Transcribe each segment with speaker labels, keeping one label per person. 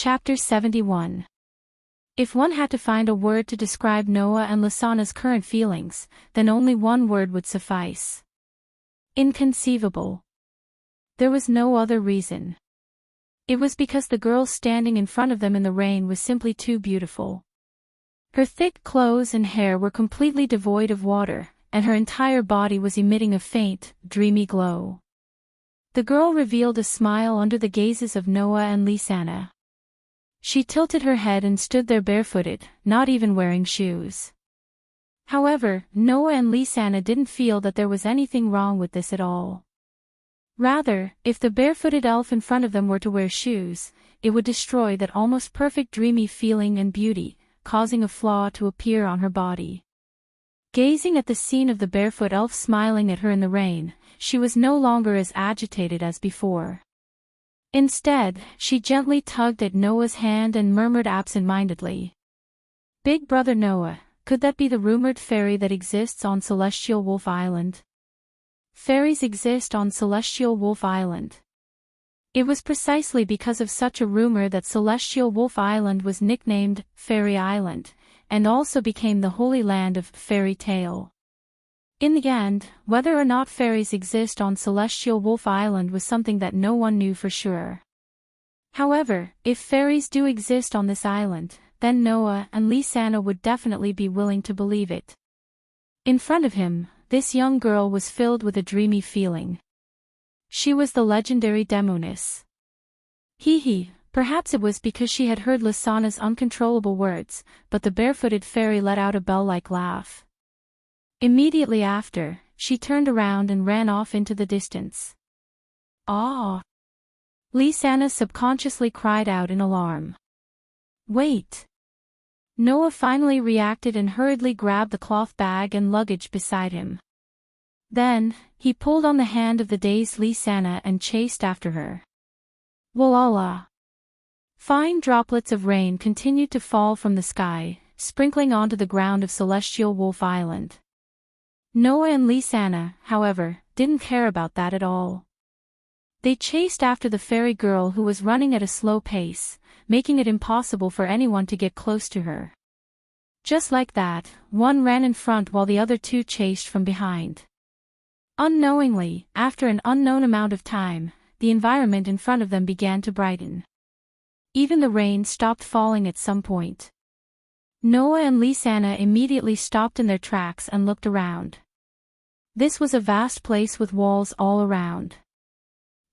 Speaker 1: Chapter 71. If one had to find a word to describe Noah and Lysana's current feelings, then only one word would suffice. Inconceivable. There was no other reason. It was because the girl standing in front of them in the rain was simply too beautiful. Her thick clothes and hair were completely devoid of water, and her entire body was emitting a faint, dreamy glow. The girl revealed a smile under the gazes of Noah and Lysana. She tilted her head and stood there barefooted, not even wearing shoes. However, Noah and Lysana didn't feel that there was anything wrong with this at all. Rather, if the barefooted elf in front of them were to wear shoes, it would destroy that almost perfect dreamy feeling and beauty, causing a flaw to appear on her body. Gazing at the scene of the barefoot elf smiling at her in the rain, she was no longer as agitated as before. Instead, she gently tugged at Noah's hand and murmured absent-mindedly, "Big brother Noah, could that be the rumored fairy that exists on Celestial Wolf Island?" Fairies exist on Celestial Wolf Island. It was precisely because of such a rumor that Celestial Wolf Island was nicknamed Fairy Island, and also became the holy land of fairy tale. In the end, whether or not fairies exist on Celestial Wolf Island was something that no one knew for sure. However, if fairies do exist on this island, then Noah and Lysana would definitely be willing to believe it. In front of him, this young girl was filled with a dreamy feeling. She was the legendary Demoness. Perhaps it was because she had heard Lysana's uncontrollable words, but the barefooted fairy let out a bell-like laugh. Immediately after, she turned around and ran off into the distance. "Ah!" Lysana subconsciously cried out in alarm. "Wait!" Noah finally reacted and hurriedly grabbed the cloth bag and luggage beside him. Then, he pulled on the hand of the dazed Lysana and chased after her. Walala! Fine droplets of rain continued to fall from the sky, sprinkling onto the ground of Celestial Wolf Island. Noah and Lysana, however, didn't care about that at all. They chased after the fairy girl who was running at a slow pace, making it impossible for anyone to get close to her. Just like that, one ran in front while the other two chased from behind. Unknowingly, after an unknown amount of time, the environment in front of them began to brighten. Even the rain stopped falling at some point. Noah and Lysana immediately stopped in their tracks and looked around. This was a vast place with walls all around.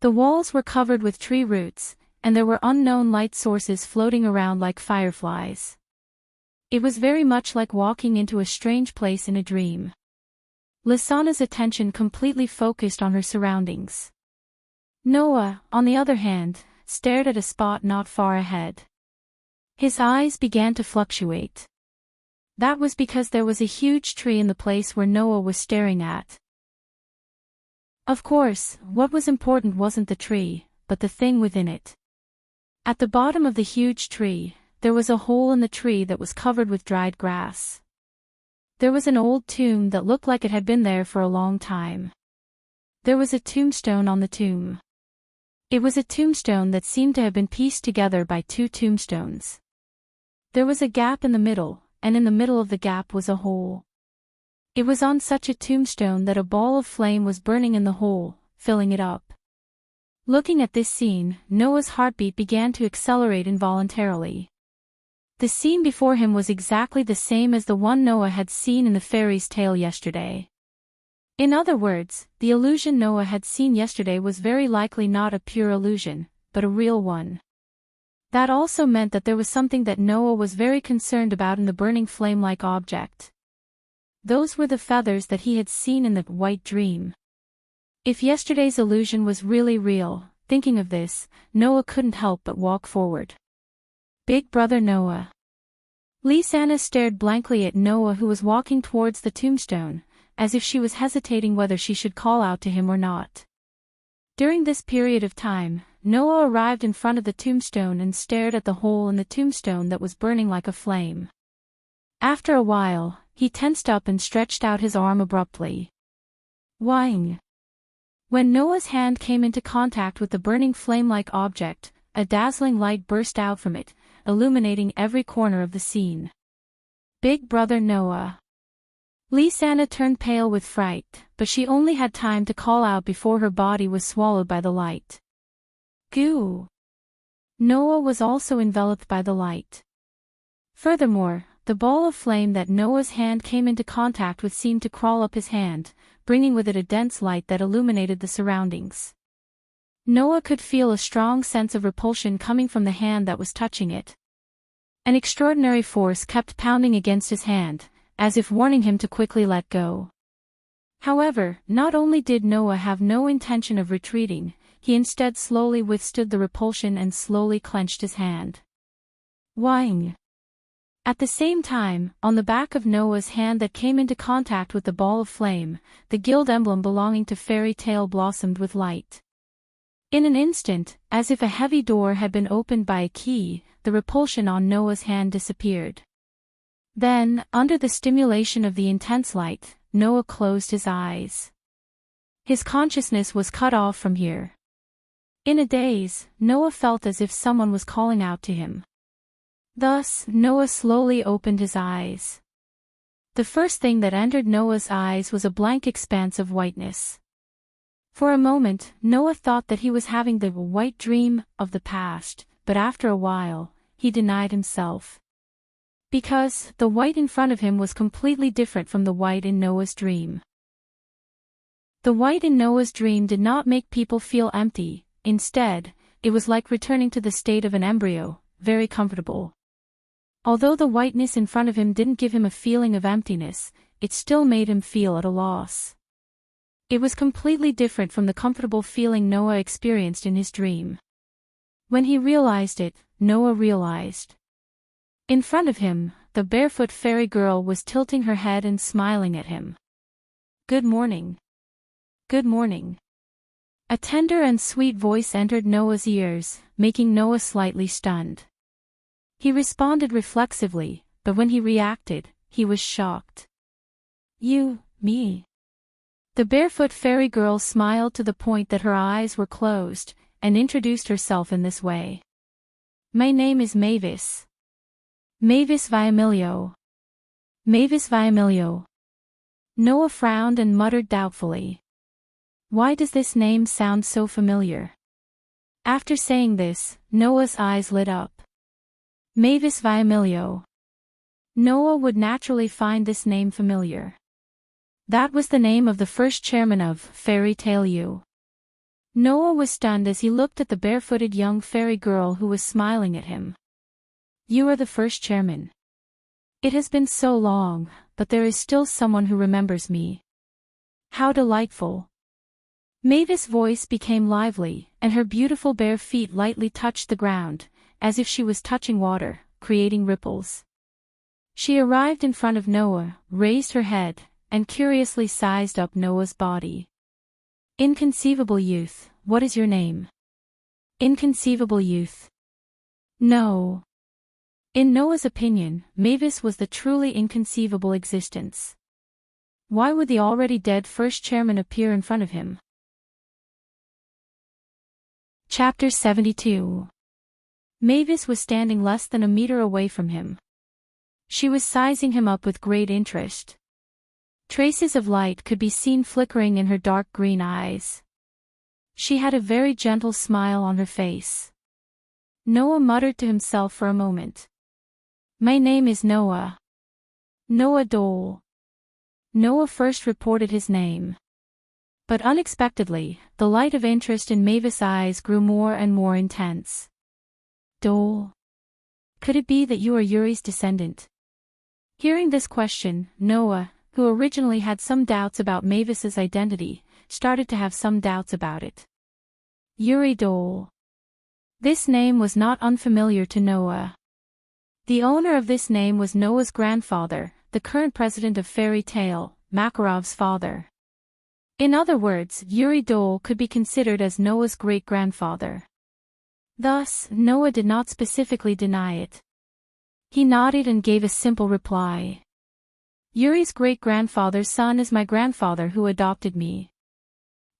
Speaker 1: The walls were covered with tree roots, and there were unknown light sources floating around like fireflies. It was very much like walking into a strange place in a dream. Lysana's attention completely focused on her surroundings. Noah, on the other hand, stared at a spot not far ahead. His eyes began to fluctuate. That was because there was a huge tree in the place where Noah was staring at. Of course, what was important wasn't the tree, but the thing within it. At the bottom of the huge tree, there was a hole in the tree that was covered with dried grass. There was an old tomb that looked like it had been there for a long time. There was a tombstone on the tomb. It was a tombstone that seemed to have been pieced together by two tombstones. There was a gap in the middle, and in the middle of the gap was a hole. It was on such a tombstone that a ball of flame was burning in the hole, filling it up. Looking at this scene, Noah's heartbeat began to accelerate involuntarily. The scene before him was exactly the same as the one Noah had seen in the fairy's tale yesterday. In other words, the illusion Noah had seen yesterday was very likely not a pure illusion, but a real one. That also meant that there was something that Noah was very concerned about in the burning flame-like object. Those were the feathers that he had seen in the white dream. If yesterday's illusion was really real, thinking of this, Noah couldn't help but walk forward. "Big brother Noah." Lysana stared blankly at Noah, who was walking towards the tombstone, as if she was hesitating whether she should call out to him or not. During this period of time, Noah arrived in front of the tombstone and stared at the hole in the tombstone that was burning like a flame. After a while, he tensed up and stretched out his arm abruptly. Whing! When Noah's hand came into contact with the burning flame-like object, a dazzling light burst out from it, illuminating every corner of the scene. Big Brother Noah. Lisanna turned pale with fright, but she only had time to call out before her body was swallowed by the light. Goo! Noah was also enveloped by the light. Furthermore, the ball of flame that Noah's hand came into contact with seemed to crawl up his hand, bringing with it a dense light that illuminated the surroundings. Noah could feel a strong sense of repulsion coming from the hand that was touching it. An extraordinary force kept pounding against his hand, as if warning him to quickly let go. However, not only did Noah have no intention of retreating, he instead slowly withstood the repulsion and slowly clenched his hand. Whing! At the same time, on the back of Noah's hand that came into contact with the ball of flame, the guild emblem belonging to Fairy Tale blossomed with light. In an instant, as if a heavy door had been opened by a key, the repulsion on Noah's hand disappeared. Then, under the stimulation of the intense light, Noah closed his eyes. His consciousness was cut off from here. In a daze, Noah felt as if someone was calling out to him. Thus, Noah slowly opened his eyes. The first thing that entered Noah's eyes was a blank expanse of whiteness. For a moment, Noah thought that he was having the white dream of the past, but after a while, he denied himself. Because the white in front of him was completely different from the white in Noah's dream. The white in Noah's dream did not make people feel empty, instead, it was like returning to the state of an embryo, very comfortable. Although the whiteness in front of him didn't give him a feeling of emptiness, it still made him feel at a loss. It was completely different from the comfortable feeling Noah experienced in his dream. When he realized it, Noah realized. In front of him, the barefoot fairy girl was tilting her head and smiling at him. Good morning. Good morning. A tender and sweet voice entered Noah's ears, making Noah slightly stunned. He responded reflexively, but when he reacted, he was shocked. You, me. The barefoot fairy girl smiled to the point that her eyes were closed, and introduced herself in this way. My name is Mavis. Mavis Viamilio. Mavis Viamilio. Noah frowned and muttered doubtfully. Why does this name sound so familiar? After saying this, Noah's eyes lit up. Mavis Viamilio. Noah would naturally find this name familiar. That was the name of the first chairman of Fairy Tale U. Noah was stunned as he looked at the barefooted young fairy girl who was smiling at him. You are the first chairman. It has been so long, but there is still someone who remembers me. How delightful. Mavis' voice became lively, and her beautiful bare feet lightly touched the ground, as if she was touching water, creating ripples. She arrived in front of Noah, raised her head, and curiously sized up Noah's body. Inconceivable youth, what is your name? Inconceivable youth. No. In Noah's opinion, Mavis was the truly inconceivable existence. Why would the already dead first chairman appear in front of him? Chapter 72. Mavis was standing less than a meter away from him. She was sizing him up with great interest. Traces of light could be seen flickering in her dark green eyes. She had a very gentle smile on her face. Noah muttered to himself for a moment. My name is Noah. Noah Dole. Noah first reported his name. But unexpectedly, the light of interest in Mavis' eyes grew more and more intense. Dole. Could it be that you are Yuri's descendant? Hearing this question, Noah, who originally had some doubts about Mavis's identity, started to have some doubts about it. Yuri Dole. This name was not unfamiliar to Noah. The owner of this name was Noah's grandfather, the current president of Fairy Tale, Makarov's father. In other words, Yuri Dole could be considered as Noah's great-grandfather. Thus, Noah did not specifically deny it. He nodded and gave a simple reply. Yuri's great-grandfather's son is my grandfather who adopted me.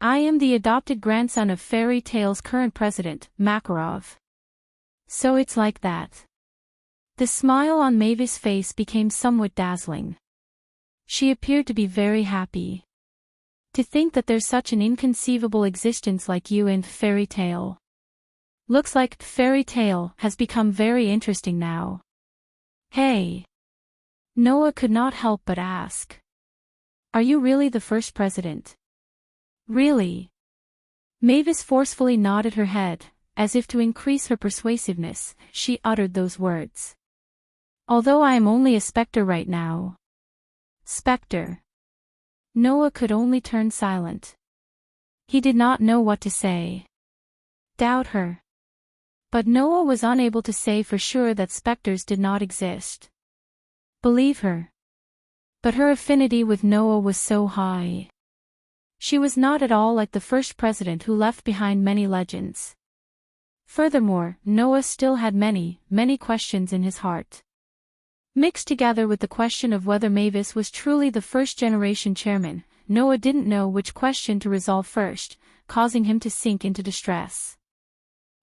Speaker 1: I am the adopted grandson of Fairy Tale's current president, Makarov. So it's like that. The smile on Mavis' face became somewhat dazzling. She appeared to be very happy. To think that there's such an inconceivable existence like you in fairy tale. Looks like fairy tale has become very interesting now. Hey. Noah could not help but ask. Are you really the first president? Really? Mavis forcefully nodded her head, as if to increase her persuasiveness, she uttered those words. Although I am only a spectre right now. Spectre. Noah could only turn silent. He did not know what to say. Doubt her. But Noah was unable to say for sure that specters did not exist. Believe her. But her affinity with Noah was so high. She was not at all like the first president who left behind many legends. Furthermore, Noah still had many, many questions in his heart. Mixed together with the question of whether Mavis was truly the first-generation chairman, Noah didn't know which question to resolve first, causing him to sink into distress.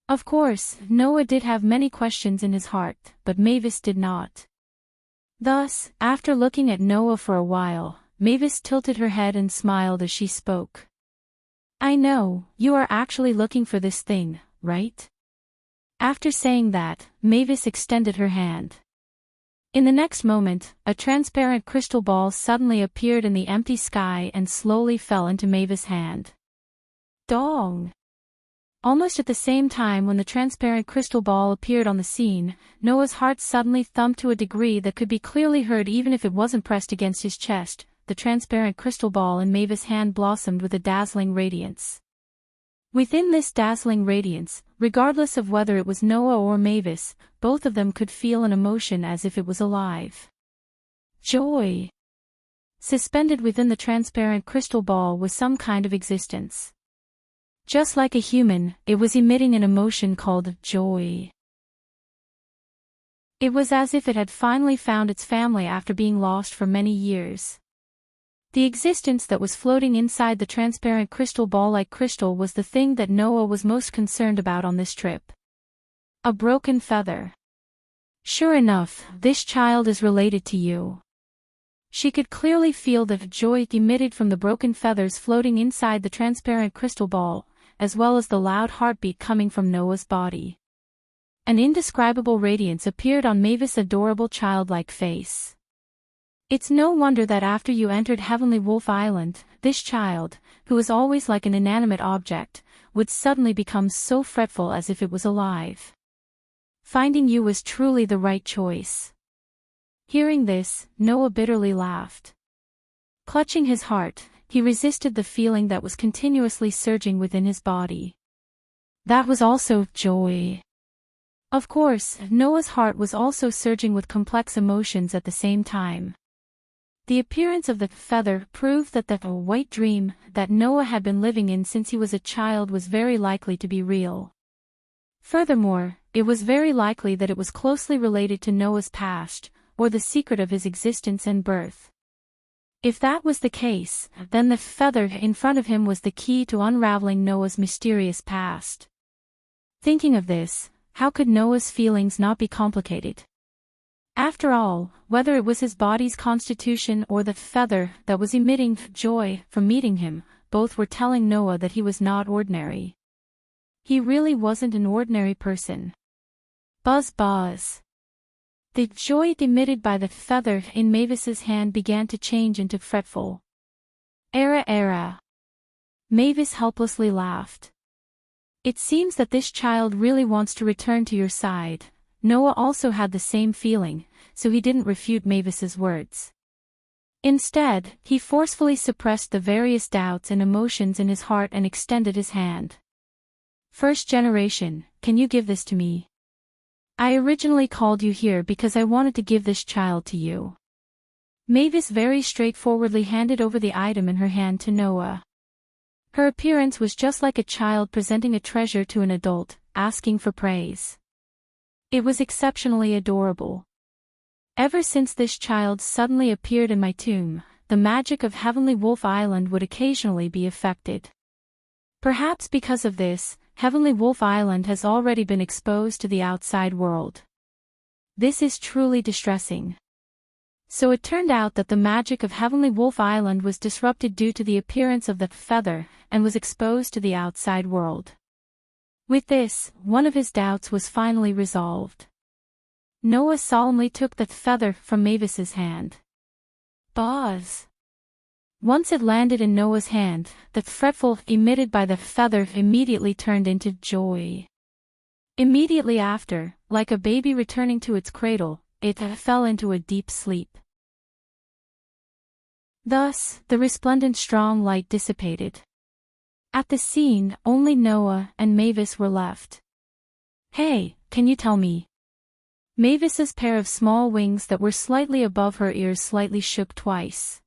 Speaker 1: Of course, Noah did have many questions in his heart, but Mavis did not. Thus, after looking at Noah for a while, Mavis tilted her head and smiled as she spoke. I know, you are actually looking for this thing, right? After saying that, Mavis extended her hand. In the next moment, a transparent crystal ball suddenly appeared in the empty sky and slowly fell into Mavis' hand. Dong! Almost at the same time when the transparent crystal ball appeared on the scene, Noah's heart suddenly thumped to a degree that could be clearly heard even if it wasn't pressed against his chest. The transparent crystal ball in Mavis' hand blossomed with a dazzling radiance. Within this dazzling radiance, regardless of whether it was Noah or Mavis, both of them could feel an emotion as if it was alive. Joy. Suspended within the transparent crystal ball was some kind of existence. Just like a human, it was emitting an emotion called joy. It was as if it had finally found its family after being lost for many years. The existence that was floating inside the transparent crystal ball like crystal was the thing that Noah was most concerned about on this trip. A broken feather. Sure enough, this child is related to you. She could clearly feel the joy emitted from the broken feathers floating inside the transparent crystal ball, as well as the loud heartbeat coming from Noah's body. An indescribable radiance appeared on Mavis' adorable childlike face. It's no wonder that after you entered Heavenly Wolf Island, this child, who was always like an inanimate object, would suddenly become so fretful as if it was alive. Finding you was truly the right choice. Hearing this, Noah bitterly laughed. Clutching his heart, he resisted the feeling that was continuously surging within his body. That was also joy. Of course, Noah's heart was also surging with complex emotions at the same time. The appearance of the feather proved that the white dream that Noah had been living in since he was a child was very likely to be real. Furthermore, it was very likely that it was closely related to Noah's past, or the secret of his existence and birth. If that was the case, then the feather in front of him was the key to unraveling Noah's mysterious past. Thinking of this, how could Noah's feelings not be complicated? After all, whether it was his body's constitution or the feather that was emitting joy from meeting him, both were telling Noah that he was not ordinary. He really wasn't an ordinary person. Buzz buzz. The joy emitted by the feather in Mavis's hand began to change into fretful. Era. Mavis helplessly laughed. It seems that this child really wants to return to your side. Noah also had the same feeling, so he didn't refute Mavis's words. Instead, he forcefully suppressed the various doubts and emotions in his heart and extended his hand. First generation, can you give this to me? I originally called you here because I wanted to give this child to you. Mavis very straightforwardly handed over the item in her hand to Noah. Her appearance was just like a child presenting a treasure to an adult, asking for praise. It was exceptionally adorable. Ever since this child suddenly appeared in my tomb, the magic of Heavenly Wolf Island would occasionally be affected. Perhaps because of this, Heavenly Wolf Island has already been exposed to the outside world. This is truly distressing. So it turned out that the magic of Heavenly Wolf Island was disrupted due to the appearance of that feather, and was exposed to the outside world. With this, one of his doubts was finally resolved. Noah solemnly took that feather from Mavis's hand. Buzz! Once it landed in Noah's hand, the fretful emitted by the feather immediately turned into joy. Immediately after, like a baby returning to its cradle, it fell into a deep sleep. Thus, the resplendent strong light dissipated. At the scene, only Noah and Mavis were left. "Hey, can you tell me?" Mavis's pair of small wings that were slightly above her ears slightly shook twice.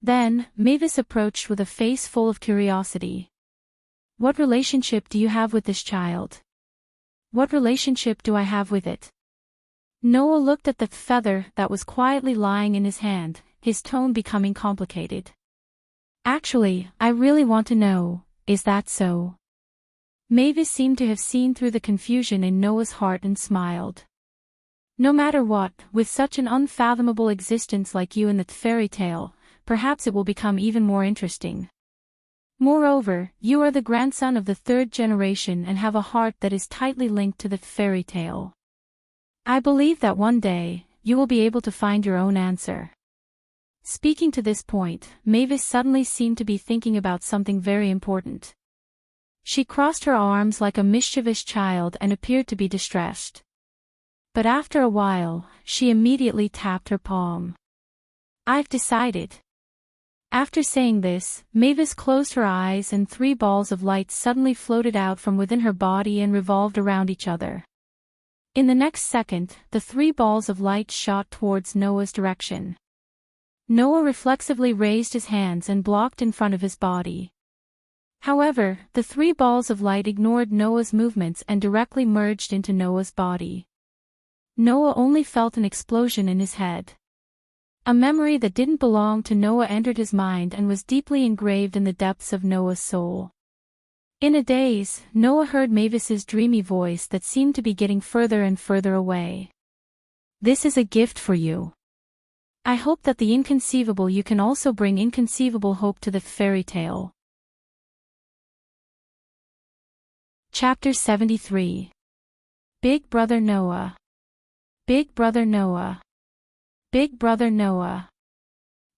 Speaker 1: Then, Mavis approached with a face full of curiosity. "What relationship do you have with this child?" "What relationship do I have with it?" Noah looked at the feather that was quietly lying in his hand, his tone becoming complicated. "Actually, I really want to know, is that so?" Mavis seemed to have seen through the confusion in Noah's heart and smiled. "No matter what, with such an unfathomable existence like you in the fairy tale, perhaps it will become even more interesting. Moreover, you are the grandson of the third generation and have a heart that is tightly linked to the fairy tale. I believe that one day, you will be able to find your own answer." Speaking to this point, Mavis suddenly seemed to be thinking about something very important. She crossed her arms like a mischievous child and appeared to be distressed. But after a while, she immediately tapped her palm. "I've decided." After saying this, Mavis closed her eyes and 3 balls of light suddenly floated out from within her body and revolved around each other. In the next second, the 3 balls of light shot towards Noah's direction. Noah reflexively raised his hands and blocked in front of his body. However, the 3 balls of light ignored Noah's movements and directly merged into Noah's body. Noah only felt an explosion in his head. A memory that didn't belong to Noah entered his mind and was deeply engraved in the depths of Noah's soul. In a daze, Noah heard Mavis's dreamy voice that seemed to be getting further and further away. "This is a gift for you. I hope that the inconceivable you can also bring inconceivable hope to the fairy tale." Chapter 73. Big Brother Noah. Big Brother Noah. Big Brother Noah.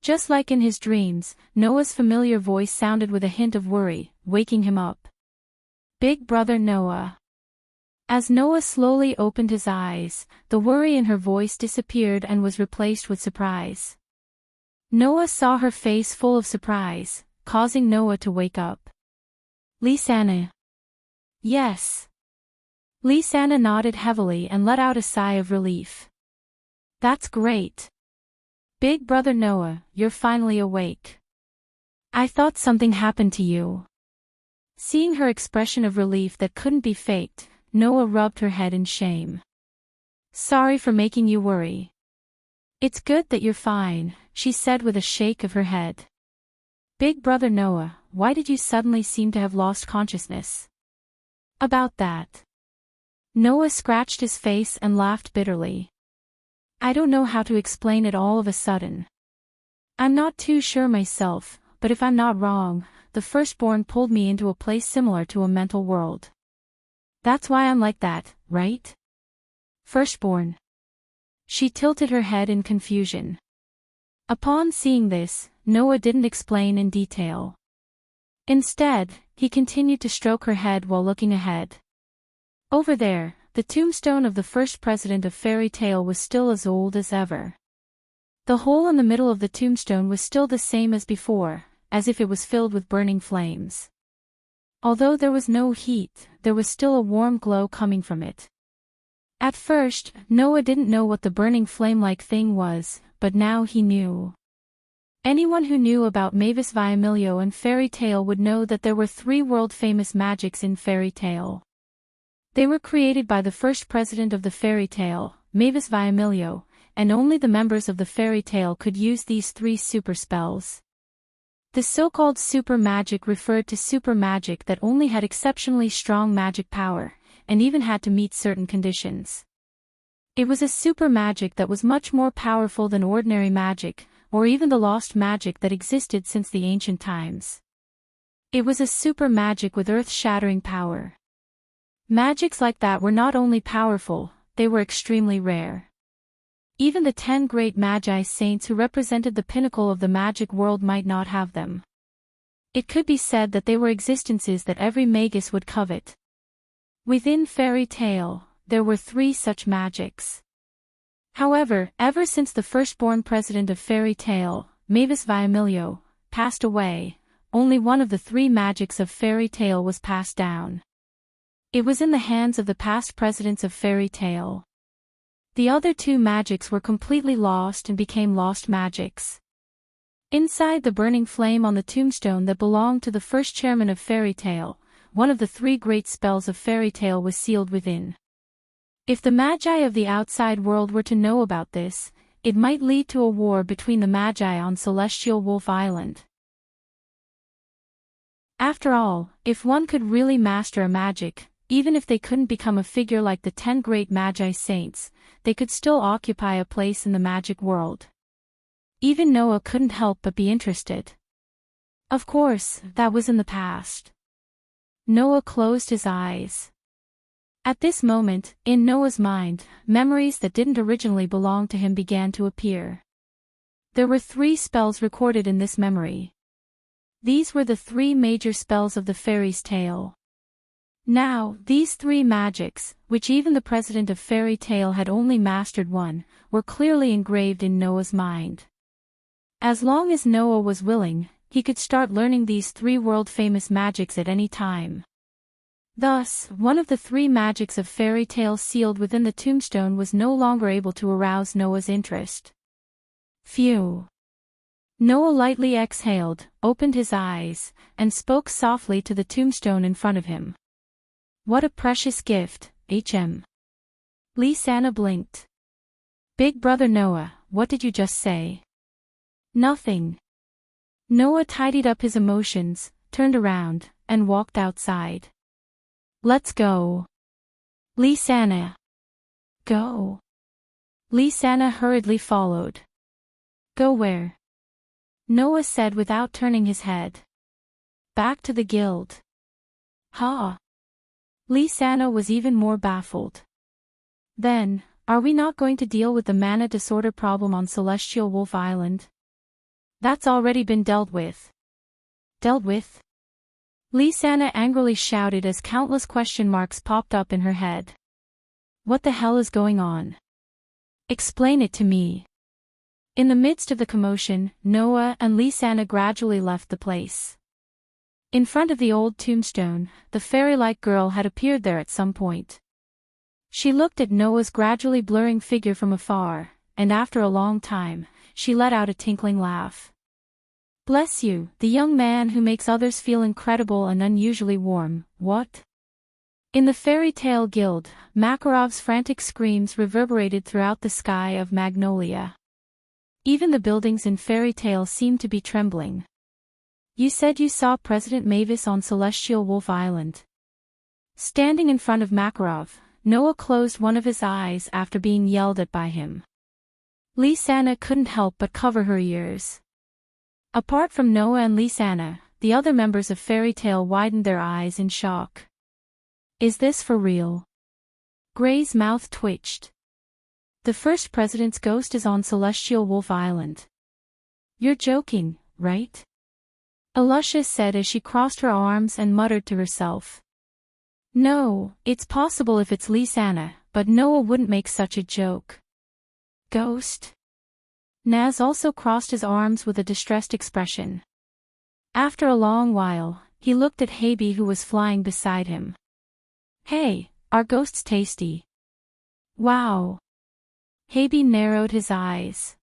Speaker 1: Just like in his dreams, Noah's familiar voice sounded with a hint of worry, waking him up. Big Brother Noah. As Noah slowly opened his eyes, the worry in her voice disappeared and was replaced with surprise. Noah saw her face full of surprise, causing Noah to wake up. "Lisanna." "Yes." Lisanna nodded heavily and let out a sigh of relief. "That's great. Big Brother Noah, you're finally awake. I thought something happened to you." Seeing her expression of relief that couldn't be faked, Noah rubbed her head in shame. "Sorry for making you worry." "It's good that you're fine," she said with a shake of her head. "Big Brother Noah, why did you suddenly seem to have lost consciousness?" "About that." Noah scratched his face and laughed bitterly. "I don't know how to explain it all of a sudden. I'm not too sure myself, but if I'm not wrong, the firstborn pulled me into a place similar to a mental world. That's why I'm like that, right?" "Firstborn?" She tilted her head in confusion. Upon seeing this, Noah didn't explain in detail. Instead, he continued to stroke her head while looking ahead. Over there, the tombstone of the first president of Fairy Tale was still as old as ever. The hole in the middle of the tombstone was still the same as before, as if it was filled with burning flames. Although there was no heat, there was still a warm glow coming from it. At first, Noah didn't know what the burning flame-like thing was, but now he knew. Anyone who knew about Mavis Viamilio and Fairy Tale would know that there were 3 world-famous magics in Fairy Tale. They were created by the first president of the Fairy Tale, Mavis Viamilio, and only the members of the Fairy Tale could use these 3 super spells. The so-called super magic referred to super magic that only had exceptionally strong magic power, and even had to meet certain conditions. It was a super magic that was much more powerful than ordinary magic, or even the lost magic that existed since the ancient times. It was a super magic with earth-shattering power. Magics like that were not only powerful, they were extremely rare. Even the 10 great Magi saints who represented the pinnacle of the magic world might not have them. It could be said that they were existences that every magus would covet. Within fairy tale, there were 3 such magics. However, ever since the firstborn president of fairy tale, Mavis Viamilio, passed away, only one of the 3 magics of fairy tale was passed down. It was in the hands of the past presidents of fairy tale. The other 2 magics were completely lost and became lost magics. Inside the burning flame on the tombstone that belonged to the first chairman of fairy tale, one of the 3 great spells of fairy tale was sealed within. If the Magi of the outside world were to know about this, it might lead to a war between the Magi on Celestial Wolf Island. After all, if one could really master a magic, even if they couldn't become a figure like the 10 great Magi saints, they could still occupy a place in the magic world. Even Noah couldn't help but be interested. Of course, that was in the past. Noah closed his eyes. At this moment, in Noah's mind, memories that didn't originally belong to him began to appear. There were 3 spells recorded in this memory. These were the 3 major spells of the fairy's tale. Now, these 3 magics, which even the president of fairy tale had only mastered one, were clearly engraved in Noah's mind. As long as Noah was willing, he could start learning these 3 world-famous magics at any time. Thus, one of the 3 magics of fairy tale sealed within the tombstone was no longer able to arouse Noah's interest. Phew! Noah lightly exhaled, opened his eyes, and spoke softly to the tombstone in front of him. What a precious gift, HM. Lisanna blinked. Big brother Noah, what did you just say? Nothing. Noah tidied up his emotions, turned around, and walked outside. Let's go. Lisanna. Go. Lisanna hurriedly followed. Go where? Noah said without turning his head. Back to the guild. Ha! Lisanna was even more baffled. Then, are we not going to deal with the mana disorder problem on Celestial Wolf Island? That's already been dealt with. Dealt with? Lisanna angrily shouted as countless question marks popped up in her head. What the hell is going on? Explain it to me. In the midst of the commotion, Noah and Lisanna gradually left the place. In front of the old tombstone, the fairy-like girl had appeared there at some point. She looked at Noah's gradually blurring figure from afar, and after a long time, she let out a tinkling laugh. Bless you, the young man who makes others feel incredible and unusually warm, what? In the fairy tale guild, Makarov's frantic screams reverberated throughout the sky of Magnolia. Even the buildings in fairy tale seemed to be trembling. You said you saw President Mavis on Celestial Wolf Island. Standing in front of Makarov, Noah closed one of his eyes after being yelled at by him. Lisanna couldn't help but cover her ears. Apart from Noah and Lisanna, the other members of Fairy Tale widened their eyes in shock. Is this for real? Gray's mouth twitched. The first president's ghost is on Celestial Wolf Island. You're joking, right? Alusha said as she crossed her arms and muttered to herself. No, it's possible if it's Lisanna, but Noah wouldn't make such a joke. Ghost? Naz also crossed his arms with a distressed expression. After a long while, he looked at Habi who was flying beside him. Hey, are ghosts tasty? Wow. Habi narrowed his eyes.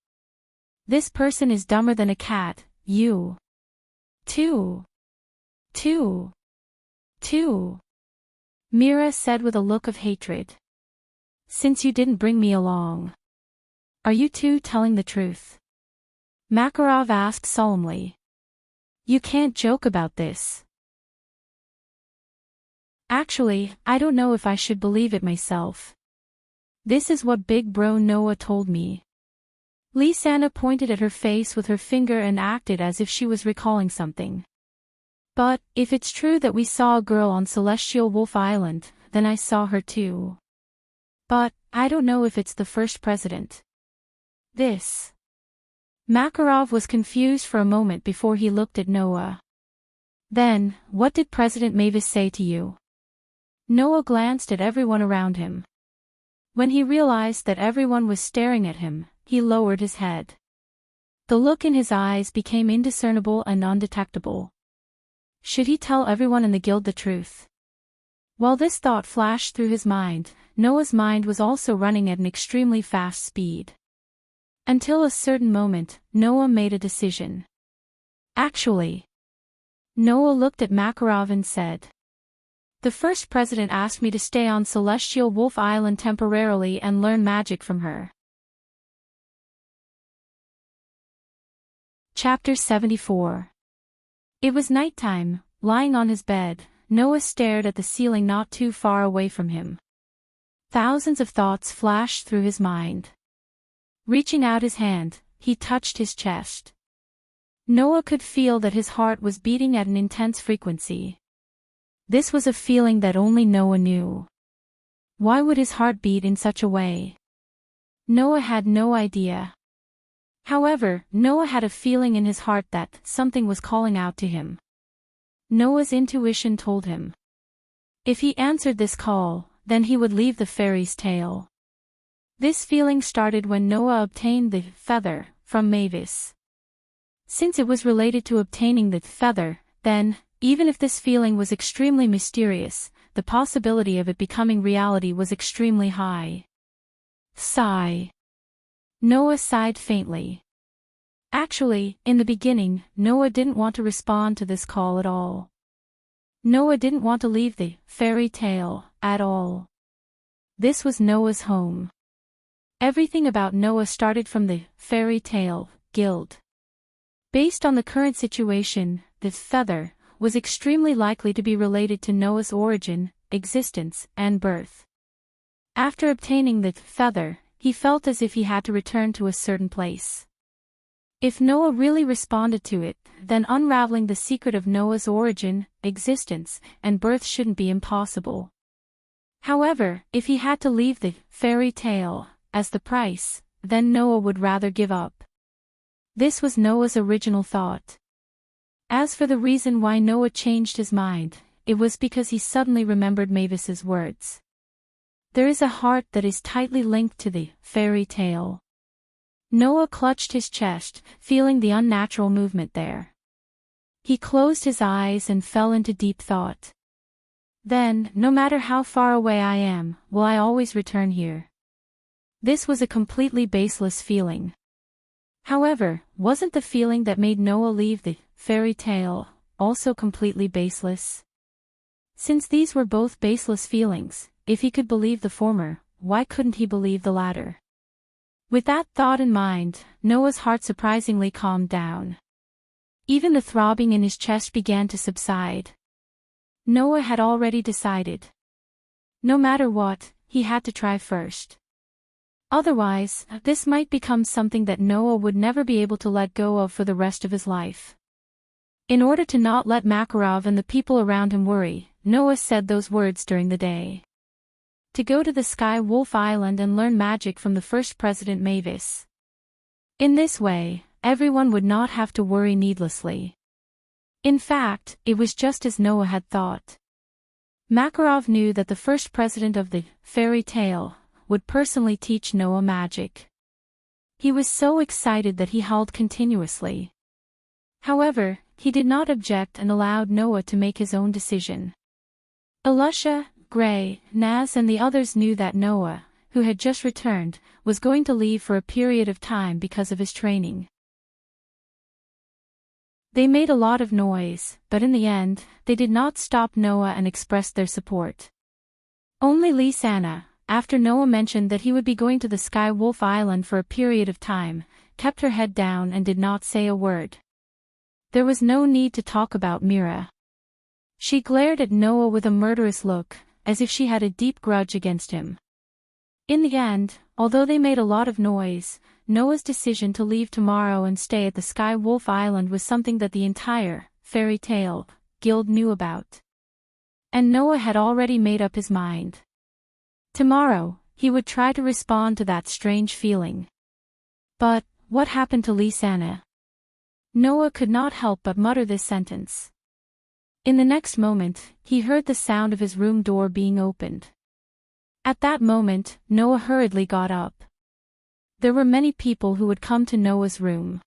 Speaker 1: This person is dumber than a cat, you. Two. Mira said with a look of hatred. Since you didn't bring me along. Are you two telling the truth? Makarov asked solemnly. You can't joke about this. Actually, I don't know if I should believe it myself. This is what Big Bro Noah told me. Lisa pointed at her face with her finger and acted as if she was recalling something. But, if it's true that we saw a girl on Celestial Wolf Island, then I saw her too. But, I don't know if it's the first president. This. Makarov was confused for a moment before he looked at Noah. Then, what did President Mavis say to you? Noah glanced at everyone around him. When he realized that everyone was staring at him, he lowered his head. The look in his eyes became indiscernible and undetectable. Should he tell everyone in the guild the truth? While this thought flashed through his mind, Noah's mind was also running at an extremely fast speed. Until a certain moment, Noah made a decision. Actually. Noah looked at Makarov and said. The first president asked me to stay on Celestial Wolf Island temporarily and learn magic from her. Chapter 74. It was nighttime. Lying on his bed, Noah stared at the ceiling not too far away from him. Thousands of thoughts flashed through his mind. Reaching out his hand, he touched his chest. Noah could feel that his heart was beating at an intense frequency. This was a feeling that only Noah knew. Why would his heart beat in such a way? Noah had no idea. However, Noah had a feeling in his heart that something was calling out to him. Noah's intuition told him. If he answered this call, then he would leave the fairy's tale. This feeling started when Noah obtained the feather from Mavis. Since it was related to obtaining the feather, then, even if this feeling was extremely mysterious, the possibility of it becoming reality was extremely high. Sigh. Noah sighed faintly. Actually, in the beginning, Noah didn't want to respond to this call at all. Noah didn't want to leave the fairy tale at all. This was Noah's home. Everything about Noah started from the fairy tale guild. Based on the current situation, the feather was extremely likely to be related to Noah's origin, existence, and birth. After obtaining the feather, he felt as if he had to return to a certain place. If Noah really responded to it, then unraveling the secret of Noah's origin, existence, and birth shouldn't be impossible. However, if he had to leave the fairy tale as the price, then Noah would rather give up. This was Noah's original thought. As for the reason why Noah changed his mind, it was because he suddenly remembered Mavis's words. There is a heart that is tightly linked to the fairy tale. Noah clutched his chest, feeling the unnatural movement there. He closed his eyes and fell into deep thought. Then, no matter how far away I am, will I always return here? This was a completely baseless feeling. However, wasn't the feeling that made Noah leave the fairy tale also completely baseless? Since these were both baseless feelings, if he could believe the former, why couldn't he believe the latter? With that thought in mind, Noah's heart surprisingly calmed down. Even the throbbing in his chest began to subside. Noah had already decided. No matter what, he had to try first. Otherwise, this might become something that Noah would never be able to let go of for the rest of his life. In order to not let Makarov and the people around him worry, Noah said those words during the day. To go to the Sky Wolf Island and learn magic from the first president Mavis. In this way, everyone would not have to worry needlessly. In fact, it was just as Noah had thought. Makarov knew that the first president of the fairy tale would personally teach Noah magic. He was so excited that he howled continuously. However, he did not object and allowed Noah to make his own decision. Alusha, Gray, Naz and the others knew that Noah, who had just returned, was going to leave for a period of time because of his training. They made a lot of noise, but in the end, they did not stop Noah and expressed their support. Only Lisa, after Noah mentioned that he would be going to the Sky Wolf Island for a period of time, kept her head down and did not say a word. There was no need to talk about Mira. She glared at Noah with a murderous look, as if she had a deep grudge against him. In the end, although they made a lot of noise, Noah's decision to leave tomorrow and stay at the Sky Wolf Island was something that the entire fairy tale guild knew about. And Noah had already made up his mind. Tomorrow, he would try to respond to that strange feeling. But, what happened to Lisanna? Noah could not help but mutter this sentence. In the next moment, he heard the sound of his room door being opened. At that moment, Noah hurriedly got up. There were many people who would come to Noah's room.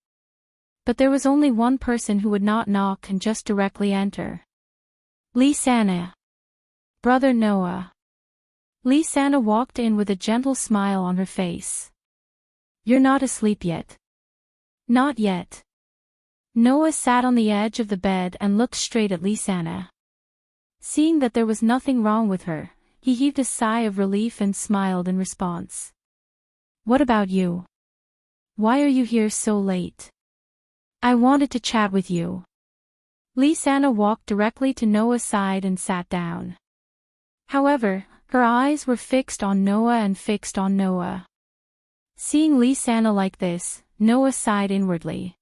Speaker 1: But there was only one person who would not knock and just directly enter. Lisanna. Brother Noah. Lisanna walked in with a gentle smile on her face. You're not asleep yet. Not yet. Noah sat on the edge of the bed and looked straight at Lisanna. Seeing that there was nothing wrong with her, he heaved a sigh of relief and smiled in response. What about you? Why are you here so late? I wanted to chat with you. Lisanna walked directly to Noah's side and sat down. However, her eyes were fixed on Noah and fixed on Noah. Seeing Lisanna like this, Noah sighed inwardly.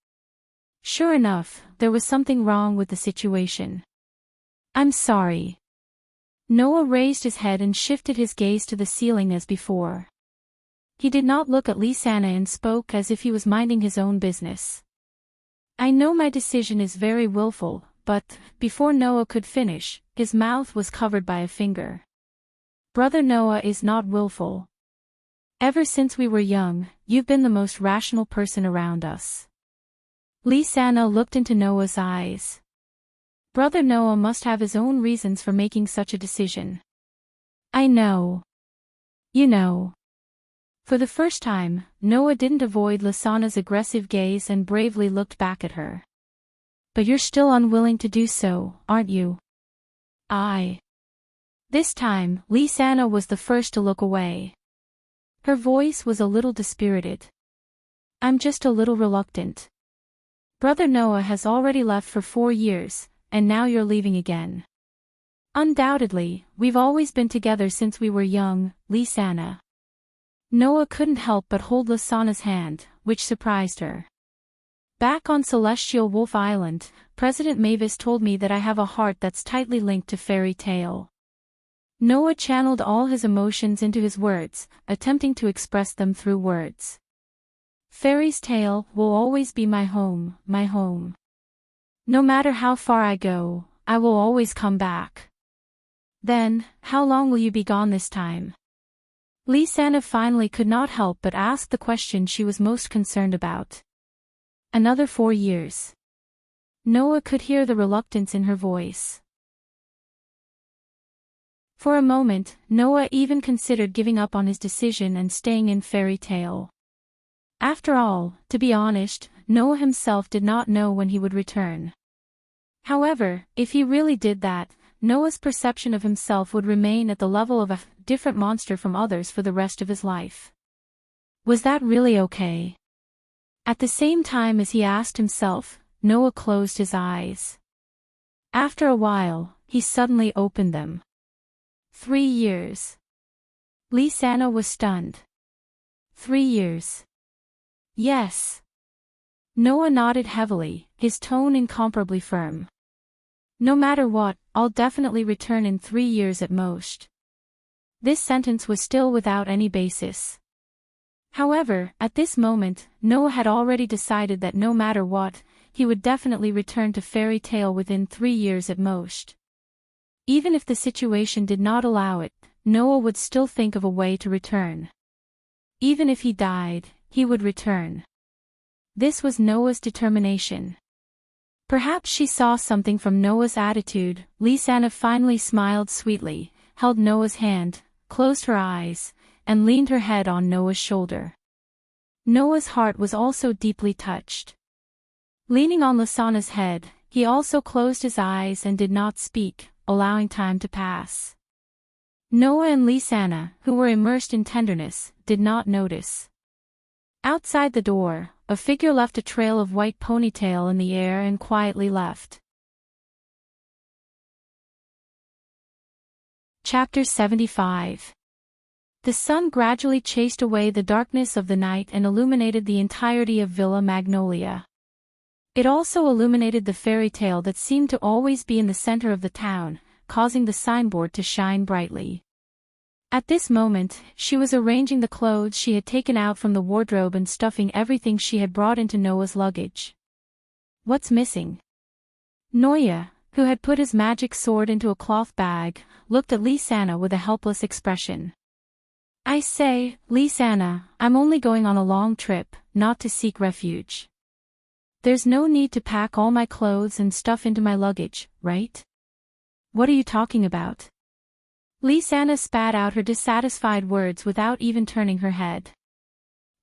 Speaker 1: Sure enough, there was something wrong with the situation. I'm sorry. Noah raised his head and shifted his gaze to the ceiling as before. He did not look at Lisanna and spoke as if he was minding his own business. I know my decision is very willful, but, before Noah could finish, his mouth was covered by a finger. Brother Noah is not willful. Ever since we were young, you've been the most rational person around us. Lisanna looked into Noah's eyes. Brother Noah must have his own reasons for making such a decision. I know. You know. For the first time, Noah didn't avoid Lisanna's aggressive gaze and bravely looked back at her. But you're still unwilling to do so, aren't you? This time, Lisanna was the first to look away. Her voice was a little dispirited. I'm just a little reluctant. Brother Noah has already left for 4 years, and now you're leaving again. Undoubtedly, we've always been together since we were young, Lisanna. Noah couldn't help but hold Lisanna's hand, which surprised her. Back on Celestial Wolf Island, President Mavis told me that I have a heart that's tightly linked to fairy tale. Noah channeled all his emotions into his words, attempting to express them through words. Fairy's tale will always be my home, my home. No matter how far I go, I will always come back. Then, how long will you be gone this time? Lisanna finally could not help but ask the question she was most concerned about. Another 4 years. Noah could hear the reluctance in her voice. For a moment, Noah even considered giving up on his decision and staying in fairy tale. After all, to be honest, Noah himself did not know when he would return. However, if he really did that, Noah's perception of himself would remain at the level of a different monster from others for the rest of his life. Was that really okay? At the same time as he asked himself, Noah closed his eyes. After a while, he suddenly opened them. 3 years. Lisanna was stunned. 3 years. Yes. Noah nodded heavily, his tone incomparably firm. No matter what, I'll definitely return in 3 years at most. This sentence was still without any basis. However, at this moment, Noah had already decided that no matter what, he would definitely return to fairy tale within 3 years at most. Even if the situation did not allow it, Noah would still think of a way to return. Even if he died, he would return. This was Noah's determination. Perhaps she saw something from Noah's attitude. Lisanna finally smiled sweetly, held Noah's hand, closed her eyes, and leaned her head on Noah's shoulder. Noah's heart was also deeply touched. Leaning on Lisanna's head, he also closed his eyes and did not speak, allowing time to pass. Noah and Lisanna, who were immersed in tenderness, did not notice. Outside the door, a figure left a trail of white ponytail in the air and quietly left. Chapter 75. The sun gradually chased away the darkness of the night and illuminated the entirety of Villa Magnolia. It also illuminated the fairy tale that seemed to always be in the center of the town, causing the signboard to shine brightly. At this moment, she was arranging the clothes she had taken out from the wardrobe and stuffing everything she had brought into Noah's luggage. What's missing? Noah, who had put his magic sword into a cloth bag, looked at Lisanna with a helpless expression. I say, Lisanna, I'm only going on a long trip, not to seek refuge. There's no need to pack all my clothes and stuff into my luggage, right? What are you talking about? Lisanna spat out her dissatisfied words without even turning her head.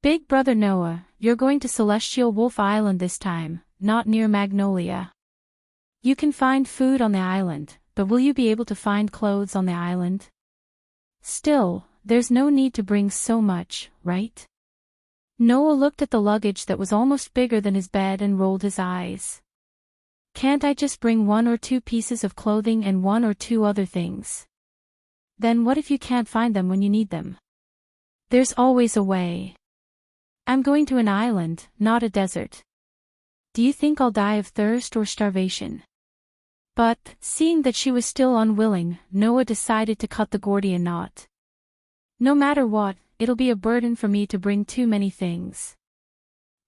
Speaker 1: Big brother Noah, you're going to Celestial Wolf Island this time, not near Magnolia. You can find food on the island, but will you be able to find clothes on the island? Still, there's no need to bring so much, right? Noah looked at the luggage that was almost bigger than his bed and rolled his eyes. Can't I just bring 1 or 2 pieces of clothing and 1 or 2 other things? Then what if you can't find them when you need them? There's always a way. I'm going to an island, not a desert. Do you think I'll die of thirst or starvation? But, seeing that she was still unwilling, Noah decided to cut the Gordian knot. No matter what, it'll be a burden for me to bring too many things.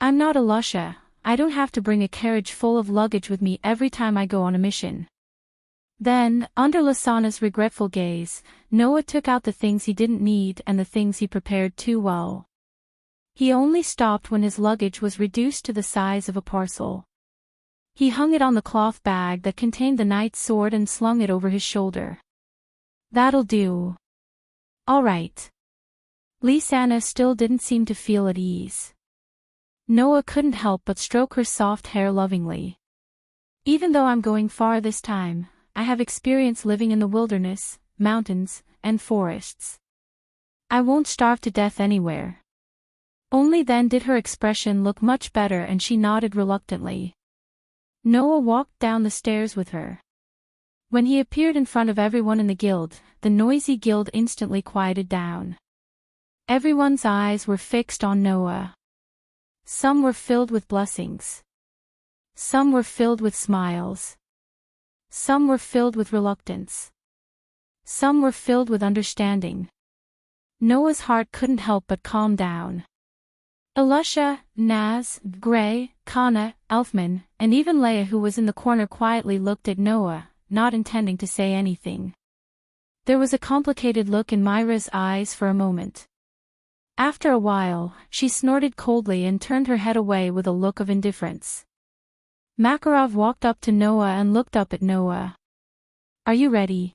Speaker 1: I'm not a Lusha, I don't have to bring a carriage full of luggage with me every time I go on a mission. Then, under Lisanna's regretful gaze, Noah took out the things he didn't need and the things he prepared too well. He only stopped when his luggage was reduced to the size of a parcel. He hung it on the cloth bag that contained the knight's sword and slung it over his shoulder. That'll do. All right. Lisanna still didn't seem to feel at ease. Noah couldn't help but stroke her soft hair lovingly. Even though I'm going far this time, I have experience living in the wilderness, mountains, and forests. I won't starve to death anywhere. Only then did her expression look much better and she nodded reluctantly. Noah walked down the stairs with her. When he appeared in front of everyone in the guild, the noisy guild instantly quieted down. Everyone's eyes were fixed on Noah. Some were filled with blessings. Some were filled with smiles. Some were filled with reluctance. Some were filled with understanding. Noah's heart couldn't help but calm down. Elusha, Naz, Gray, Kana, Elfman, and even Leia, who was in the corner, quietly looked at Noah, not intending to say anything. There was a complicated look in Myra's eyes for a moment. After a while, she snorted coldly and turned her head away with a look of indifference. Makarov walked up to Noah and looked up at Noah. Are you ready?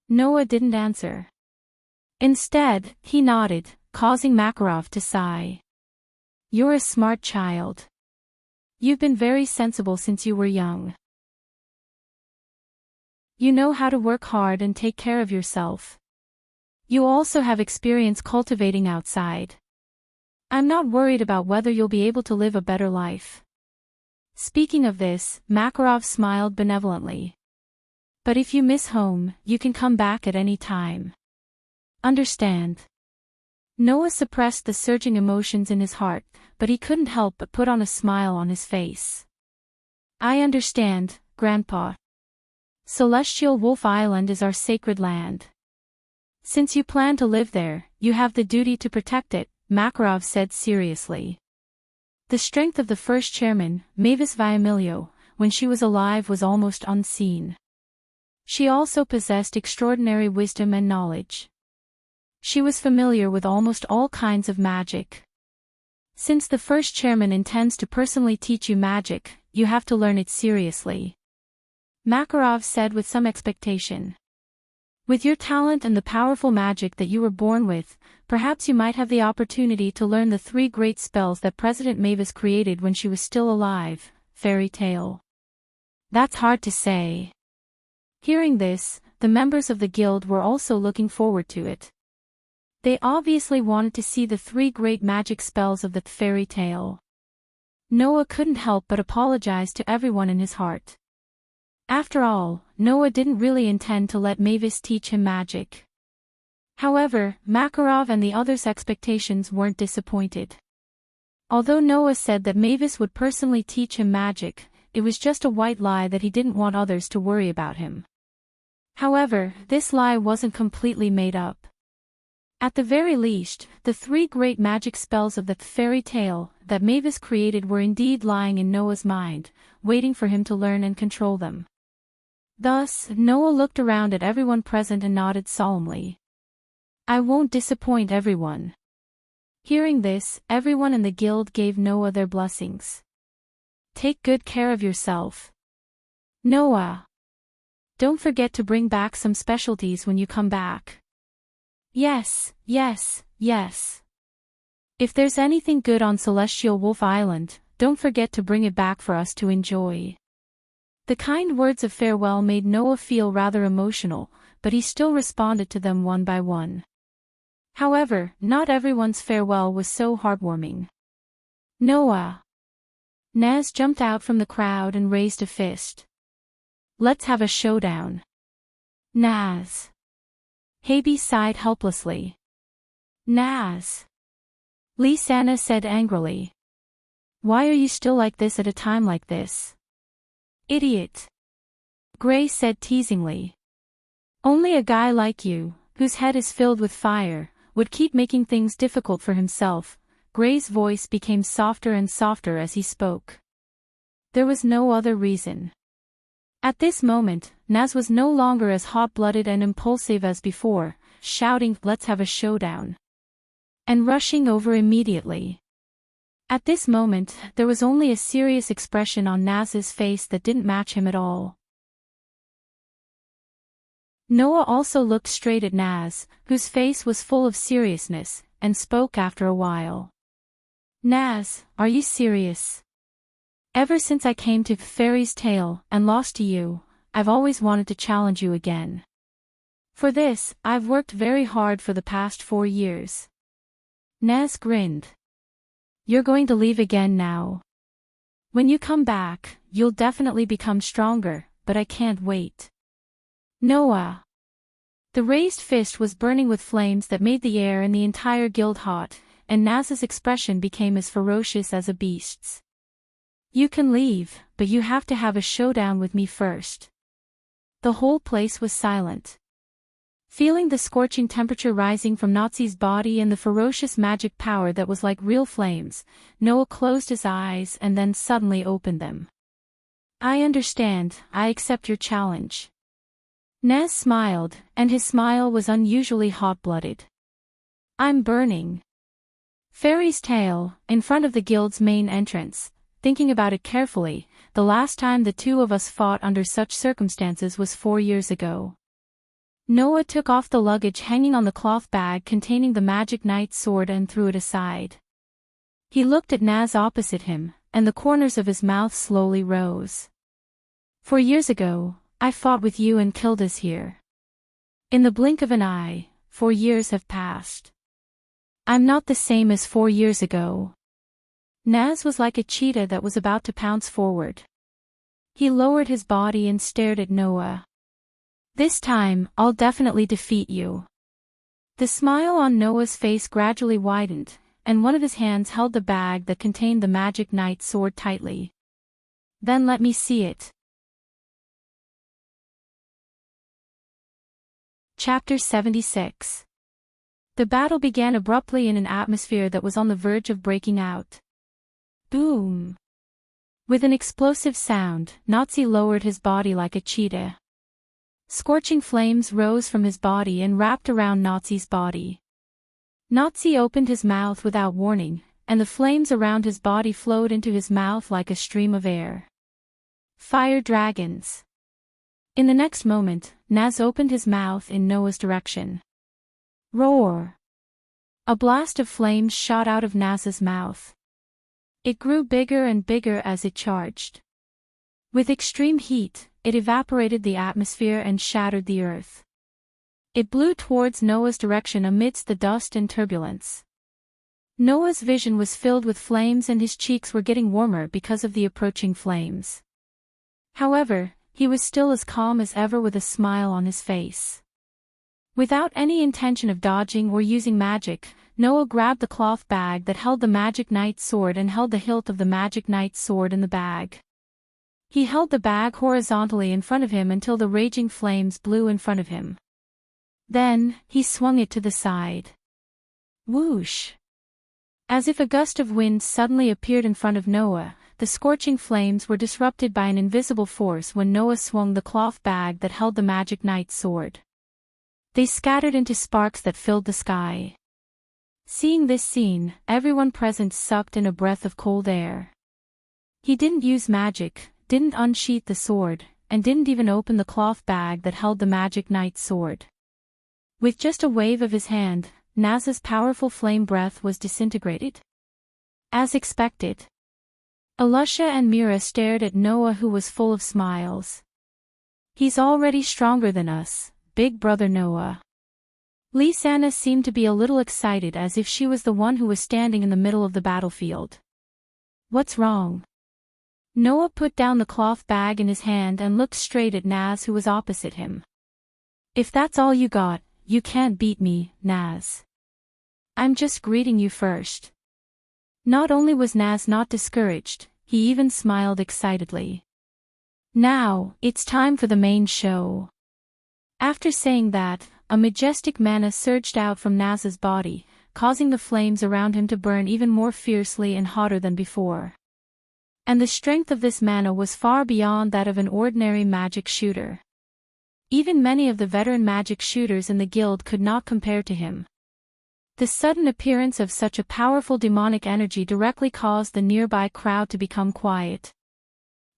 Speaker 1: Noah didn't answer. Instead, he nodded, causing Makarov to sigh. You're a smart child. You've been very sensible since you were young. You know how to work hard and take care of yourself. You also have experience cultivating outside. I'm not worried about whether you'll be able to live a better life. Speaking of this, Makarov smiled benevolently. But if you miss home, you can come back at any time. Understand? Noah suppressed the surging emotions in his heart, but he couldn't help but put on a smile on his face. I understand, Grandpa. Celestial Wolf Island is our sacred land. Since you plan to live there, you have the duty to protect it, Makarov said seriously. The strength of the first chairman, Mavis Viamilio, when she was alive was almost unseen. She also possessed extraordinary wisdom and knowledge. She was familiar with almost all kinds of magic. Since the first chairman intends to personally teach you magic, you have to learn it seriously. Makarov said with some expectation. With your talent and the powerful magic that you were born with, perhaps you might have the opportunity to learn the 3 great spells that President Mavis created when she was still alive. Fairy tale. That's hard to say. Hearing this, the members of the guild were also looking forward to it. They obviously wanted to see the 3 great magic spells of the fairy tale. Noah couldn't help but apologize to everyone in his heart. After all, Noah didn't really intend to let Mavis teach him magic. However, Makarov and the others' expectations weren't disappointed. Although Noah said that Mavis would personally teach him magic, it was just a white lie that he didn't want others to worry about him. However, this lie wasn't completely made up. At the very least, the 3 great magic spells of the fairy tale that Mavis created were indeed lying in Noah's mind, waiting for him to learn and control them. Thus, Noah looked around at everyone present and nodded solemnly. "I won't disappoint everyone." Hearing this, everyone in the guild gave Noah their blessings. "Take good care of yourself, Noah. Don't forget to bring back some specialties when you come back." "Yes, yes, yes. If there's anything good on Celestial Wolf Island, don't forget to bring it back for us to enjoy." The kind words of farewell made Noah feel rather emotional, but he still responded to them one by one. However, not everyone's farewell was so heartwarming. "Noah!" Naz jumped out from the crowd and raised a fist. "Let's have a showdown." "Naz!" Habi sighed helplessly. "Naz!" Lisanna said angrily. "Why are you still like this at a time like this?" "Idiot!" Gray said teasingly. "Only a guy like you, whose head is filled with fire, would keep making things difficult for himself." Gray's voice became softer and softer as he spoke. There was no other reason. At this moment, Naz was no longer as hot-blooded and impulsive as before, shouting, "Let's have a showdown!" and rushing over immediately. At this moment, there was only a serious expression on Naz's face that didn't match him at all. Noah also looked straight at Naz, whose face was full of seriousness, and spoke after a while. "Naz, are you serious? Ever since I came to Fairy's Tale and lost to you, I've always wanted to challenge you again. For this, I've worked very hard for the past 4 years." Naz grinned. "You're going to leave again now? When you come back, you'll definitely become stronger, but I can't wait." "Noah!" The raised fist was burning with flames that made the air in the entire guild hot, and Naz's expression became as ferocious as a beast's. "You can leave, but you have to have a showdown with me first." The whole place was silent. Feeling the scorching temperature rising from Nazi's body and the ferocious magic power that was like real flames, Noah closed his eyes and then suddenly opened them. "I understand, I accept your challenge." Naz smiled, and his smile was unusually hot-blooded. "I'm burning." Fairy's Tale, in front of the guild's main entrance. Thinking about it carefully, the last time the 2 of us fought under such circumstances was 4 years ago. Noah took off the luggage hanging on the cloth bag containing the magic knight's sword and threw it aside. He looked at Naz opposite him, and the corners of his mouth slowly rose. 4 years ago, I fought with you and killed us here. In the blink of an eye, 4 years have passed. I'm not the same as 4 years ago." Naz was like a cheetah that was about to pounce forward. He lowered his body and stared at Noah. "This time, I'll definitely defeat you." The smile on Noah's face gradually widened, and one of his hands held the bag that contained the magic knight's sword tightly. "Then let me see it." Chapter 76. The battle began abruptly in an atmosphere that was on the verge of breaking out. Boom! With an explosive sound, Nazi lowered his body like a cheetah. Scorching flames rose from his body and wrapped around Nazi's body. Nazi opened his mouth without warning, and the flames around his body flowed into his mouth like a stream of air. Fire dragons! In the next moment, Naz opened his mouth in Noah's direction. Roar! A blast of flames shot out of Naz's mouth. It grew bigger and bigger as it charged. With extreme heat, it evaporated the atmosphere and shattered the earth. It blew towards Noah's direction amidst the dust and turbulence. Noah's vision was filled with flames and his cheeks were getting warmer because of the approaching flames. However, he was still as calm as ever with a smile on his face. Without any intention of dodging or using magic, Noah grabbed the cloth bag that held the Magic Knight's sword and held the hilt of the Magic Knight's sword in the bag. He held the bag horizontally in front of him until the raging flames blew in front of him. Then, he swung it to the side. Whoosh! As if a gust of wind suddenly appeared in front of Noah, the scorching flames were disrupted by an invisible force when Noah swung the cloth bag that held the Magic Knight's sword. They scattered into sparks that filled the sky. Seeing this scene, everyone present sucked in a breath of cold air. He didn't use magic, didn't unsheath the sword, and didn't even open the cloth bag that held the Magic Knight's sword. With just a wave of his hand, Naz's powerful flame breath was disintegrated. As expected. Alusha and Mira stared at Noah, who was full of smiles. He's already stronger than us, big brother Noah. Lysana seemed to be a little excited, as if she was the one who was standing in the middle of the battlefield. What's wrong? Noah put down the cloth bag in his hand and looked straight at Naz, who was opposite him. If that's all you got, you can't beat me, Naz. I'm just greeting you first. Not only was Naz not discouraged, he even smiled excitedly. Now, it's time for the main show. After saying that, a majestic mana surged out from Naz's body, causing the flames around him to burn even more fiercely and hotter than before. And the strength of this mana was far beyond that of an ordinary magic shooter. Even many of the veteran magic shooters in the guild could not compare to him. The sudden appearance of such a powerful demonic energy directly caused the nearby crowd to become quiet.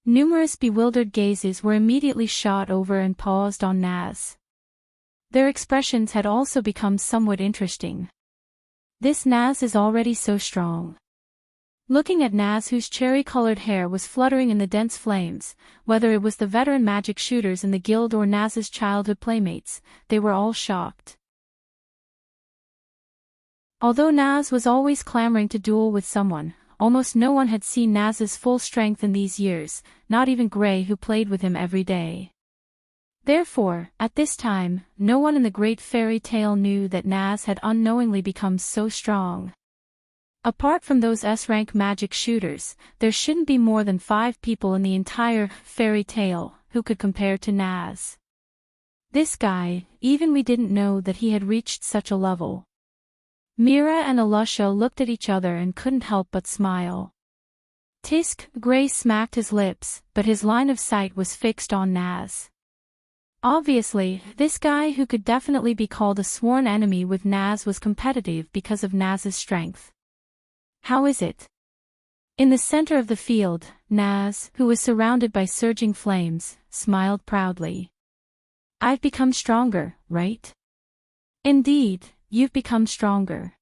Speaker 1: Numerous bewildered gazes were immediately shot over and paused on Naz. Their expressions had also become somewhat interesting. This Naz is already so strong. Looking at Naz, whose cherry-colored hair was fluttering in the dense flames, whether it was the veteran magic shooters in the guild or Naz's childhood playmates, they were all shocked. Although Naz was always clamoring to duel with someone, almost no one had seen Naz's full strength in these years, not even Gray, who played with him every day. Therefore, at this time, no one in the great fairy tale knew that Naz had unknowingly become so strong. Apart from those S-rank magic shooters, there shouldn't be more than 5 people in the entire fairy tale who could compare to Naz. This guy, even we didn't know that he had reached such a level. Mira and Alusha looked at each other and couldn't help but smile. Tisk, Gray smacked his lips, but his line of sight was fixed on Naz. Obviously, this guy, who could definitely be called a sworn enemy with Naz, was competitive because of Naz's strength. How is it? In the center of the field, Naz, who was surrounded by surging flames, smiled proudly. I've become stronger, right? Indeed, you've become stronger.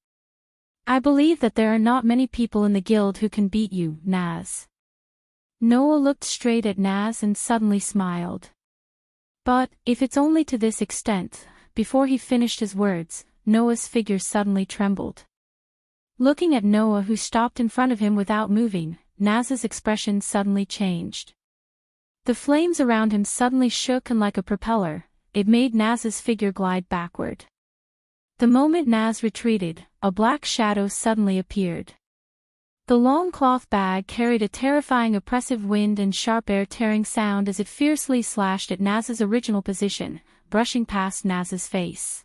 Speaker 1: I believe that there are not many people in the guild who can beat you, Naz. Noah looked straight at Naz and suddenly smiled. But, if it's only to this extent, before he finished his words, Noah's figure suddenly trembled. Looking at Noah, who stopped in front of him without moving, Naz's expression suddenly changed. The flames around him suddenly shook, and like a propeller, it made Naz's figure glide backward. The moment Naz retreated, a black shadow suddenly appeared. The long cloth bag carried a terrifying oppressive wind and sharp air-tearing sound as it fiercely slashed at Naz's original position, brushing past Naz's face.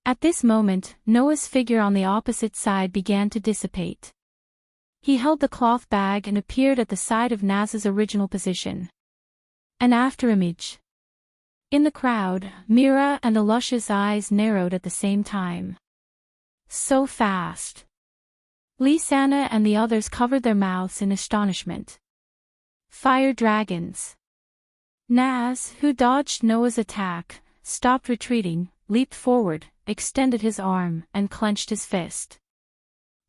Speaker 1: At this moment, Noah's figure on the opposite side began to dissipate. He held the cloth bag and appeared at the side of Naz's original position. An afterimage. In the crowd, Mira and Alusha's eyes narrowed at the same time. So fast. Lysana and the others covered their mouths in astonishment. Fire dragons. Naz, who dodged Noah's attack, stopped retreating, leaped forward, extended his arm, and clenched his fist.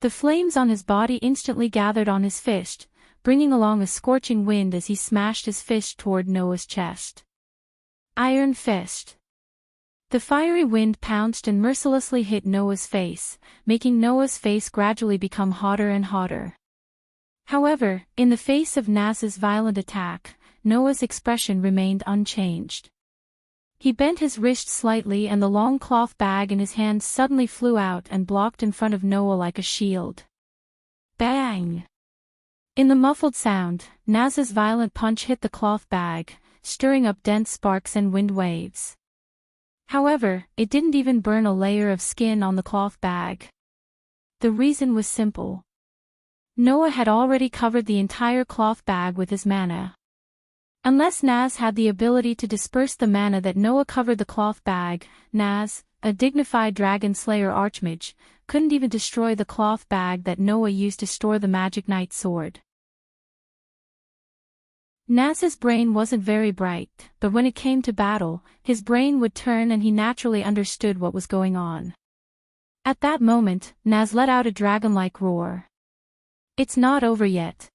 Speaker 1: The flames on his body instantly gathered on his fist, bringing along a scorching wind as he smashed his fist toward Noah's chest. Iron Fist. The fiery wind pounced and mercilessly hit Noah's face, making Noah's face gradually become hotter and hotter. However, in the face of Naz's violent attack, Noah's expression remained unchanged. He bent his wrist slightly and the long cloth bag in his hand suddenly flew out and blocked in front of Noah like a shield. Bang! In the muffled sound, Naz's violent punch hit the cloth bag, stirring up dense sparks and wind waves. However, it didn't even burn a layer of skin on the cloth bag. The reason was simple. Noah had already covered the entire cloth bag with his mana. Unless Naz had the ability to disperse the mana that Noah covered the cloth bag, Naz, a dignified dragon slayer archmage, couldn't even destroy the cloth bag that Noah used to store the magic knight sword. Naz's brain wasn't very bright, but when it came to battle, his brain would turn and he naturally understood what was going on. At that moment, Naz let out a dragon-like roar. It's not over yet.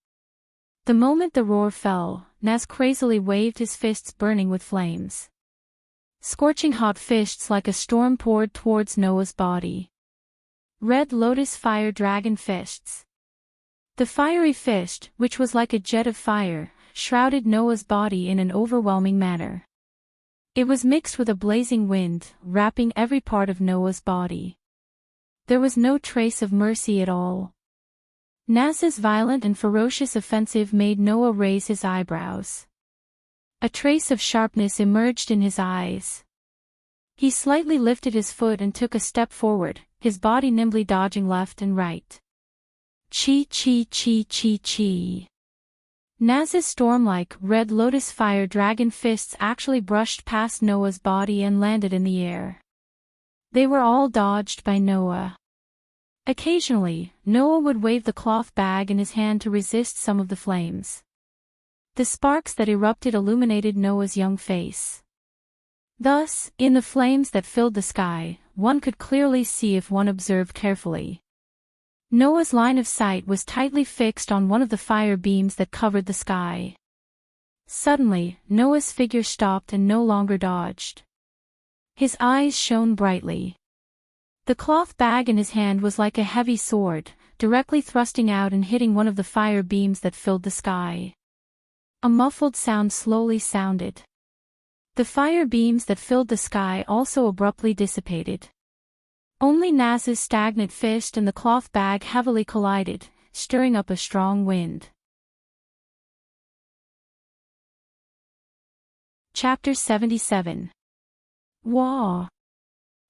Speaker 1: The moment the roar fell, Naz crazily waved his fists burning with flames. Scorching hot fists like a storm poured towards Noah's body. Red Lotus Fire Dragon Fists. The fiery fist, which was like a jet of fire, shrouded Noah's body in an overwhelming manner. It was mixed with a blazing wind, wrapping every part of Noah's body. There was no trace of mercy at all. Naz's violent and ferocious offensive made Noah raise his eyebrows. A trace of sharpness emerged in his eyes. He slightly lifted his foot and took a step forward, his body nimbly dodging left and right. Chi chi chi chi chi. Naz's storm-like Red Lotus Fire Dragon fists actually brushed past Noah's body and landed in the air. They were all dodged by Noah. Occasionally, Noah would wave the cloth bag in his hand to resist some of the flames. The sparks that erupted illuminated Noah's young face. Thus, in the flames that filled the sky, one could clearly see if one observed carefully. Noah's line of sight was tightly fixed on one of the fire beams that covered the sky. Suddenly, Noah's figure stopped and no longer dodged. His eyes shone brightly. The cloth bag in his hand was like a heavy sword, directly thrusting out and hitting one of the fire beams that filled the sky. A muffled sound slowly sounded. The fire beams that filled the sky also abruptly dissipated. Only Naz's stagnant fist and the cloth bag heavily collided, stirring up a strong wind. Chapter 77. Wah!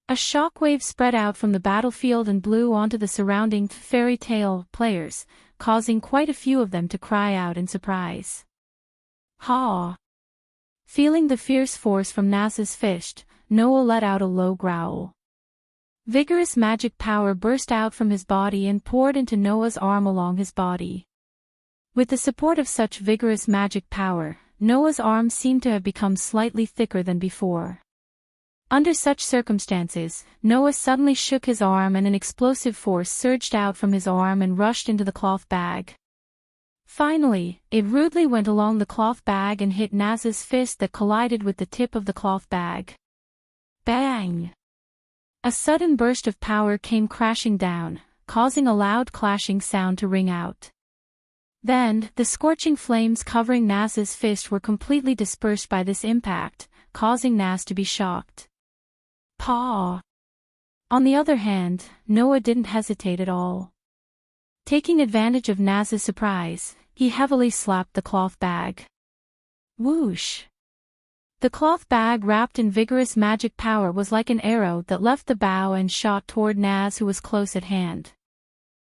Speaker 1: A shockwave spread out from the battlefield and blew onto the surrounding fairy tale players, causing quite a few of them to cry out in surprise. Ha! Feeling the fierce force from Naz's fist, Noah let out a low growl. Vigorous magic power burst out from his body and poured into Noah's arm along his body. With the support of such vigorous magic power, Noah's arm seemed to have become slightly thicker than before. Under such circumstances, Noah suddenly shook his arm and an explosive force surged out from his arm and rushed into the cloth bag. Finally, it rudely went along the cloth bag and hit Naz's fist that collided with the tip of the cloth bag. Bang! A sudden burst of power came crashing down, causing a loud clashing sound to ring out. Then, the scorching flames covering Naz's fist were completely dispersed by this impact, causing Naz to be shocked. Paw! On the other hand, Noah didn't hesitate at all. Taking advantage of Naz's surprise, he heavily slapped the cloth bag. Whoosh! The cloth bag wrapped in vigorous magic power was like an arrow that left the bow and shot toward Naz, who was close at hand.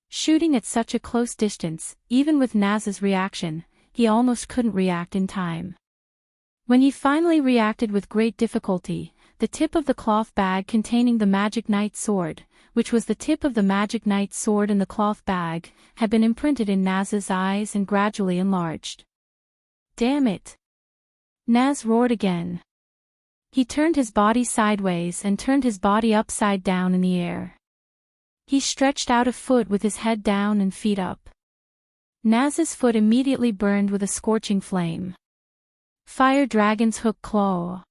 Speaker 1: Shooting at such a close distance, even with Naz's reaction, he almost couldn't react in time. When he finally reacted with great difficulty, the tip of the cloth bag containing the magic knight sword, which was the tip of the magic knight sword in the cloth bag, had been imprinted in Naz's eyes and gradually enlarged. Damn it! Naz roared again. He turned his body sideways and turned his body upside down in the air. He stretched out a foot with his head down and feet up. Naz's foot immediately burned with a scorching flame. Fire Dragon's Hook Claw.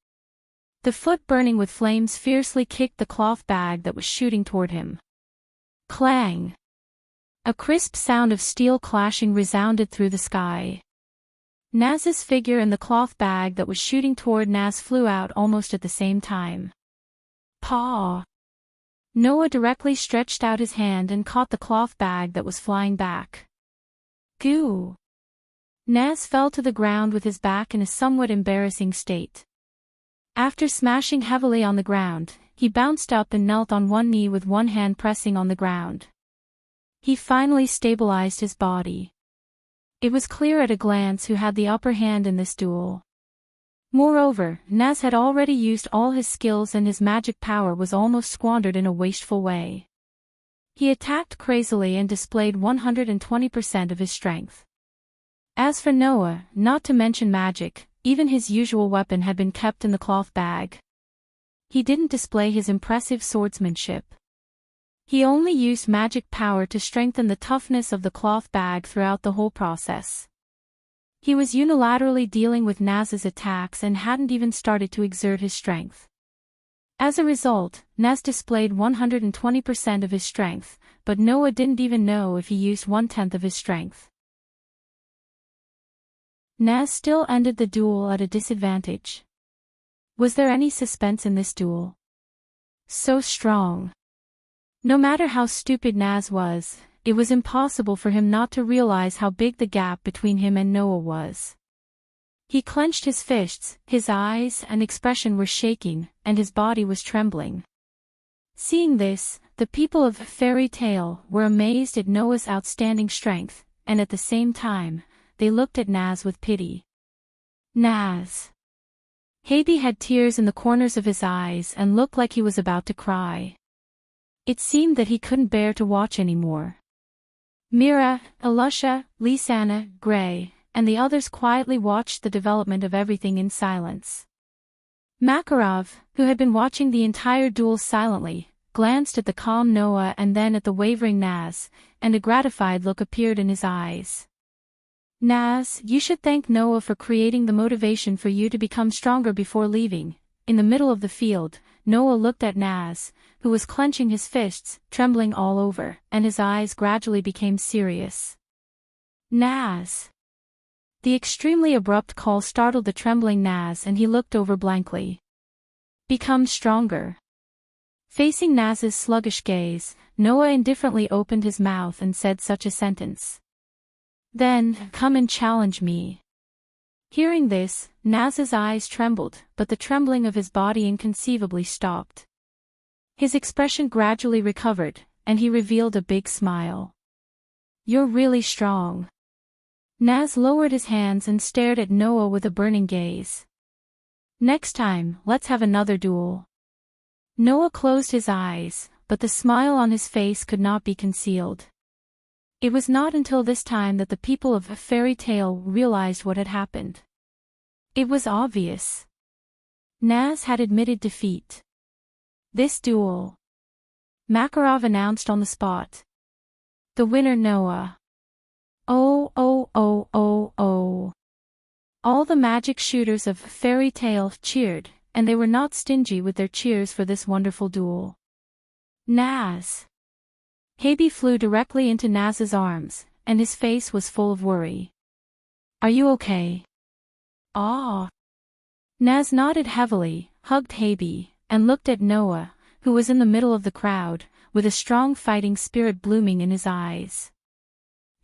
Speaker 1: The foot burning with flames fiercely kicked the cloth bag that was shooting toward him. Clang! A crisp sound of steel clashing resounded through the sky. Naz's figure and the cloth bag that was shooting toward Naz flew out almost at the same time. Paw! Noah directly stretched out his hand and caught the cloth bag that was flying back. Goo! Naz fell to the ground with his back in a somewhat embarrassing state. After smashing heavily on the ground, he bounced up and knelt on one knee with one hand pressing on the ground. He finally stabilized his body. It was clear at a glance who had the upper hand in this duel. Moreover, Naz had already used all his skills and his magic power was almost squandered in a wasteful way. He attacked crazily and displayed 120% of his strength. As for Noah, not to mention magic, even his usual weapon had been kept in the cloth bag. He didn't display his impressive swordsmanship. He only used magic power to strengthen the toughness of the cloth bag throughout the whole process. He was unilaterally dealing with Naz's attacks and hadn't even started to exert his strength. As a result, Naz displayed 120% of his strength, but Noah didn't even know if he used 1/10 of his strength. Naz still ended the duel at a disadvantage. Was there any suspense in this duel? So strong. No matter how stupid Naz was, it was impossible for him not to realize how big the gap between him and Noah was. He clenched his fists, his eyes and expression were shaking, and his body was trembling. Seeing this, the people of Fairy Tale were amazed at Noah's outstanding strength, and at the same time, they looked at Naz with pity. Naz! Habi had tears in the corners of his eyes and looked like he was about to cry. It seemed that he couldn't bear to watch anymore. Mira, Alusha, Lisanna, Gray, and the others quietly watched the development of everything in silence. Makarov, who had been watching the entire duel silently, glanced at the calm Noah and then at the wavering Naz, and a gratified look appeared in his eyes. Naz, you should thank Noah for creating the motivation for you to become stronger before leaving. In the middle of the field, Noah looked at Naz, who was clenching his fists, trembling all over, and his eyes gradually became serious. Naz! The extremely abrupt call startled the trembling Naz and he looked over blankly. Become stronger. Facing Naz's sluggish gaze, Noah indifferently opened his mouth and said such a sentence. Then, come and challenge me. Hearing this, Naz's eyes trembled, but the trembling of his body inconceivably stopped. His expression gradually recovered, and he revealed a big smile. You're really strong. Naz lowered his hands and stared at Noah with a burning gaze. Next time, let's have another duel. Noah closed his eyes, but the smile on his face could not be concealed. It was not until this time that the people of Fairy Tale realized what had happened. It was obvious. Naz had admitted defeat. This duel. Makarov announced on the spot. The winner Noah. Oh oh oh oh oh. All the magic shooters of Fairy Tale cheered, and they were not stingy with their cheers for this wonderful duel. Naz. Habi flew directly into Naz's arms, and his face was full of worry. Are you okay? Ah. Naz nodded heavily, hugged Habi, and looked at Noah, who was in the middle of the crowd, with a strong fighting spirit blooming in his eyes.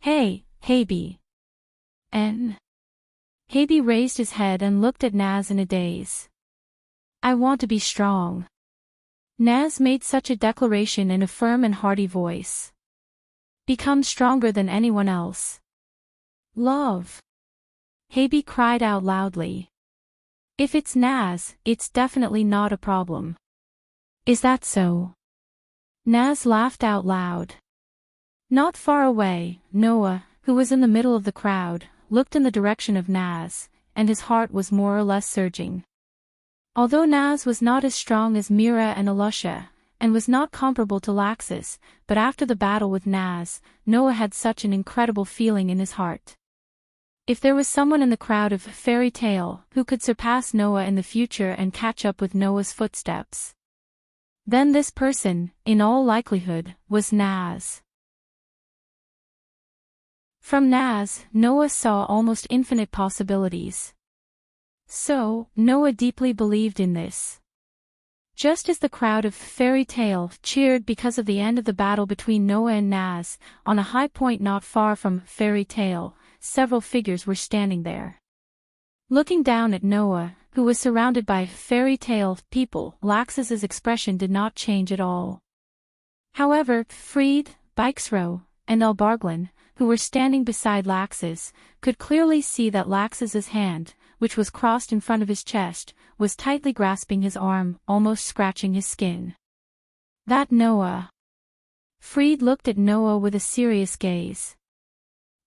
Speaker 1: Hey, Habi. Habi raised his head and looked at Naz in a daze. I want to be strong. Naz made such a declaration in a firm and hearty voice. Become stronger than anyone else. Love. Habi cried out loudly. If it's Naz, it's definitely not a problem. Is that so? Naz laughed out loud. Not far away, Noah, who was in the middle of the crowd, looked in the direction of Naz, and his heart was more or less surging. Although Naz was not as strong as Mira and Alusha, and was not comparable to Laxus, but after the battle with Naz, Noah had such an incredible feeling in his heart. If there was someone in the crowd of fairy tale who could surpass Noah in the future and catch up with Noah's footsteps, then this person, in all likelihood, was Naz. From Naz, Noah saw almost infinite possibilities. So, Noah deeply believed in this. Just as the crowd of fairy tale cheered because of the end of the battle between Noah and Naz, on a high point not far from fairy tale, several figures were standing there. Looking down at Noah, who was surrounded by fairy tale people, Laxus's expression did not change at all. However, Fried, Bixro, and Elbarglin, who were standing beside Laxus, could clearly see that Laxus's hand, which was crossed in front of his chest, was tightly grasping his arm, almost scratching his skin. That Noah. Fried looked at Noah with a serious gaze.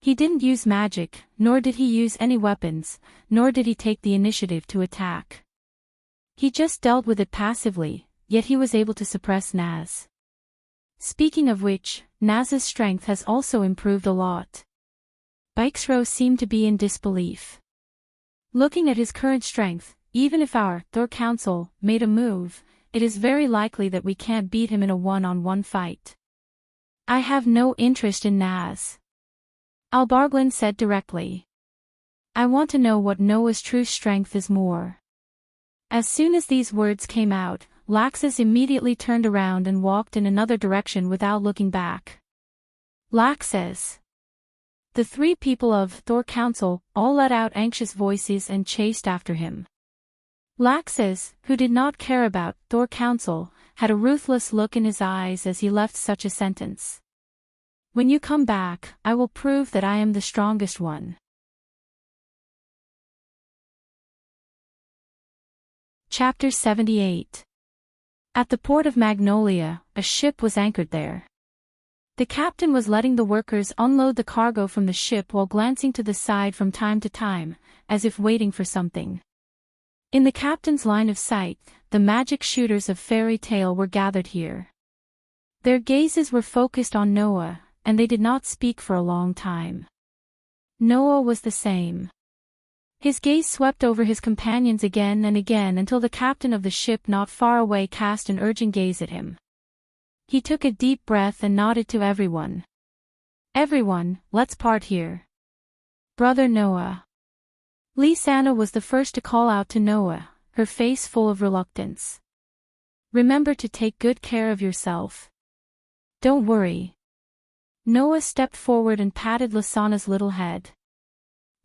Speaker 1: He didn't use magic, nor did he use any weapons, nor did he take the initiative to attack. He just dealt with it passively, yet he was able to suppress Naz. Speaking of which, Naz's strength has also improved a lot. Bixro seemed to be in disbelief. Looking at his current strength, even if our Thor Council made a move, it is very likely that we can't beat him in a one-on-one fight. I have no interest in Naz. Elbarglin said directly. I want to know what Noah's true strength is more. As soon as these words came out, Laxus immediately turned around and walked in another direction without looking back. Laxus. The three people of Thor Council all let out anxious voices and chased after him. Laxus, who did not care about Thor Council, had a ruthless look in his eyes as he left such a sentence. When you come back, I will prove that I am the strongest one. Chapter 78. At the port of Magnolia, a ship was anchored there. The captain was letting the workers unload the cargo from the ship while glancing to the side from time to time, as if waiting for something. In the captain's line of sight, the magic shooters of fairy tale were gathered here. Their gazes were focused on Noah, and they did not speak for a long time. Noah was the same. His gaze swept over his companions again and again until the captain of the ship not far away cast an urgent gaze at him. He took a deep breath and nodded to everyone. Everyone, let's part here. Brother Noah. Lisanna was the first to call out to Noah, her face full of reluctance. Remember to take good care of yourself. Don't worry. Noah stepped forward and patted Lisanna's little head.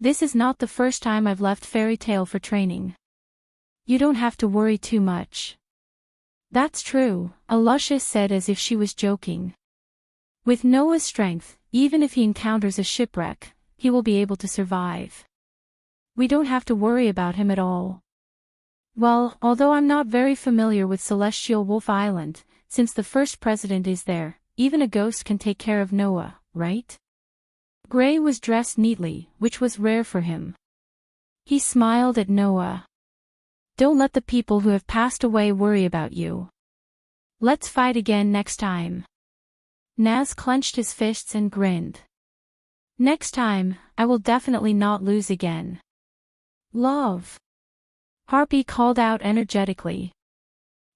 Speaker 1: This is not the first time I've left fairy tale for training. You don't have to worry too much. That's true, Alusha said as if she was joking. With Noah's strength, even if he encounters a shipwreck, he will be able to survive. We don't have to worry about him at all. Well, although I'm not very familiar with Celestial Wolf Island, since the first president is there, even a ghost can take care of Noah, right? Gray was dressed neatly, which was rare for him. He smiled at Noah. Don't let the people who have passed away worry about you. Let's fight again next time. Naz clenched his fists and grinned. Next time, I will definitely not lose again. Love. Harpy called out energetically.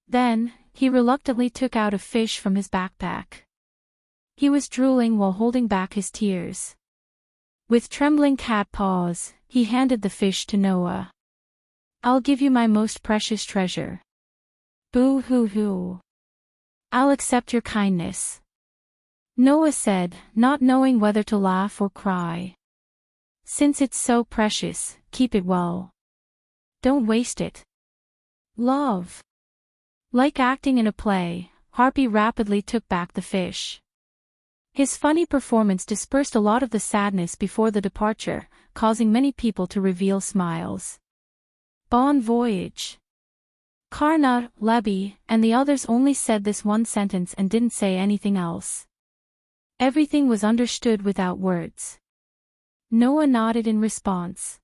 Speaker 1: Then, he reluctantly took out a fish from his backpack. He was drooling while holding back his tears. With trembling cat paws, he handed the fish to Noah. I'll give you my most precious treasure. Boo-hoo-hoo. I'll accept your kindness. Noah said, not knowing whether to laugh or cry. Since it's so precious, keep it well. Don't waste it. Love. Like acting in a play, Harpy rapidly took back the fish. His funny performance dispersed a lot of the sadness before the departure, causing many people to reveal smiles. Bon voyage. Karna, Lebby, and the others only said this one sentence and didn't say anything else. Everything was understood without words. Noah nodded in response.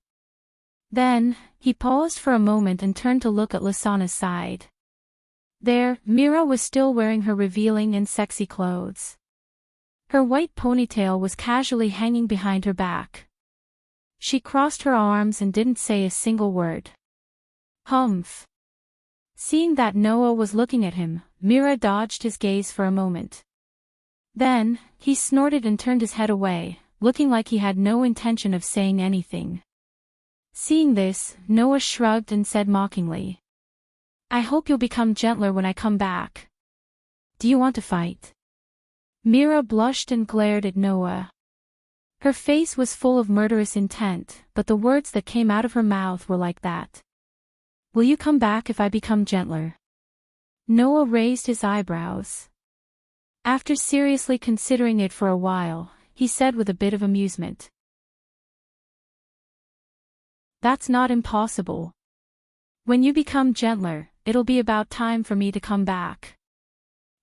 Speaker 1: Then, he paused for a moment and turned to look at Lisanna's side. There, Mira was still wearing her revealing and sexy clothes. Her white ponytail was casually hanging behind her back. She crossed her arms and didn't say a single word. Humph. Seeing that Noah was looking at him, Mira dodged his gaze for a moment. Then, he snorted and turned his head away, looking like he had no intention of saying anything. Seeing this, Noah shrugged and said mockingly, "I hope you'll become gentler when I come back. Do you want to fight?" Mira blushed and glared at Noah. Her face was full of murderous intent, but the words that came out of her mouth were like that. "Will you come back if I become gentler?" Noah raised his eyebrows. After seriously considering it for a while, he said with a bit of amusement, "That's not impossible. When you become gentler, it'll be about time for me to come back."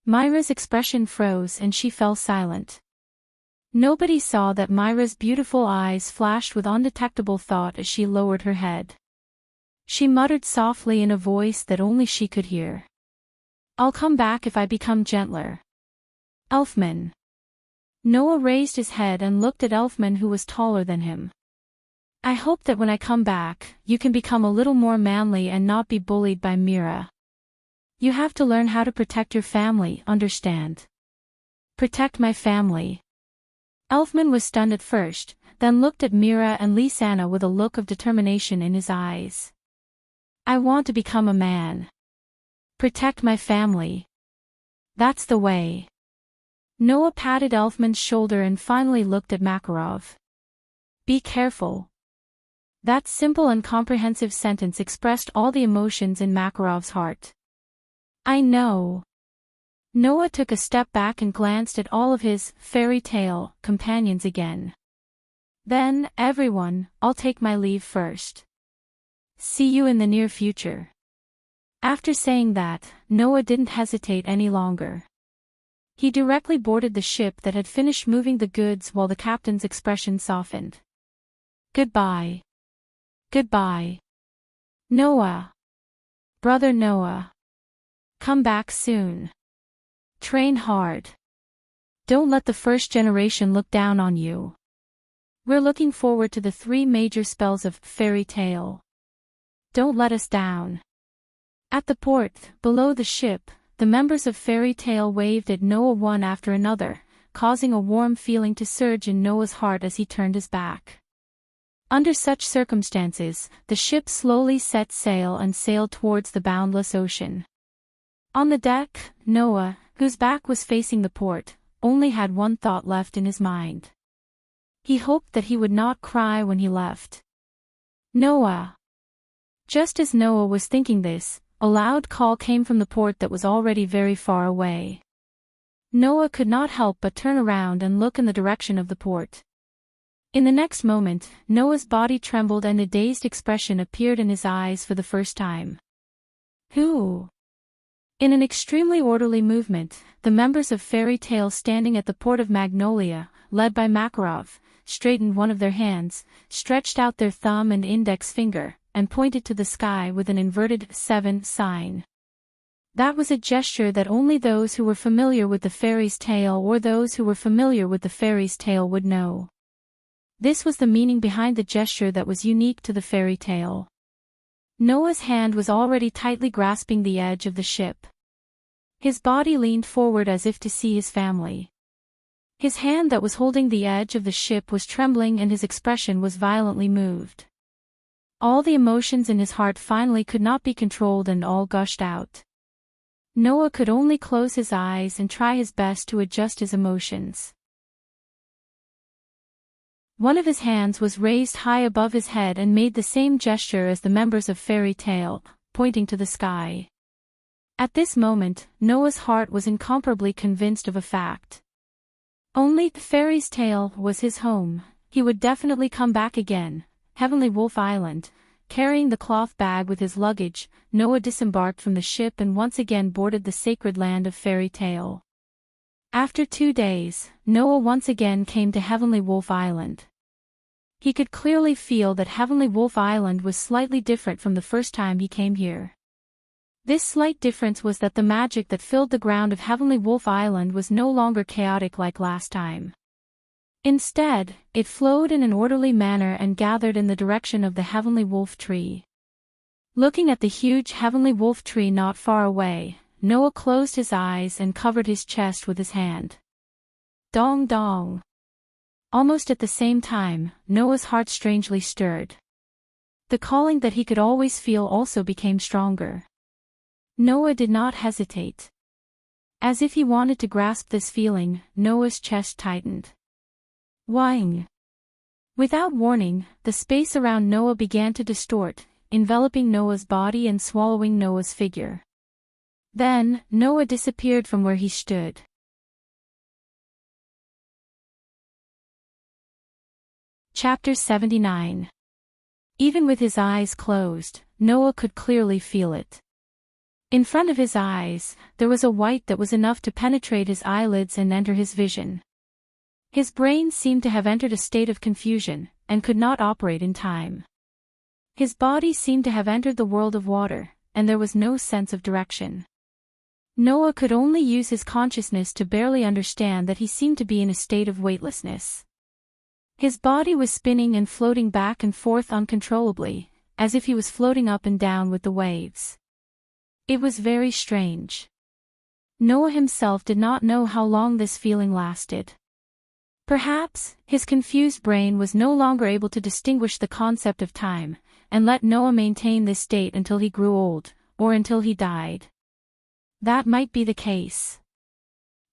Speaker 1: Myra's expression froze and she fell silent. Nobody saw that Myra's beautiful eyes flashed with undetectable thought as she lowered her head. She muttered softly in a voice that only she could hear, "I'll come back if I become gentler. Elfman." Noah raised his head and looked at Elfman, who was taller than him. "I hope that when I come back, you can become a little more manly and not be bullied by Mira. You have to learn how to protect your family, understand? Protect my family." Elfman was stunned at first, then looked at Mira and Lisanna with a look of determination in his eyes. "I want to become a man. Protect my family. That's the way." Noah patted Elfman's shoulder and finally looked at Makarov. "Be careful." That simple and comprehensive sentence expressed all the emotions in Makarov's heart. "I know." Noah took a step back and glanced at all of his fairy tale companions again. "Then, everyone, I'll take my leave first. See you in the near future." After saying that, Noah didn't hesitate any longer. He directly boarded the ship that had finished moving the goods while the captain's expression softened. "Goodbye. Goodbye. Noah. Brother Noah. Come back soon. Train hard. Don't let the first generation look down on you. We're looking forward to the 3 major spells of fairy tale. Don't let us down." At the port, below the ship, the members of Fairy Tale waved at Noah one after another, causing a warm feeling to surge in Noah's heart as he turned his back. Under such circumstances, the ship slowly set sail and sailed towards the boundless ocean. On the deck, Noah, whose back was facing the port, only had one thought left in his mind. He hoped that he would not cry when he left. "Noah!" Just as Noah was thinking this, a loud call came from the port that was already very far away. Noah could not help but turn around and look in the direction of the port. In the next moment, Noah's body trembled and a dazed expression appeared in his eyes for the first time. "Who?" In an extremely orderly movement, the members of Fairy Tale standing at the port of Magnolia, led by Makarov, straightened one of their hands, stretched out their thumb and index finger, and pointed to the sky with an inverted 7 sign. That was a gesture that only those who were familiar with the fairy's tale or those who were familiar with the fairy's tale would know. This was the meaning behind the gesture that was unique to the fairy tale. Noah's hand was already tightly grasping the edge of the ship. His body leaned forward as if to see his family. His hand that was holding the edge of the ship was trembling and his expression was violently moved. All the emotions in his heart finally could not be controlled and all gushed out. Noah could only close his eyes and try his best to adjust his emotions. One of his hands was raised high above his head and made the same gesture as the members of Fairy Tale, pointing to the sky. At this moment, Noah's heart was incomparably convinced of a fact. Only the fairy's tale was his home. He would definitely come back again. Heavenly Wolf Island. Carrying the cloth bag with his luggage, Noah disembarked from the ship and once again boarded the sacred land of Fairy Tale. After 2 days, Noah once again came to Heavenly Wolf Island. He could clearly feel that Heavenly Wolf Island was slightly different from the first time he came here. This slight difference was that the magic that filled the ground of Heavenly Wolf Island was no longer chaotic like last time. Instead, it flowed in an orderly manner and gathered in the direction of the heavenly wolf tree. Looking at the huge heavenly wolf tree not far away, Noah closed his eyes and covered his chest with his hand. Dong dong. Almost at the same time, Noah's heart strangely stirred. The calling that he could always feel also became stronger. Noah did not hesitate. As if he wanted to grasp this feeling, Noah's chest tightened. Whing. Without warning, the space around Noah began to distort, enveloping Noah's body and swallowing Noah's figure. Then, Noah disappeared from where he stood. Chapter 79. Even with his eyes closed, Noah could clearly feel it. In front of his eyes, there was a white that was enough to penetrate his eyelids and enter his vision. His brain seemed to have entered a state of confusion, and could not operate in time. His body seemed to have entered the world of water, and there was no sense of direction. Noah could only use his consciousness to barely understand that he seemed to be in a state of weightlessness. His body was spinning and floating back and forth uncontrollably, as if he was floating up and down with the waves. It was very strange. Noah himself did not know how long this feeling lasted. Perhaps, his confused brain was no longer able to distinguish the concept of time, and let Noah maintain this state until he grew old, or until he died. That might be the case.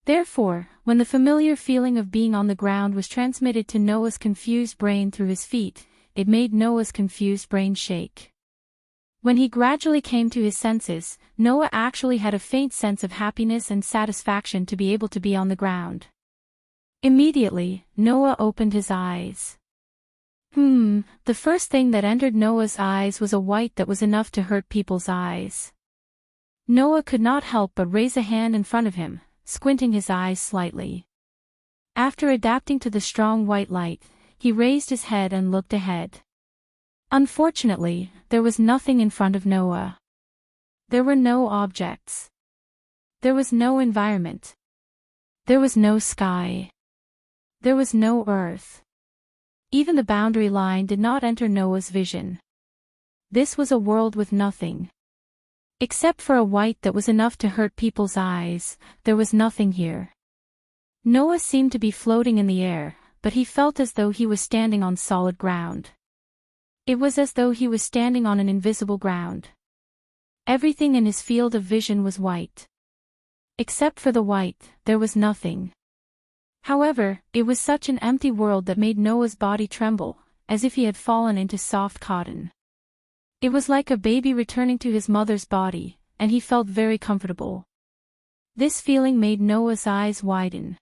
Speaker 1: Therefore, when the familiar feeling of being on the ground was transmitted to Noah's confused brain through his feet, it made Noah's confused brain shake. When he gradually came to his senses, Noah actually had a faint sense of happiness and satisfaction to be able to be on the ground. Immediately, Noah opened his eyes. The first thing that entered Noah's eyes was a white that was enough to hurt people's eyes. Noah could not help but raise a hand in front of him, squinting his eyes slightly. After adapting to the strong white light, he raised his head and looked ahead. Unfortunately, there was nothing in front of Noah. There were no objects. There was no environment. There was no sky. There was no earth. Even the boundary line did not enter Noah's vision. This was a world with nothing. Except for a white that was enough to hurt people's eyes, there was nothing here. Noah seemed to be floating in the air, but he felt as though he was standing on solid ground. It was as though he was standing on an invisible ground. Everything in his field of vision was white. Except for the white, there was nothing. However, it was such an empty world that made Noah's body tremble, as if he had fallen into soft cotton. It was like a baby returning to his mother's body, and he felt very comfortable. This feeling made Noah's eyes widen.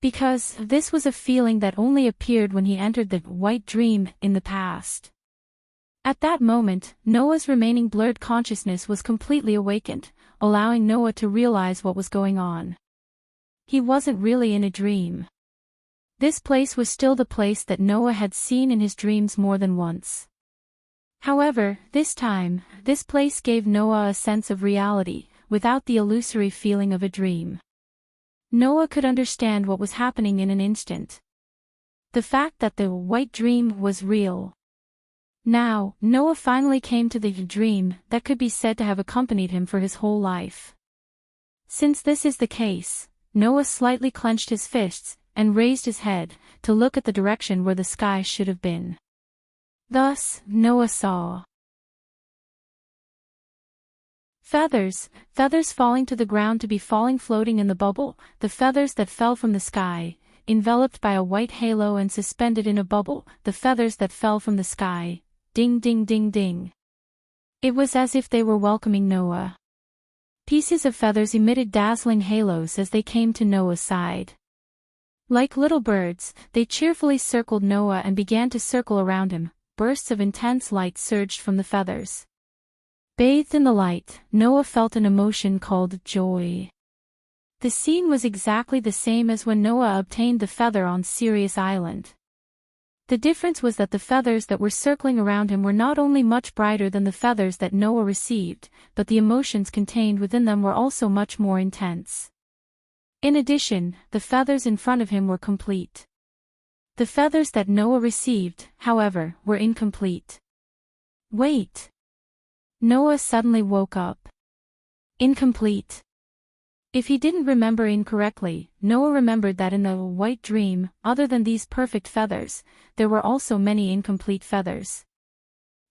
Speaker 1: Because this was a feeling that only appeared when he entered the white dream in the past. At that moment, Noah's remaining blurred consciousness was completely awakened, allowing Noah to realize what was going on. He wasn't really in a dream. This place was still the place that Noah had seen in his dreams more than once. However, this time, this place gave Noah a sense of reality, without the illusory feeling of a dream. Noah could understand what was happening in an instant. The fact that the white dream was real. Now, Noah finally came to the dream that could be said to have accompanied him for his whole life. Since this is the case, Noah slightly clenched his fists, and raised his head, to look at the direction where the sky should have been. Thus, Noah saw feathers falling to the ground to be floating in the bubble, the feathers that fell from the sky, enveloped by a white halo and suspended in a bubble, the feathers that fell from the sky, ding ding ding ding. It was as if they were welcoming Noah. Pieces of feathers emitted dazzling halos as they came to Noah's side. Like little birds, they cheerfully circled Noah and began to circle around him. Bursts of intense light surged from the feathers. Bathed in the light, Noah felt an emotion called joy. The scene was exactly the same as when Noah obtained the feather on Sirius Island. The difference was that the feathers that were circling around him were not only much brighter than the feathers that Noah received, but the emotions contained within them were also much more intense. In addition, the feathers in front of him were complete. The feathers that Noah received, however, were incomplete. Wait! Noah suddenly woke up. Incomplete. If he didn't remember incorrectly, Noah remembered that in the white dream, other than these perfect feathers, there were also many incomplete feathers.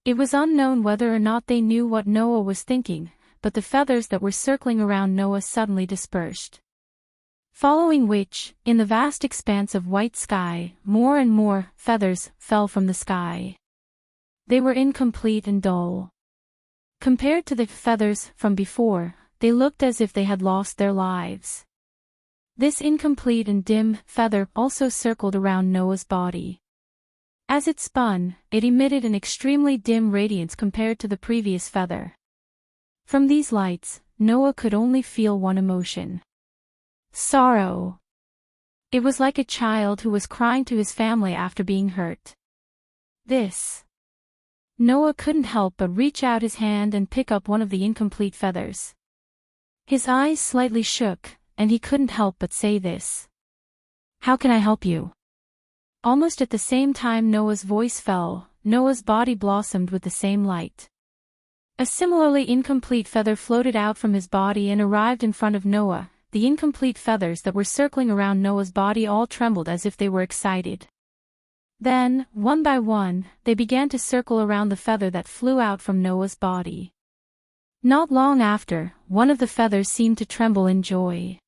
Speaker 1: It was unknown whether or not they knew what Noah was thinking, but the feathers that were circling around Noah suddenly dispersed. Following which, in the vast expanse of white sky, more and more feathers fell from the sky. They were incomplete and dull. Compared to the feathers from before, they looked as if they had lost their lives. This incomplete and dim feather also circled around Noah's body. As it spun, it emitted an extremely dim radiance compared to the previous feather. From these lights, Noah could only feel one emotion: sorrow. It was like a child who was crying to his family after being hurt. Noah couldn't help but reach out his hand and pick up one of the incomplete feathers. His eyes slightly shook, and he couldn't help but say this: "How can I help you?" Almost at the same time Noah's voice fell, Noah's body blossomed with the same light. A similarly incomplete feather floated out from his body and arrived in front of Noah. The incomplete feathers that were circling around Noah's body all trembled as if they were excited. Then, one by one, they began to circle around the feather that flew out from Noah's body. Not long after, one of the feathers seemed to tremble in joy.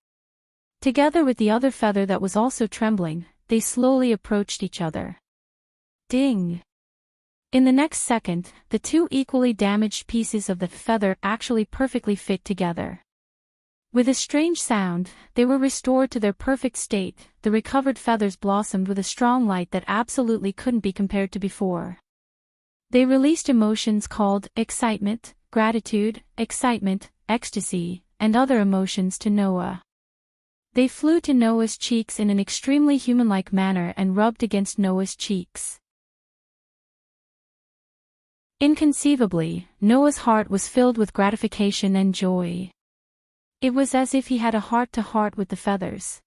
Speaker 1: Together with the other feather that was also trembling, they slowly approached each other. Ding! In the next second, the two equally damaged pieces of the feather actually perfectly fit together. With a strange sound, they were restored to their perfect state. The recovered feathers blossomed with a strong light that absolutely couldn't be compared to before. They released emotions called excitement, gratitude, excitement, ecstasy, and other emotions to Noah. They flew to Noah's cheeks in an extremely human-like manner and rubbed against Noah's cheeks. Inconceivably, Noah's heart was filled with gratification and joy. It was as if he had a heart-to-heart with the feathers.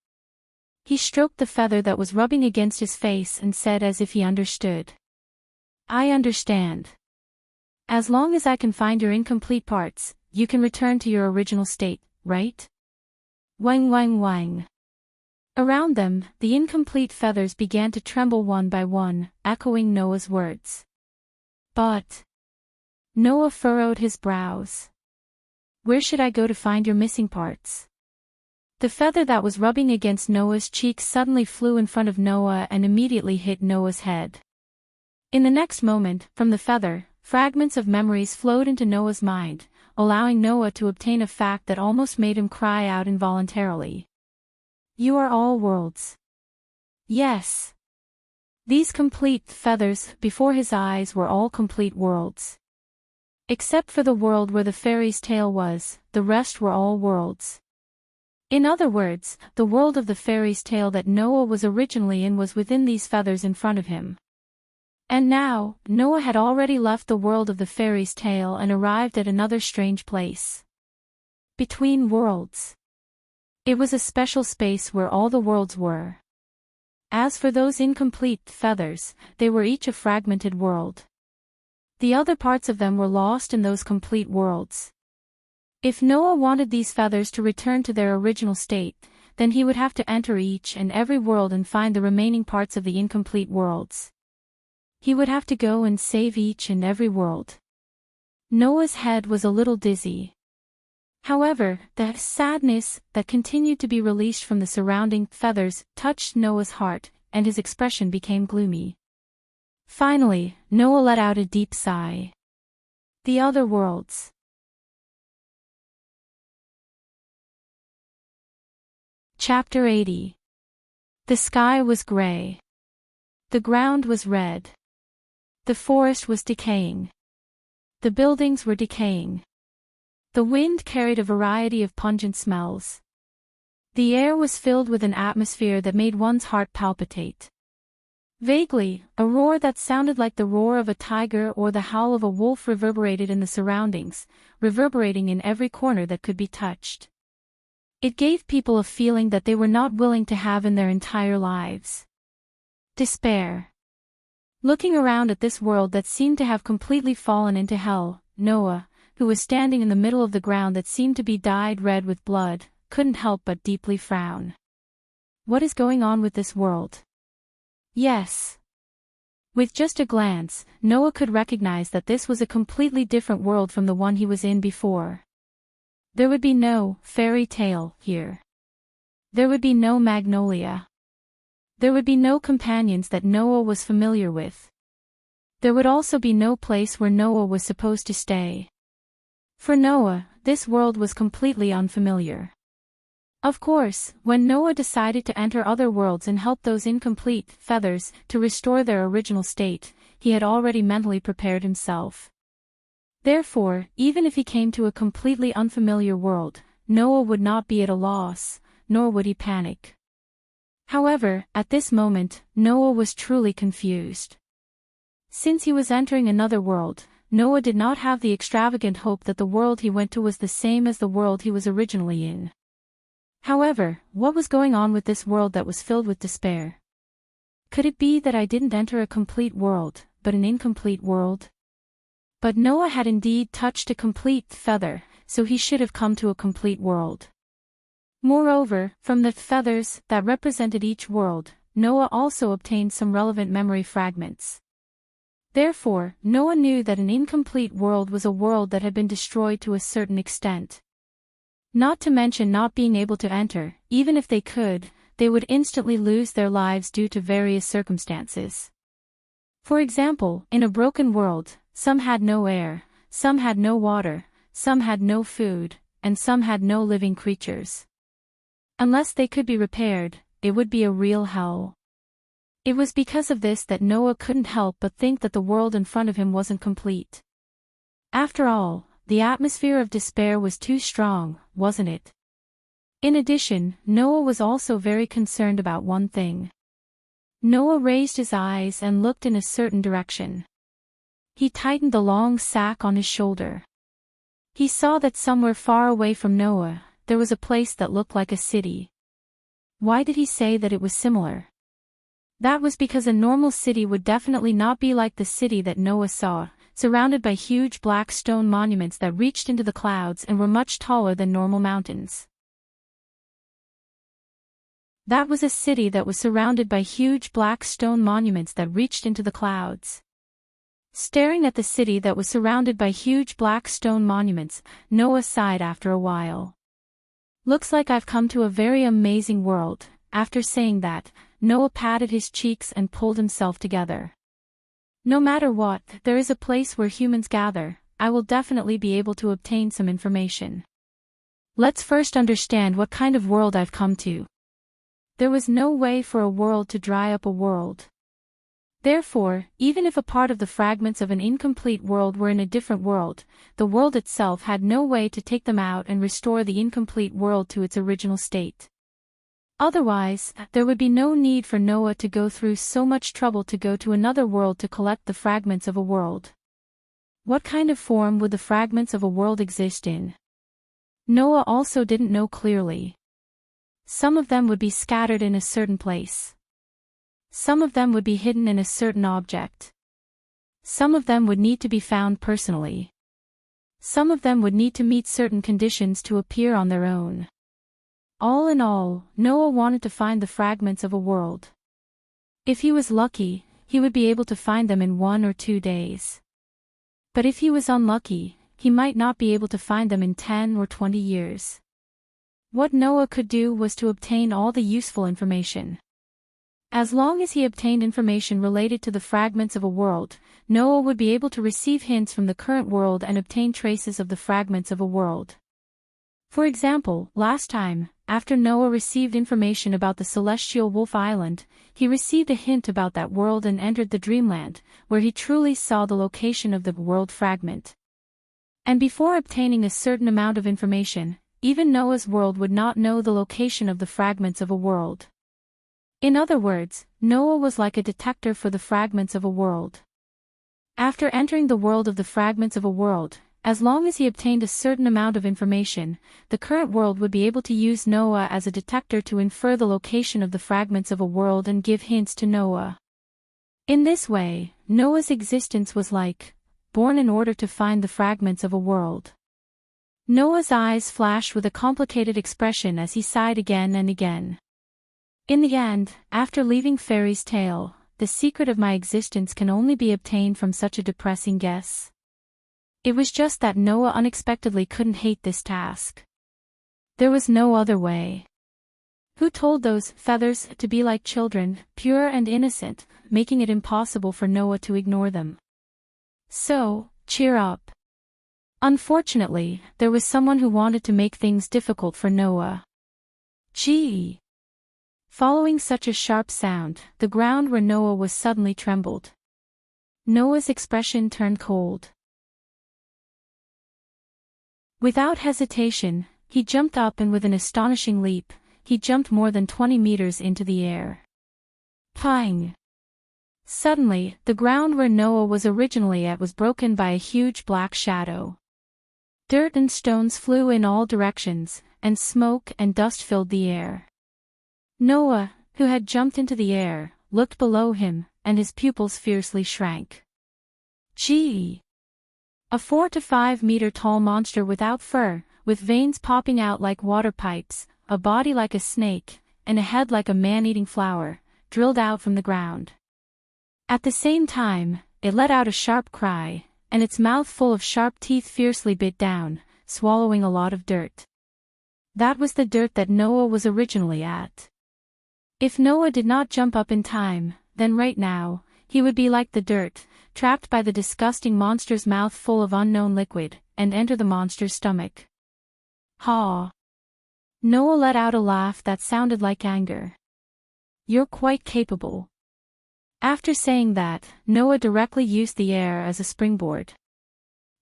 Speaker 1: He stroked the feather that was rubbing against his face and said as if he understood: "I understand. As long as I can find your incomplete parts, you can return to your original state, right?" Wang wang wang. Around them, the incomplete feathers began to tremble one by one, echoing Noah's words. But Noah furrowed his brows. "Where should I go to find your missing parts?" The feather that was rubbing against Noah's cheeks suddenly flew in front of Noah and immediately hit Noah's head. In the next moment, from the feather, fragments of memories flowed into Noah's mind, allowing Noah to obtain a fact that almost made him cry out involuntarily. "You are all worlds." Yes. These complete feathers before his eyes were all complete worlds. Except for the world where the fairy's tale was, the rest were all worlds. In other words, the world of the fairy's tale that Noah was originally in was within these feathers in front of him. And now, Noah had already left the world of the fairy's tale and arrived at another strange place. Between worlds. It was a special space where all the worlds were. As for those incomplete feathers, they were each a fragmented world. The other parts of them were lost in those complete worlds. If Noah wanted these feathers to return to their original state, then he would have to enter each and every world and find the remaining parts of the incomplete worlds. He would have to go and save each and every world. Noah's head was a little dizzy. However, the sadness that continued to be released from the surrounding feathers touched Noah's heart, and his expression became gloomy. Finally, Noah let out a deep sigh. The other worlds. Chapter 80. The sky was gray. The ground was red. The forest was decaying. The buildings were decaying. The wind carried a variety of pungent smells. The air was filled with an atmosphere that made one's heart palpitate. Vaguely, a roar that sounded like the roar of a tiger or the howl of a wolf reverberated in the surroundings, reverberating in every corner that could be touched. It gave people a feeling that they were not willing to have in their entire lives. Despair. Looking around at this world that seemed to have completely fallen into hell, Noah, who was standing in the middle of the ground that seemed to be dyed red with blood, couldn't help but deeply frown. What is going on with this world? Yes. With just a glance, Noah could recognize that this was a completely different world from the one he was in before. There would be no fairy tale here. There would be no magnolia. There would be no companions that Noah was familiar with. There would also be no place where Noah was supposed to stay. For Noah, this world was completely unfamiliar. Of course, when Noah decided to enter other worlds and help those incomplete feathers to restore their original state, he had already mentally prepared himself. Therefore, even if he came to a completely unfamiliar world, Noah would not be at a loss, nor would he panic. However, at this moment, Noah was truly confused. Since he was entering another world, Noah did not have the extravagant hope that the world he went to was the same as the world he was originally in. However, what was going on with this world that was filled with despair? Could it be that I didn't enter a complete world, but an incomplete world? But Noah had indeed touched a complete feather, so he should have come to a complete world. Moreover, from the feathers that represented each world, Noah also obtained some relevant memory fragments. Therefore, Noah knew that an incomplete world was a world that had been destroyed to a certain extent. Not to mention not being able to enter, even if they could, they would instantly lose their lives due to various circumstances. For example, in a broken world, some had no air, some had no water, some had no food, and some had no living creatures. Unless they could be repaired, it would be a real hell. It was because of this that Noah couldn't help but think that the world in front of him wasn't complete. After all, the atmosphere of despair was too strong, wasn't it? In addition, Noah was also very concerned about one thing. Noah raised his eyes and looked in a certain direction. He tightened the long sack on his shoulder. He saw that somewhere far away from Noah, there was a place that looked like a city. Why did he say that it was similar? That was because a normal city would definitely not be like the city that Noah saw, surrounded by huge black stone monuments that reached into the clouds and were much taller than normal mountains. That was a city that was surrounded by huge black stone monuments that reached into the clouds. Staring at the city that was surrounded by huge black stone monuments, Noah sighed after a while. Looks like I've come to a very amazing world. After saying that, Noah patted his cheeks and pulled himself together. No matter what, there is a place where humans gather. I will definitely be able to obtain some information. Let's first understand what kind of world I've come to. There was no way for a world to dry up a world. Therefore, even if a part of the fragments of an incomplete world were in a different world, the world itself had no way to take them out and restore the incomplete world to its original state. Otherwise, there would be no need for Noah to go through so much trouble to go to another world to collect the fragments of a world. What kind of form would the fragments of a world exist in? Noah also didn't know clearly. Some of them would be scattered in a certain place. Some of them would be hidden in a certain object. Some of them would need to be found personally. Some of them would need to meet certain conditions to appear on their own. All in all, Noah wanted to find the fragments of a world. If he was lucky, he would be able to find them in 1 or 2 days. But if he was unlucky, he might not be able to find them in 10 or 20 years. What Noah could do was to obtain all the useful information. As long as he obtained information related to the fragments of a world, Noah would be able to receive hints from the current world and obtain traces of the fragments of a world. For example, last time, after Noah received information about the celestial Wolf Island, he received a hint about that world and entered the dreamland, where he truly saw the location of the world fragment. And before obtaining a certain amount of information, even Noah's world would not know the location of the fragments of a world. In other words, Noah was like a detector for the fragments of a world. After entering the world of the fragments of a world, as long as he obtained a certain amount of information, the current world would be able to use Noah as a detector to infer the location of the fragments of a world and give hints to Noah. In this way, Noah's existence was like, born in order to find the fragments of a world. Noah's eyes flashed with a complicated expression as he sighed again and again. In the end, after leaving Fairy's tale, the secret of my existence can only be obtained from such a depressing guess. It was just that Noah unexpectedly couldn't hate this task. There was no other way. Who told those feathers to be like children, pure and innocent, making it impossible for Noah to ignore them? So, cheer up. Unfortunately, there was someone who wanted to make things difficult for Noah. Gee! Following such a sharp sound, the ground where Noah was suddenly trembled. Noah's expression turned cold. Without hesitation, he jumped up and with an astonishing leap, he jumped more than 20 meters into the air. Pang! Suddenly, the ground where Noah was originally at was broken by a huge black shadow. Dirt and stones flew in all directions, and smoke and dust filled the air. Noah, who had jumped into the air, looked below him, and his pupils fiercely shrank. Gee! A 4 to 5 meter tall monster without fur, with veins popping out like water pipes, a body like a snake, and a head like a man-eating flower, drilled out from the ground. At the same time, it let out a sharp cry, and its mouth full of sharp teeth fiercely bit down, swallowing a lot of dirt. That was the dirt that Noah was originally at. If Noah did not jump up in time, then right now, he would be like the dirt, trapped by the disgusting monster's mouth full of unknown liquid, and enter the monster's stomach. Ha! Noah let out a laugh that sounded like anger. You're quite capable. After saying that, Noah directly used the air as a springboard.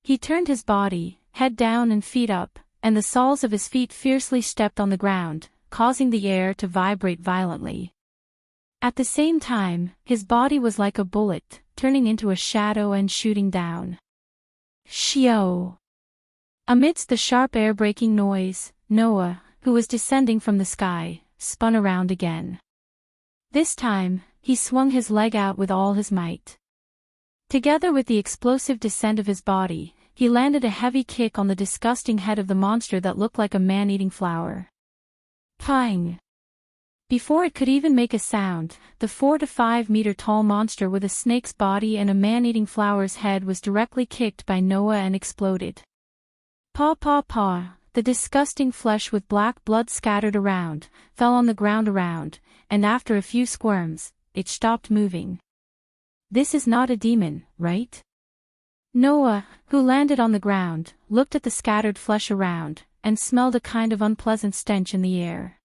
Speaker 1: He turned his body, head down and feet up, and the soles of his feet fiercely stepped on the ground, causing the air to vibrate violently. At the same time, his body was like a bullet, turning into a shadow and shooting down. Shio! Amidst the sharp air-breaking noise, Noah, who was descending from the sky, spun around again. This time, he swung his leg out with all his might. Together with the explosive descent of his body, he landed a heavy kick on the disgusting head of the monster that looked like a man-eating flower. Pang! Before it could even make a sound, the 4 to 5 meter tall monster with a snake's body and a man-eating flower's head was directly kicked by Noah and exploded. Paw paw paw! The disgusting flesh with black blood scattered around, fell on the ground around, and after a few squirms, it stopped moving. This is not a demon, right? Noah, who landed on the ground, looked at the scattered flesh around, and smelled a kind of unpleasant stench in the air.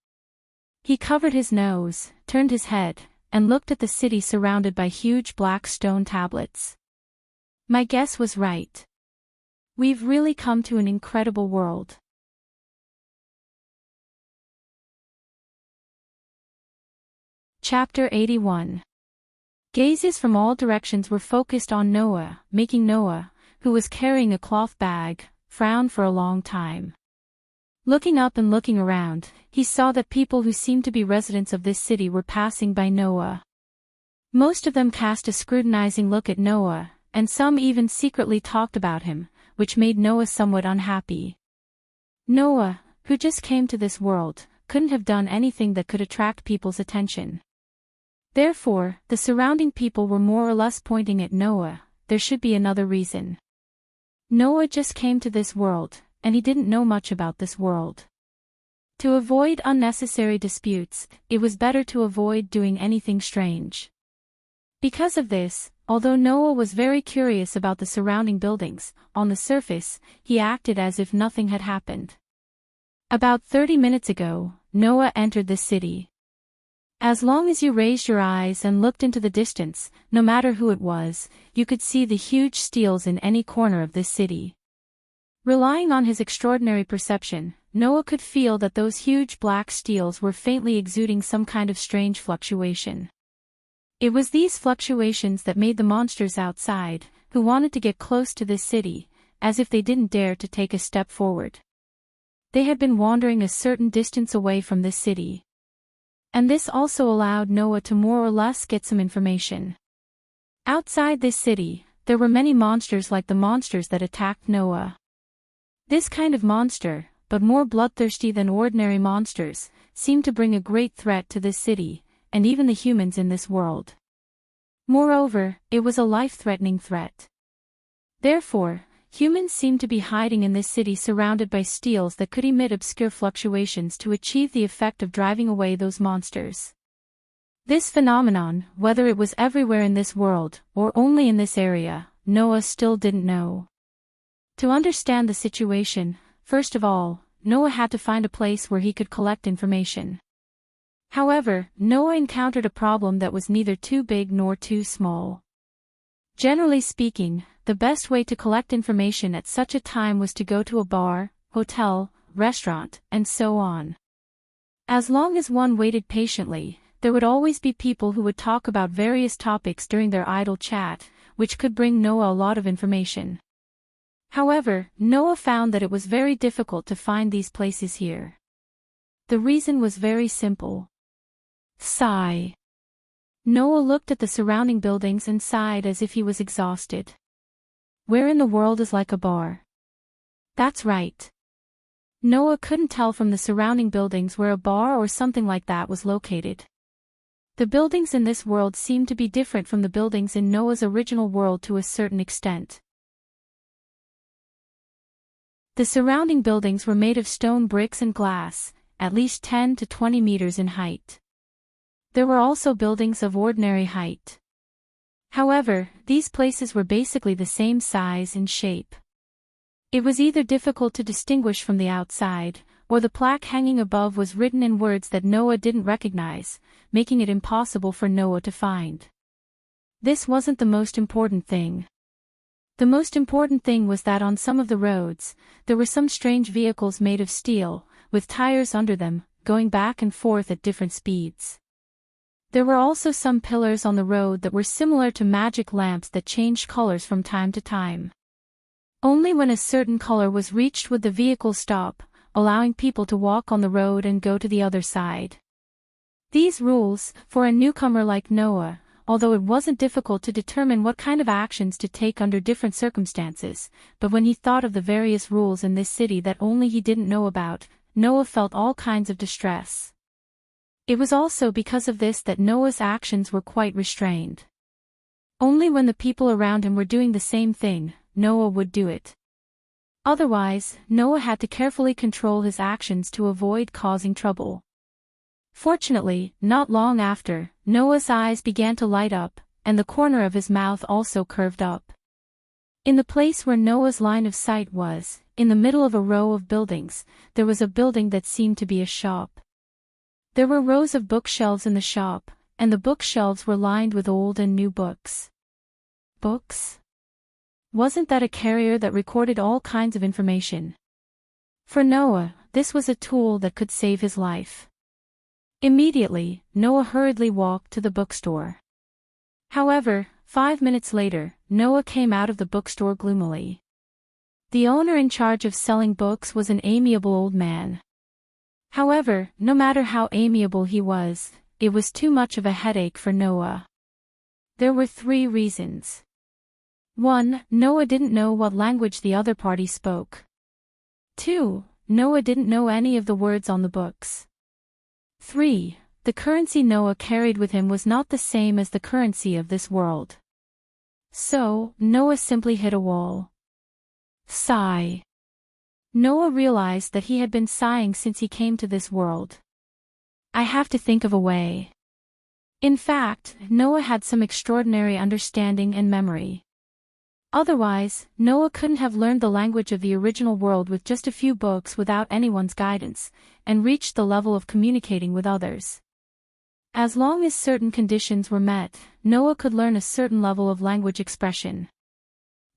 Speaker 1: He covered his nose, turned his head, and looked at the city surrounded by huge black stone tablets. My guess was right. We've really come to an incredible world. Chapter 81. Gazes from all directions were focused on Noah, making Noah, who was carrying a cloth bag, frown for a long time. Looking up and looking around, he saw that people who seemed to be residents of this city were passing by Noah. Most of them cast a scrutinizing look at Noah, and some even secretly talked about him, which made Noah somewhat unhappy. Noah, who just came to this world, couldn't have done anything that could attract people's attention. Therefore, the surrounding people were more or less pointing at Noah. There should be another reason. Noah just came to this world, and he didn't know much about this world. To avoid unnecessary disputes, it was better to avoid doing anything strange. Because of this, although Noah was very curious about the surrounding buildings, on the surface, he acted as if nothing had happened. About 30 minutes ago, Noah entered the city. As long as you raised your eyes and looked into the distance, no matter who it was, you could see the huge steels in any corner of this city. Relying on his extraordinary perception, Noah could feel that those huge black steels were faintly exuding some kind of strange fluctuation. It was these fluctuations that made the monsters outside, who wanted to get close to this city, as if they didn't dare to take a step forward. They had been wandering a certain distance away from this city. And this also allowed Noah to more or less get some information. Outside this city, there were many monsters like the monsters that attacked Noah. This kind of monster, but more bloodthirsty than ordinary monsters, seemed to bring a great threat to this city, and even the humans in this world. Moreover, it was a life-threatening threat. Therefore, humans seemed to be hiding in this city surrounded by steels that could emit obscure fluctuations to achieve the effect of driving away those monsters. This phenomenon, whether it was everywhere in this world, or only in this area, Noah still didn't know. To understand the situation, first of all, Noah had to find a place where he could collect information. However, Noah encountered a problem that was neither too big nor too small. Generally speaking, the best way to collect information at such a time was to go to a bar, hotel, restaurant, and so on. As long as one waited patiently, there would always be people who would talk about various topics during their idle chat, which could bring Noah a lot of information. However, Noah found that it was very difficult to find these places here. The reason was very simple. Sigh. Noah looked at the surrounding buildings and sighed as if he was exhausted. Where in the world is like a bar? That's right. Noah couldn't tell from the surrounding buildings where a bar or something like that was located. The buildings in this world seemed to be different from the buildings in Noah's original world to a certain extent. The surrounding buildings were made of stone bricks and glass, at least 10 to 20 meters in height. There were also buildings of ordinary height. However, these places were basically the same size and shape. It was either difficult to distinguish from the outside, or the plaque hanging above was written in words that Noah didn't recognize, making it impossible for Noah to find. This wasn't the most important thing. The most important thing was that on some of the roads, there were some strange vehicles made of steel, with tires under them, going back and forth at different speeds. There were also some pillars on the road that were similar to magic lamps that changed colors from time to time. Only when a certain color was reached would the vehicle stop, allowing people to walk on the road and go to the other side. These rules, for a newcomer like Noah, although it wasn't difficult to determine what kind of actions to take under different circumstances, but when he thought of the various rules in this city that only he didn't know about, Noah felt all kinds of distress. It was also because of this that Noah's actions were quite restrained. Only when the people around him were doing the same thing, Noah would do it. Otherwise, Noah had to carefully control his actions to avoid causing trouble. Fortunately, not long after, Noah's eyes began to light up, and the corner of his mouth also curved up. In the place where Noah's line of sight was, in the middle of a row of buildings, there was a building that seemed to be a shop. There were rows of bookshelves in the shop, and the bookshelves were lined with old and new books. Books? Wasn't that a carrier that recorded all kinds of information? For Noah, this was a tool that could save his life. Immediately, Noah hurriedly walked to the bookstore. However, 5 minutes later, Noah came out of the bookstore gloomily. The owner in charge of selling books was an amiable old man. However, no matter how amiable he was, it was too much of a headache for Noah. There were 3 reasons. 1. Noah didn't know what language the other party spoke. 2. Noah didn't know any of the words on the books. 3. The currency Noah carried with him was not the same as the currency of this world. So, Noah simply hit a wall. Sigh. Noah realized that he had been sighing since he came to this world. I have to think of a way. In fact, Noah had some extraordinary understanding and memory. Otherwise, Noah couldn't have learned the language of the original world with just a few books without anyone's guidance, and reached the level of communicating with others. As long as certain conditions were met, Noah could learn a certain level of language expression.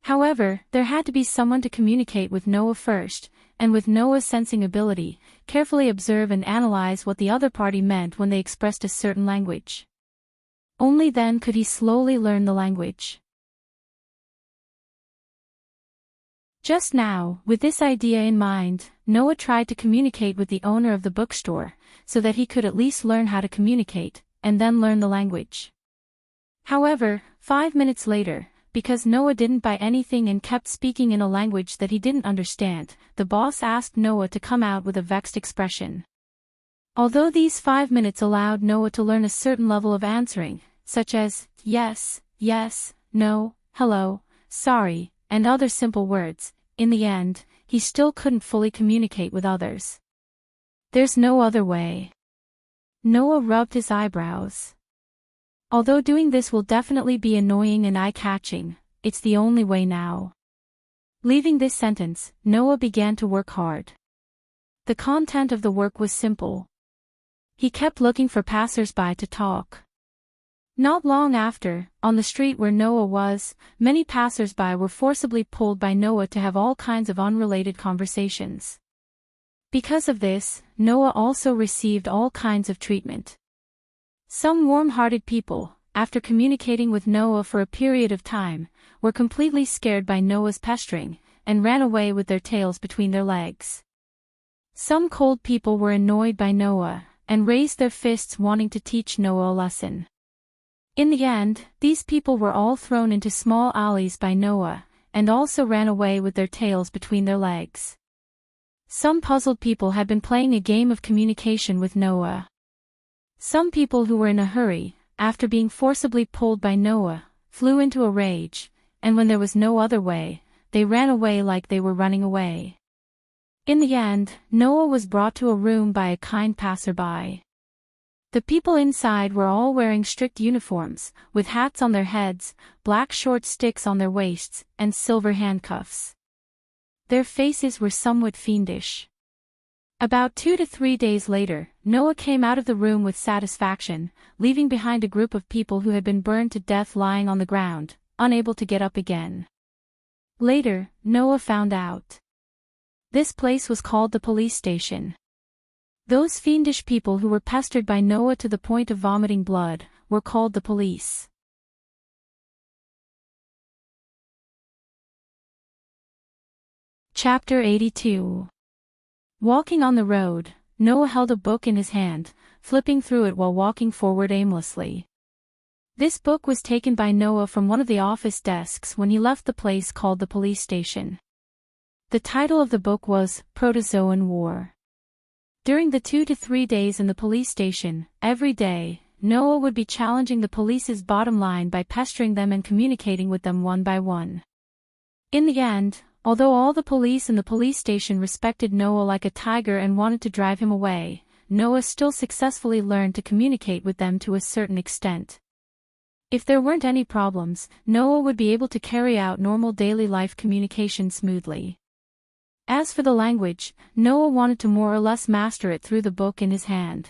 Speaker 1: However, there had to be someone to communicate with Noah first, and with Noah's sensing ability, carefully observe and analyze what the other party meant when they expressed a certain language. Only then could he slowly learn the language. Just now, with this idea in mind, Noah tried to communicate with the owner of the bookstore, so that he could at least learn how to communicate, and then learn the language. However, 5 minutes later, because Noah didn't buy anything and kept speaking in a language that he didn't understand, the boss asked Noah to come out with a vexed expression. Although these 5 minutes allowed Noah to learn a certain level of answering, such as, yes, yes, no, hello, sorry, and other simple words, in the end, he still couldn't fully communicate with others. There's no other way. Noah rubbed his eyebrows. Although doing this will definitely be annoying and eye-catching, it's the only way now. Leaving this sentence, Noah began to work hard. The content of the work was simple. He kept looking for passers-by to talk. Not long after, on the street where Noah was, many passers-by were forcibly pulled by Noah to have all kinds of unrelated conversations. Because of this, Noah also received all kinds of treatment. Some warm-hearted people, after communicating with Noah for a period of time, were completely scared by Noah's pestering, and ran away with their tails between their legs. Some cold people were annoyed by Noah, and raised their fists wanting to teach Noah a lesson. In the end, these people were all thrown into small alleys by Noah, and also ran away with their tails between their legs. Some puzzled people had been playing a game of communication with Noah. Some people who were in a hurry, after being forcibly pulled by Noah, flew into a rage, and when there was no other way, they ran away like they were running away. In the end, Noah was brought to a room by a kind passerby. The people inside were all wearing strict uniforms, with hats on their heads, black short sticks on their waists, and silver handcuffs. Their faces were somewhat fiendish. About 2 to 3 days later, Noah came out of the room with satisfaction, leaving behind a group of people who had been burned to death lying on the ground, unable to get up again. Later, Noah found out. This place was called the police station. Those fiendish people who were pestered by Noah to the point of vomiting blood, were called the police. Chapter 82. Walking on the road, Noah held a book in his hand, flipping through it while walking forward aimlessly. This book was taken by Noah from one of the office desks when he left the place called the police station. The title of the book was Protozoan War. During the 2 to 3 days in the police station, every day, Noah would be challenging the police's bottom line by pestering them and communicating with them one by one. In the end, although all the police in the police station respected Noah like a tiger and wanted to drive him away, Noah still successfully learned to communicate with them to a certain extent. If there weren't any problems, Noah would be able to carry out normal daily life communication smoothly. As for the language, Noah wanted to more or less master it through the book in his hand.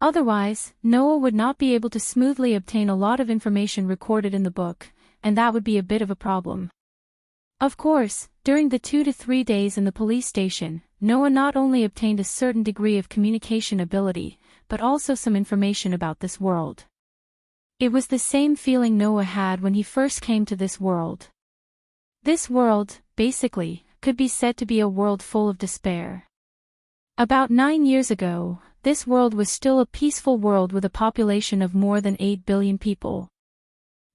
Speaker 1: Otherwise, Noah would not be able to smoothly obtain a lot of information recorded in the book, and that would be a bit of a problem. Of course, during the 2 to 3 days in the police station, Noah not only obtained a certain degree of communication ability, but also some information about this world. It was the same feeling Noah had when he first came to this world. This world, basically, could be said to be a world full of despair. About 9 years ago, this world was still a peaceful world with a population of more than 8 billion people.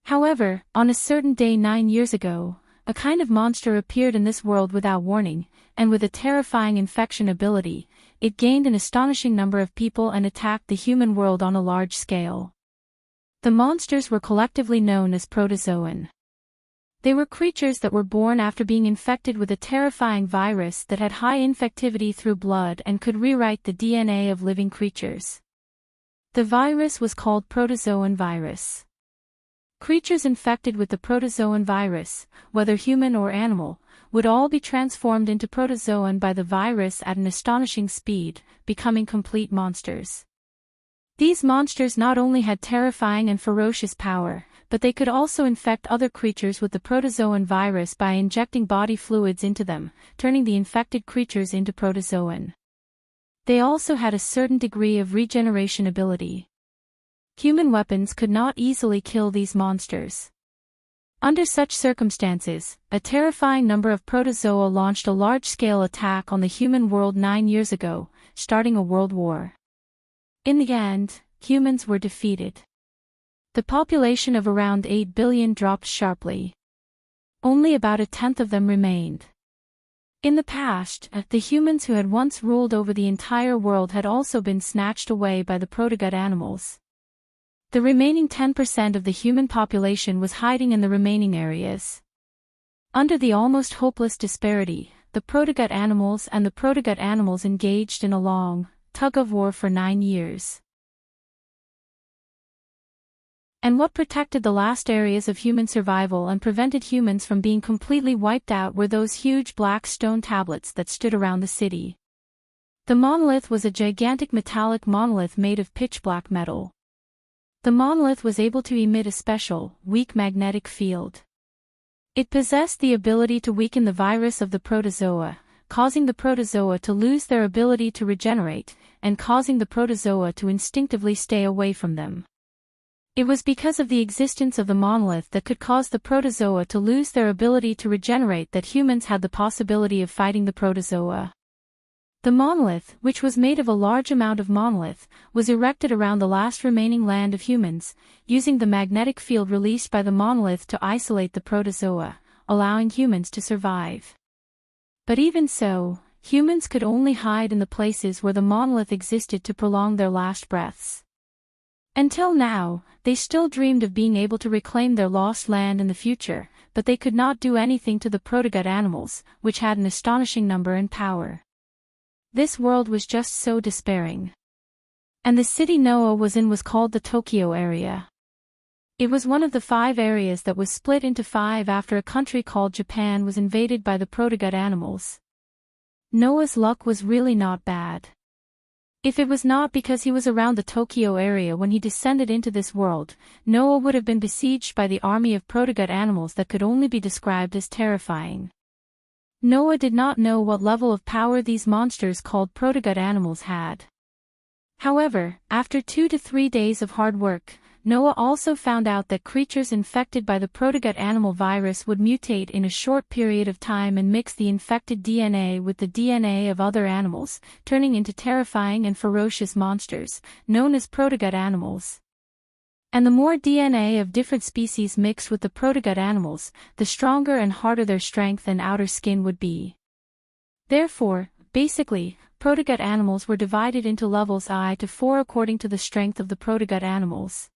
Speaker 1: However, on a certain day 9 years ago, a kind of monster appeared in this world without warning, and with a terrifying infection ability, it gained an astonishing number of people and attacked the human world on a large scale. The monsters were collectively known as protozoan. They were creatures that were born after being infected with a terrifying virus that had high infectivity through blood and could rewrite the DNA of living creatures. The virus was called protozoan virus. Creatures infected with the protozoan virus, whether human or animal, would all be transformed into protozoan by the virus at an astonishing speed, becoming complete monsters. These monsters not only had terrifying and ferocious power, but they could also infect other creatures with the protozoan virus by injecting body fluids into them, turning the infected creatures into protozoan. They also had a certain degree of regeneration ability. Human weapons could not easily kill these monsters. Under such circumstances, a terrifying number of protozoa launched a large-scale attack on the human world 9 years ago, starting a world war. In the end, humans were defeated. The population of around 8 billion dropped sharply. Only about a tenth of them remained. In the past, the humans who had once ruled over the entire world had also been snatched away by the protogut animals. The remaining 10% of the human population was hiding in the remaining areas. Under the almost hopeless disparity, the protogut animals and the protogut animals engaged in a long tug-of-war for 9 years. And what protected the last areas of human survival and prevented humans from being completely wiped out were those huge black stone tablets that stood around the city. The monolith was a gigantic metallic monolith made of pitch-black metal. The monolith was able to emit a special, weak magnetic field. It possessed the ability to weaken the virus of the protozoa, causing the protozoa to lose their ability to regenerate, and causing the protozoa to instinctively stay away from them. It was because of the existence of the monolith that could cause the protozoa to lose their ability to regenerate that humans had the possibility of fighting the protozoa. The monolith, which was made of a large amount of monolith, was erected around the last remaining land of humans, using the magnetic field released by the monolith to isolate the protozoa, allowing humans to survive. But even so, humans could only hide in the places where the monolith existed to prolong their last breaths. Until now, they still dreamed of being able to reclaim their lost land in the future, but they could not do anything to the protogut animals, which had an astonishing number and power. This world was just so despairing. And the city Noah was in was called the Tokyo area. It was one of the 5 areas that was split into 5 after a country called Japan was invaded by the protogut animals. Noah's luck was really not bad. If it was not because he was around the Tokyo area when he descended into this world, Noah would have been besieged by the army of protogut animals that could only be described as terrifying. Noah did not know what level of power these monsters called protogut animals had. However, after 2 to 3 days of hard work, Noah also found out that creatures infected by the protogut animal virus would mutate in a short period of time and mix the infected DNA with the DNA of other animals, turning into terrifying and ferocious monsters, known as protogut animals. And the more DNA of different species mixed with the protogut animals, the stronger and harder their strength and outer skin would be. Therefore, basically, protogut animals were divided into levels I to 4 according to the strength of the protogut animals.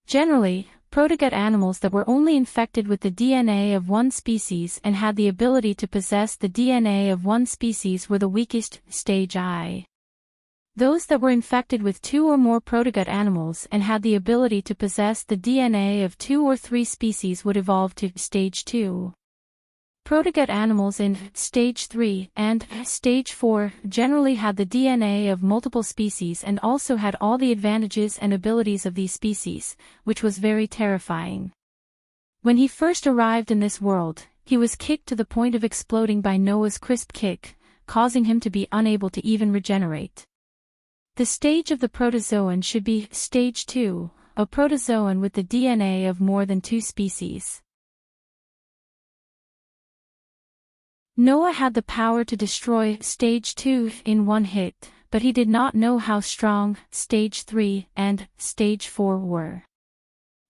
Speaker 1: Generally, protogut animals that were only infected with the DNA of one species and had the ability to possess the DNA of one species were the weakest, stage I. Those that were infected with 2 or more protogut animals and had the ability to possess the DNA of 2 or 3 species would evolve to stage 2. Protogut animals in stage 3 and stage 4 generally had the DNA of multiple species and also had all the advantages and abilities of these species, which was very terrifying. When he first arrived in this world, he was kicked to the point of exploding by Noah's crisp kick, causing him to be unable to even regenerate. The stage of the protozoan should be stage 2, a protozoan with the DNA of more than 2 species. Noah had the power to destroy stage 2 in one hit, but he did not know how strong stage 3 and stage 4 were.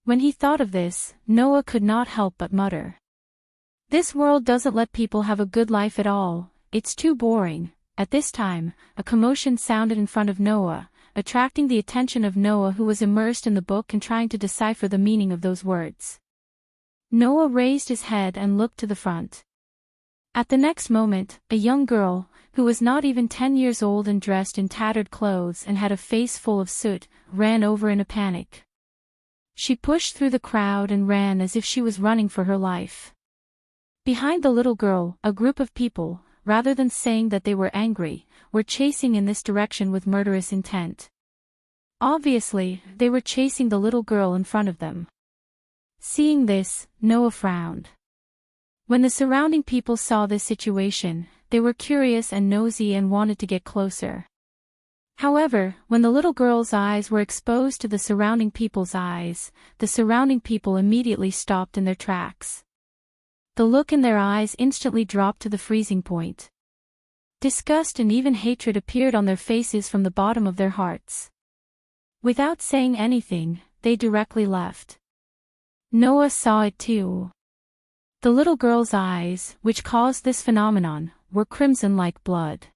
Speaker 1: When he thought of this, Noah could not help but mutter. This world doesn't let people have a good life at all, it's too boring. At this time, a commotion sounded in front of Noah, attracting the attention of Noah, who was immersed in the book and trying to decipher the meaning of those words. Noah raised his head and looked to the front. At the next moment, a young girl, who was not even 10 years old and dressed in tattered clothes and had a face full of soot, ran over in a panic. She pushed through the crowd and ran as if she was running for her life. Behind the little girl, a group of people, rather than saying that they were angry, were chasing in this direction with murderous intent. Obviously, they were chasing the little girl in front of them. Seeing this, Noah frowned. When the surrounding people saw this situation, they were curious and nosy and wanted to get closer. However, when the little girl's eyes were exposed to the surrounding people's eyes, the surrounding people immediately stopped in their tracks. The look in their eyes instantly dropped to the freezing point. Disgust and even hatred appeared on their faces from the bottom of their hearts. Without saying anything, they directly left. Noah saw it too. The little girl's eyes, which caused this phenomenon, were crimson like blood.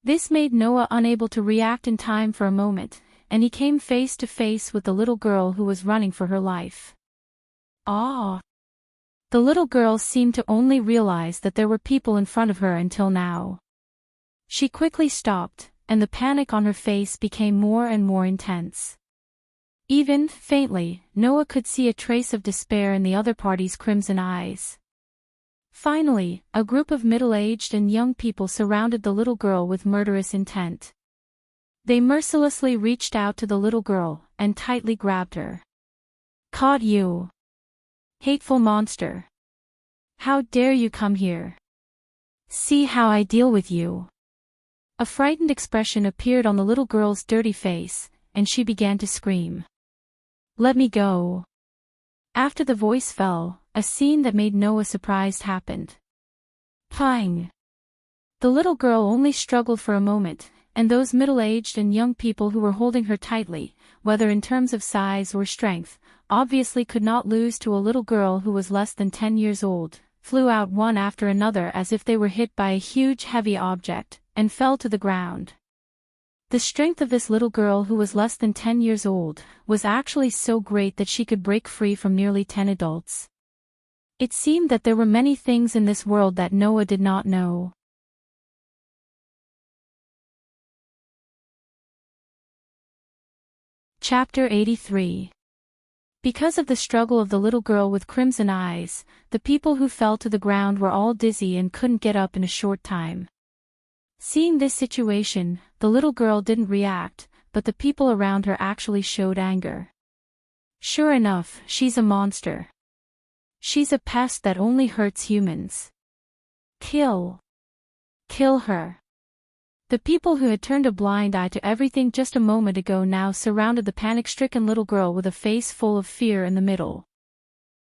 Speaker 1: This made Noah unable to react in time for a moment, and he came face to face with the little girl who was running for her life. Ah! The little girl seemed to only realize that there were people in front of her until now. She quickly stopped, and the panic on her face became more and more intense. Even faintly, Noah could see a trace of despair in the other party's crimson eyes. Finally, a group of middle-aged and young people surrounded the little girl with murderous intent. They mercilessly reached out to the little girl and tightly grabbed her. "Caught you! Hateful monster! How dare you come here? See how I deal with you!" A frightened expression appeared on the little girl's dirty face, and she began to scream. "Let me go!" After the voice fell, a scene that made Noah surprised happened. Pang! The little girl only struggled for a moment, and those middle-aged and young people who were holding her tightly, whether in terms of size or strength, obviously could not lose to a little girl who was less than 10 years old, flew out one after another as if they were hit by a huge heavy object, and fell to the ground. The strength of this little girl who was less than 10 years old was actually so great that she could break free from nearly 10 adults. It seemed that there were many things in this world that Noah did not know. Chapter 83. Because of the struggle of the little girl with crimson eyes, the people who fell to the ground were all dizzy and couldn't get up in a short time. Seeing this situation, the little girl didn't react, but the people around her actually showed anger. Sure enough, she's a monster. She's a pest that only hurts humans. Kill her. The people who had turned a blind eye to everything just a moment ago now surrounded the panic-stricken little girl with a face full of fear in the middle.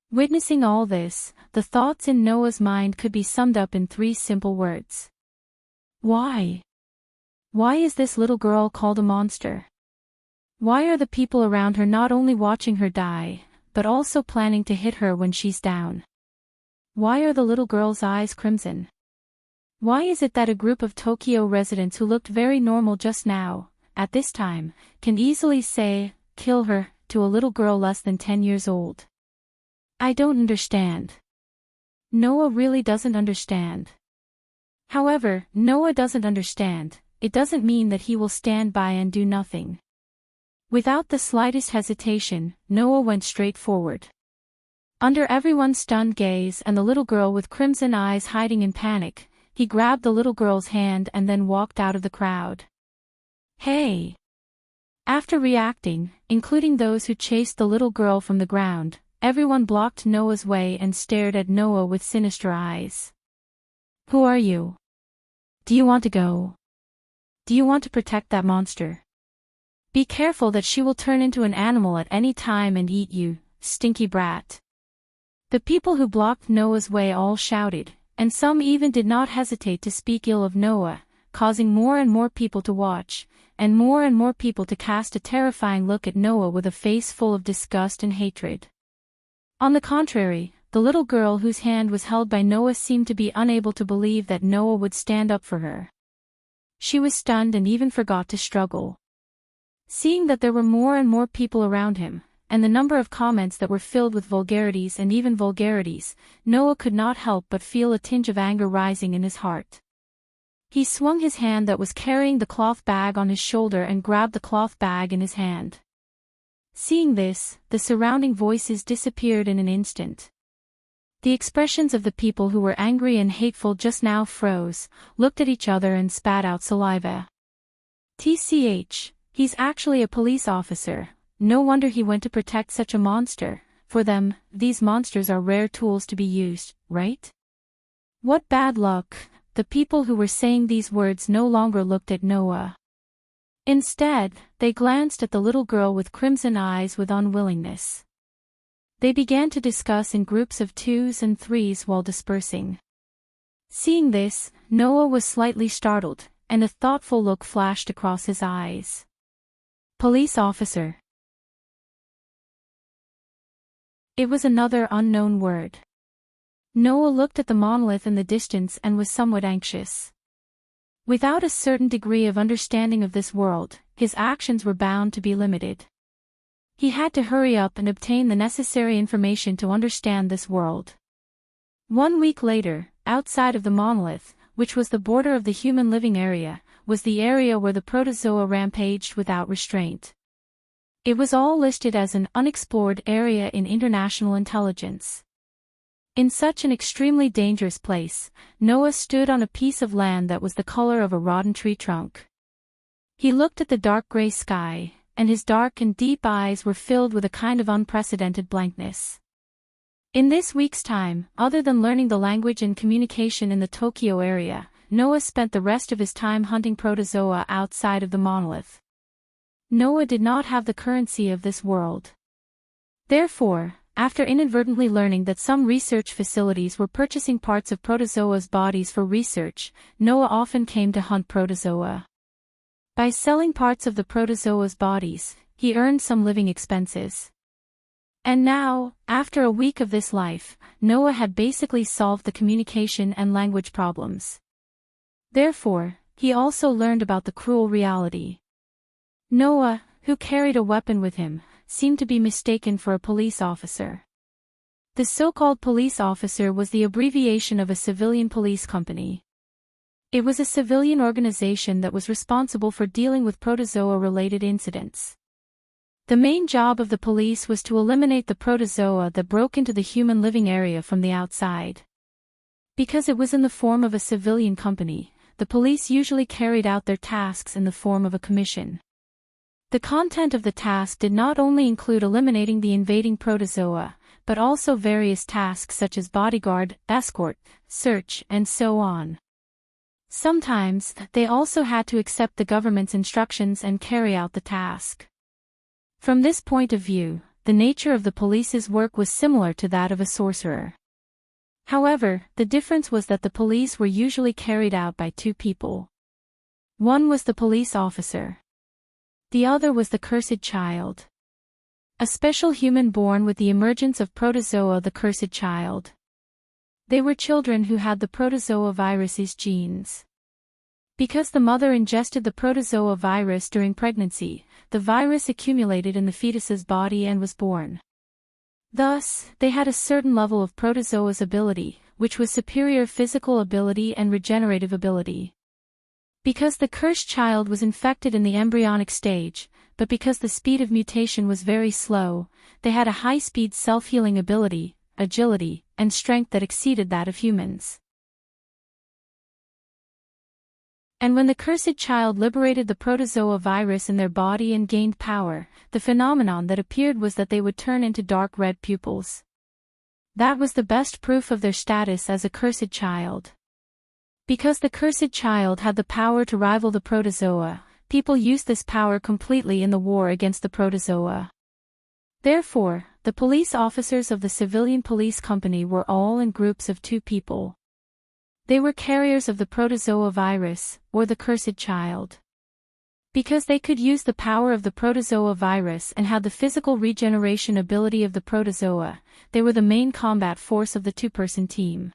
Speaker 1: Witnessing all this, the thoughts in Noah's mind could be summed up in 3 simple words. Why? Why is this little girl called a monster? Why are the people around her not only watching her die, but also planning to hit her when she's down? Why are the little girl's eyes crimson? Why is it that a group of Tokyo residents who looked very normal just now, at this time, can easily say, "Kill her," to a little girl less than 10 years old? I don't understand. Noah really doesn't understand. However, Noah doesn't understand, it doesn't mean that he will stand by and do nothing. Without the slightest hesitation, Noah went straight forward. Under everyone's stunned gaze and the little girl with crimson eyes hiding in panic, he grabbed the little girl's hand and then walked out of the crowd. Hey! After reacting, including those who chased the little girl from the ground, everyone blocked Noah's way and stared at Noah with sinister eyes. Who are you? Do you want to go? Do you want to protect that monster? Be careful that she will turn into an animal at any time and eat you, stinky brat. The people who blocked Noah's way all shouted, and some even did not hesitate to speak ill of Noah, causing more and more people to watch, and more people to cast a terrifying look at Noah with a face full of disgust and hatred. On the contrary, the little girl whose hand was held by Noah seemed to be unable to believe that Noah would stand up for her. She was stunned and even forgot to struggle. Seeing that there were more and more people around him, and the number of comments that were filled with vulgarities and even vulgarities, Noah could not help but feel a tinge of anger rising in his heart. He swung his hand that was carrying the cloth bag on his shoulder and grabbed the cloth bag in his hand. Seeing this, the surrounding voices disappeared in an instant. The expressions of the people who were angry and hateful just now froze, looked at each other and spat out saliva. TCH, he's actually a police officer, no wonder he went to protect such a monster. For them, these monsters are rare tools to be used, right? What bad luck. The people who were saying these words no longer looked at Noah. Instead, they glanced at the little girl with crimson eyes with unwillingness. They began to discuss in groups of 2s and 3s while dispersing. Seeing this, Noah was slightly startled, and a thoughtful look flashed across his eyes. Police officer. It was another unknown word. Noah looked at the monolith in the distance and was somewhat anxious. Without a certain degree of understanding of this world, his actions were bound to be limited. He had to hurry up and obtain the necessary information to understand this world. 1 week later, outside of the monolith, which was the border of the human living area, was the area where the protozoa rampaged without restraint. It was all listed as an unexplored area in international intelligence. In such an extremely dangerous place, Noah stood on a piece of land that was the color of a rotten tree trunk. He looked at the dark gray sky, and his dark and deep eyes were filled with a kind of unprecedented blankness. In this week's time, other than learning the language and communication in the Tokyo area, Noah spent the rest of his time hunting protozoa outside of the monolith. Noah did not have the currency of this world. Therefore, after inadvertently learning that some research facilities were purchasing parts of protozoa's bodies for research, Noah often came to hunt protozoa. By selling parts of the protozoa's bodies, he earned some living expenses. And now, after a week of this life, Noah had basically solved the communication and language problems. Therefore, he also learned about the cruel reality. Noah, who carried a weapon with him, seemed to be mistaken for a police officer. The so-called police officer was the abbreviation of a civilian police company. It was a civilian organization that was responsible for dealing with protozoa-related incidents. The main job of the police was to eliminate the protozoa that broke into the human living area from the outside. Because it was in the form of a civilian company, the police usually carried out their tasks in the form of a commission. The content of the task did not only include eliminating the invading protozoa, but also various tasks such as bodyguard, escort, search, and so on. Sometimes, they also had to accept the government's instructions and carry out the task. From this point of view, the nature of the police's work was similar to that of a sorcerer. However, the difference was that the police were usually carried out by two people. One was the police officer. The other was the cursed child. A special human born with the emergence of protozoa, the cursed child. They were children who had the protozoa virus's genes. Because the mother ingested the protozoa virus during pregnancy, the virus accumulated in the fetus's body and was born. Thus, they had a certain level of protozoa's ability, which was superior physical ability and regenerative ability. Because the cursed child was infected in the embryonic stage, but because the speed of mutation was very slow, they had a high-speed self-healing ability, agility, and strength that exceeded that of humans. And when the cursed child liberated the protozoa virus in their body and gained power, the phenomenon that appeared was that they would turn into dark red pupils. That was the best proof of their status as a cursed child. Because the cursed child had the power to rival the protozoa, people used this power completely in the war against the protozoa. Therefore, the police officers of the civilian police company were all in groups of two people. They were carriers of the protozoa virus, or the cursed child. Because they could use the power of the protozoa virus and had the physical regeneration ability of the protozoa, they were the main combat force of the two-person team.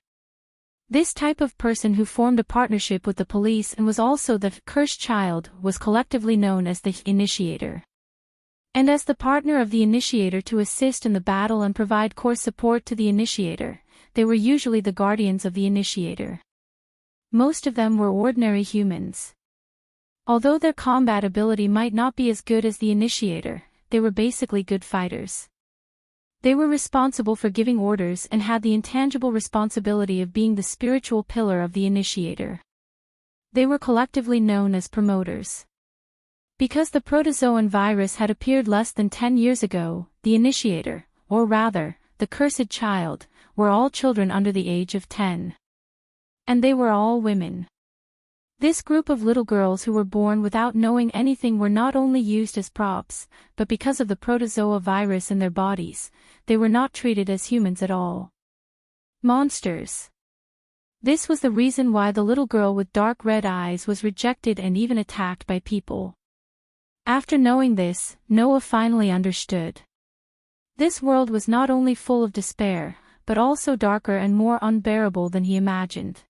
Speaker 1: This type of person who formed a partnership with the police and was also the cursed child was collectively known as the initiator. And as the partner of the initiator to assist in the battle and provide core support to the initiator, they were usually the guardians of the initiator. Most of them were ordinary humans. Although their combat ability might not be as good as the initiator, they were basically good fighters. They were responsible for giving orders and had the intangible responsibility of being the spiritual pillar of the initiator. They were collectively known as promoters. Because the protozoan virus had appeared less than 10 years ago, the initiator, or rather, the cursed child, were all children under the age of 10. And they were all women. This group of little girls who were born without knowing anything were not only used as props, but because of the protozoa virus in their bodies, they were not treated as humans at all. Monsters. This was the reason why the little girl with dark red eyes was rejected and even attacked by people. After knowing this, Noah finally understood. This world was not only full of despair, but also darker and more unbearable than he imagined.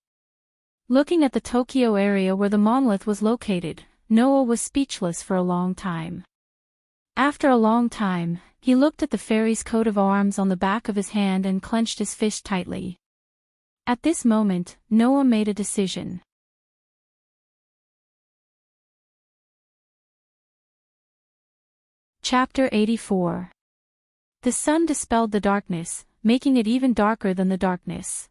Speaker 1: Looking at the Tokyo area where the monolith was located, Noah was speechless for a long time. After a long time, he looked at the fairy's coat of arms on the back of his hand and clenched his fist tightly. At this moment, Noah made a decision. Chapter 84. The sun dispelled the darkness, making it even darker than the darkness.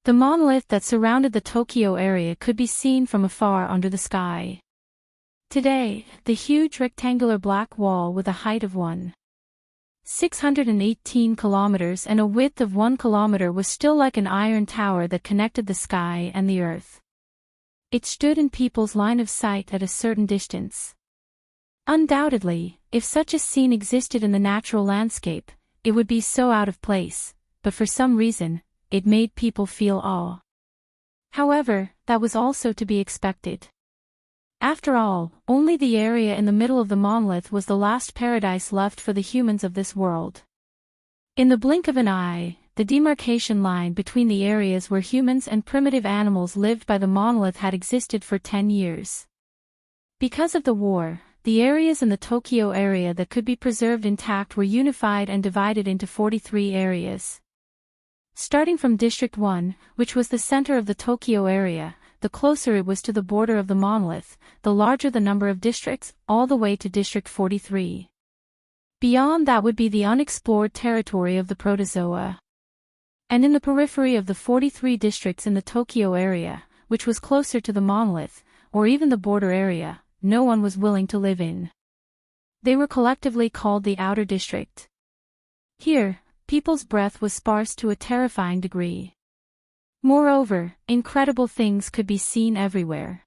Speaker 1: The monolith that surrounded the Tokyo area could be seen from afar under the sky. Today, the huge rectangular black wall with a height of 1,618 kilometers and a width of 1 kilometer was still like an iron tower that connected the sky and the earth. It stood in people's line of sight at a certain distance. Undoubtedly, if such a scene existed in the natural landscape, it would be so out of place, but for some reason, it made people feel awe. However, that was also to be expected. After all, only the area in the middle of the monolith was the last paradise left for the humans of this world. In the blink of an eye, the demarcation line between the areas where humans and primitive animals lived by the monolith had existed for 10 years. Because of the war, the areas in the Tokyo area that could be preserved intact were unified and divided into 43 areas. Starting from District 1, which was the center of the Tokyo area, the closer it was to the border of the monolith, the larger the number of districts, all the way to District 43. Beyond that would be the unexplored territory of the protozoa. And in the periphery of the 43 districts in the Tokyo area, which was closer to the monolith, or even the border area, no one was willing to live in. They were collectively called the Outer District. Here, people's breath was sparse to a terrifying degree. Moreover, incredible things could be seen everywhere.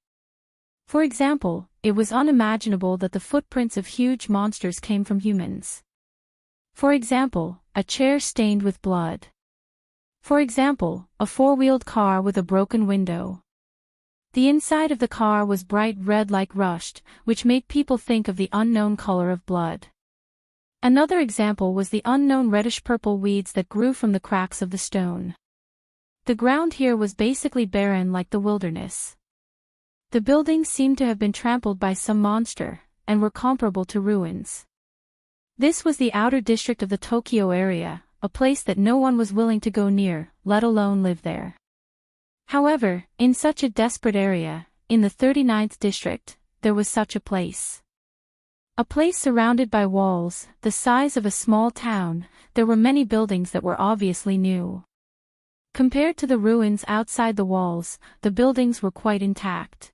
Speaker 1: For example, it was unimaginable that the footprints of huge monsters came from humans. For example, a chair stained with blood. For example, a four-wheeled car with a broken window. The inside of the car was bright red like rust, which made people think of the unknown color of blood. Another example was the unknown reddish-purple weeds that grew from the cracks of the stone. The ground here was basically barren like the wilderness. The buildings seemed to have been trampled by some monster, and were comparable to ruins. This was the outer district of the Tokyo area, a place that no one was willing to go near, let alone live there. However, in such a desperate area, in the 39th district, there was such a place. A place surrounded by walls, the size of a small town. There were many buildings that were obviously new. Compared to the ruins outside the walls, the buildings were quite intact.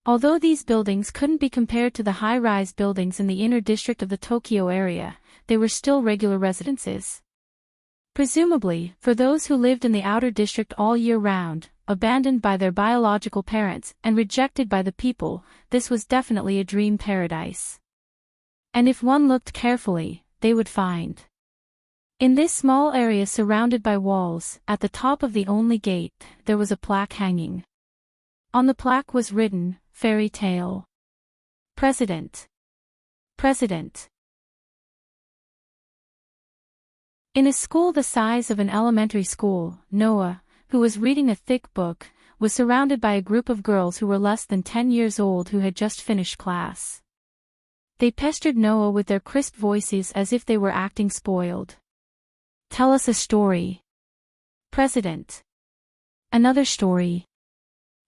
Speaker 1: Although these buildings couldn't be compared to the high-rise buildings in the inner district of the Tokyo area, they were still regular residences. Presumably, for those who lived in the outer district all year round, abandoned by their biological parents and rejected by the people, this was definitely a dream paradise. And if one looked carefully, they would find. In this small area surrounded by walls, at the top of the only gate, there was a plaque hanging. On the plaque was written, "Fairy Tale. President. President." In a school the size of an elementary school, Noah, who was reading a thick book, was surrounded by a group of girls who were less than 10 years old who had just finished class. They pestered Noah with their crisp voices as if they were acting spoiled. "Tell us a story. President. Another story."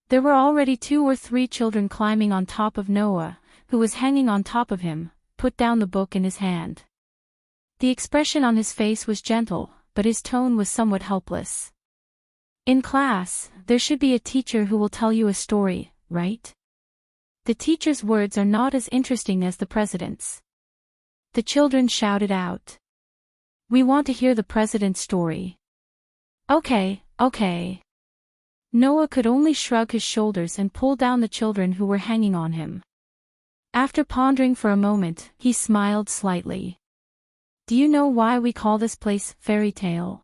Speaker 1: There were already 2 or 3 children climbing on top of Noah, who was hanging on top of him, put down the book in his hand. The expression on his face was gentle, but his tone was somewhat helpless. "In class, there should be a teacher who will tell you a story, right? The teacher's words are not as interesting as the president's." The children shouted out. "We want to hear the president's story." Okay. Noah could only shrug his shoulders and pull down the children who were hanging on him. After pondering for a moment, he smiled slightly. "Do you know why we call this place Fairy Tale?"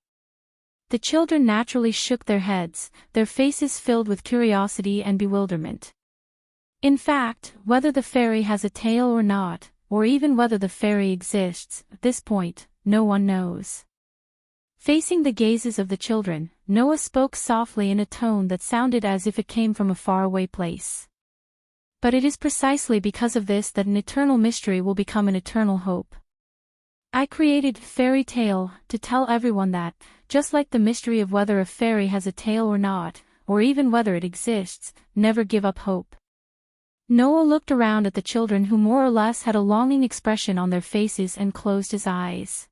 Speaker 1: The children naturally shook their heads, their faces filled with curiosity and bewilderment. In fact, whether the fairy has a tail or not, or even whether the fairy exists, at this point, no one knows. Facing the gazes of the children, Noah spoke softly in a tone that sounded as if it came from a faraway place. But it is precisely because of this that an eternal mystery will become an eternal hope. I created Fairy Tale to tell everyone that, just like the mystery of whether a fairy has a tail or not, or even whether it exists, never give up hope. Noah looked around at the children who more or less had a longing expression on their faces and closed his eyes.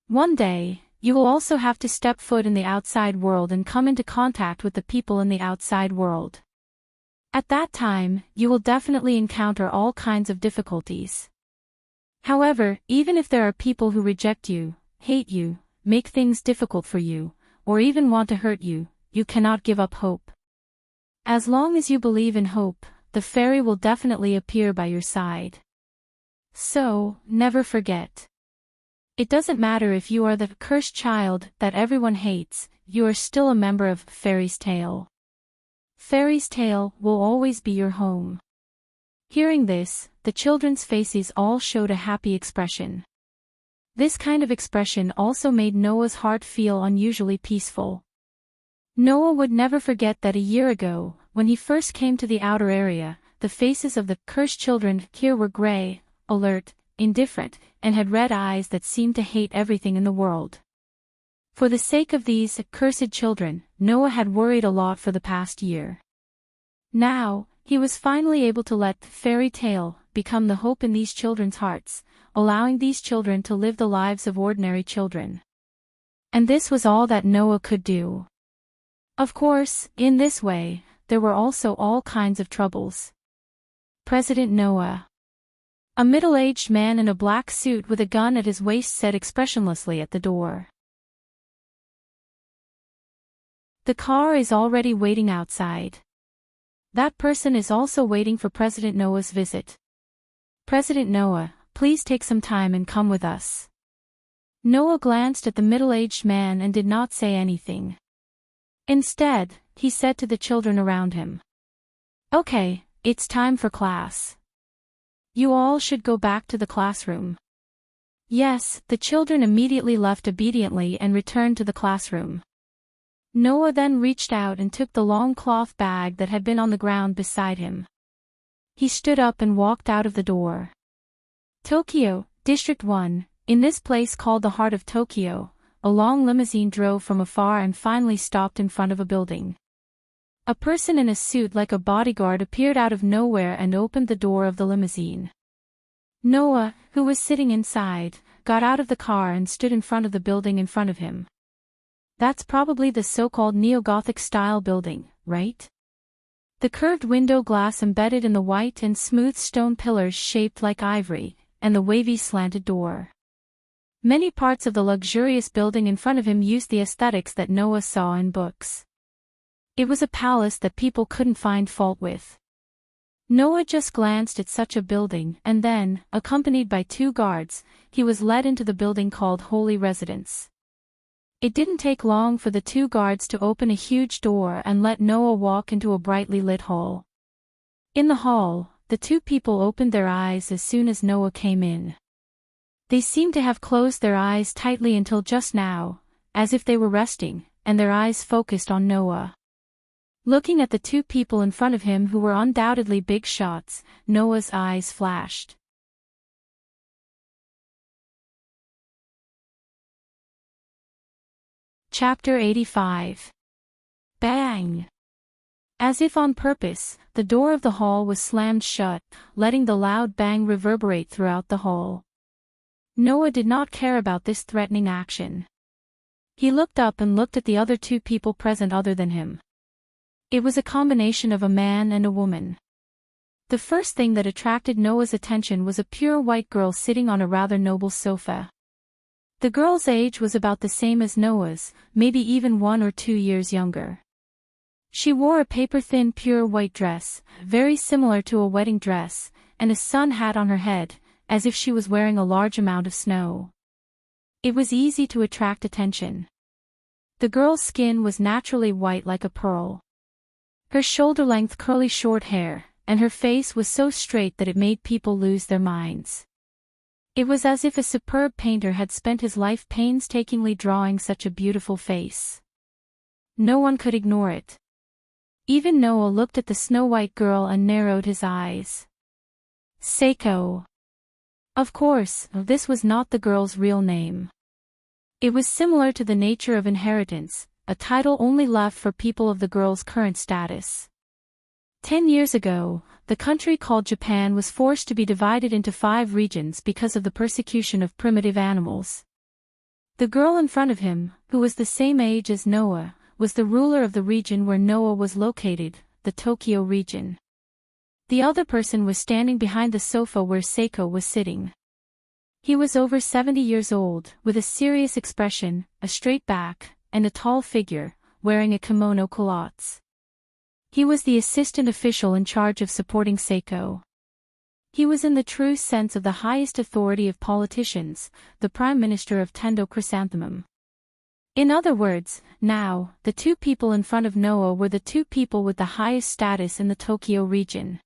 Speaker 1: One day, you will also have to step foot in the outside world and come into contact with the people in the outside world. At that time, you will definitely encounter all kinds of difficulties. However, even if there are people who reject you, hate you, make things difficult for you, or even want to hurt you, you cannot give up hope. As long as you believe in hope, the fairy will definitely appear by your side. So, never forget. It doesn't matter if you are the cursed child that everyone hates, you are still a member of Fairy's Tale. Fairy's Tale will always be your home. Hearing this, the children's faces all showed a happy expression. This kind of expression also made Noah's heart feel unusually peaceful. Noah would never forget that a year ago, when he first came to the outer area, the faces of the cursed children here were gray, alert, indifferent, and had red eyes that seemed to hate everything in the world. For the sake of these accursed children, Noah had worried a lot for the past year. Now, he was finally able to let Fairy Tale become the hope in these children's hearts, allowing these children to live the lives of ordinary children. And this was all that Noah could do. Of course, in this way, there were also all kinds of troubles. President Noah. A middle-aged man in a black suit with a gun at his waist sat expressionlessly at the door. The car is already waiting outside. That person is also waiting for President Noah's visit. President Noah, please take some time and come with us. Noah glanced at the middle-aged man and did not say anything. Instead, he said to the children around him, "Okay, it's time for class. You all should go back to the classroom." Yes, the children immediately left obediently and returned to the classroom. Noah then reached out and took the long cloth bag that had been on the ground beside him. He stood up and walked out of the door. Tokyo, District 1, in this place called the heart of Tokyo, a long limousine drove from afar and finally stopped in front of a building. A person in a suit like a bodyguard appeared out of nowhere and opened the door of the limousine. Noah, who was sitting inside, got out of the car and stood in front of the building in front of him. That's probably the so-called neo-Gothic style building, right? The curved window glass embedded in the white and smooth stone pillars shaped like ivory, and the wavy slanted door. Many parts of the luxurious building in front of him used the aesthetics that Noah saw in books. It was a palace that people couldn't find fault with. Noah just glanced at such a building and then, accompanied by 2 guards, he was led into the building called Holy Residence. It didn't take long for the 2 guards to open a huge door and let Noah walk into a brightly lit hall. In the hall, the 2 people opened their eyes as soon as Noah came in. They seemed to have closed their eyes tightly until just now, as if they were resting, and their eyes focused on Noah. Looking at the 2 people in front of him who were undoubtedly big shots, Noah's eyes flashed. Chapter 85. Bang! As if on purpose, the door of the hall was slammed shut, letting the loud bang reverberate throughout the hall. Noah did not care about this threatening action. He looked up and looked at the other 2 people present other than him. It was a combination of a man and a woman. The first thing that attracted Noah's attention was a pure white girl sitting on a rather noble sofa. The girl's age was about the same as Noah's, maybe even 1 or 2 years younger. She wore a paper-thin pure white dress, very similar to a wedding dress, and a sun hat on her head, as if she was wearing a large amount of snow. It was easy to attract attention. The girl's skin was naturally white like a pearl. Her shoulder-length curly short hair, and her face was so straight that it made people lose their minds. It was as if a superb painter had spent his life painstakingly drawing such a beautiful face. No one could ignore it. Even Noah looked at the snow-white girl and narrowed his eyes. Seiko. Of course, this was not the girl's real name. It was similar to the nature of inheritance, a title only left for people of the girl's current status. 10 years ago, the country called Japan was forced to be divided into 5 regions because of the persecution of primitive animals. The girl in front of him, who was the same age as Noah, was the ruler of the region where Noah was located, the Tokyo region. The other person was standing behind the sofa where Seiko was sitting. He was over 70 years old, with a serious expression, a straight back, and a tall figure, wearing a kimono culottes. He was the assistant official in charge of supporting Seiko. He was in the true sense of the highest authority of politicians, the Prime Minister of Tendo Chrysanthemum. In other words, now, the 2 people in front of Noah were the 2 people with the highest status in the Tokyo region.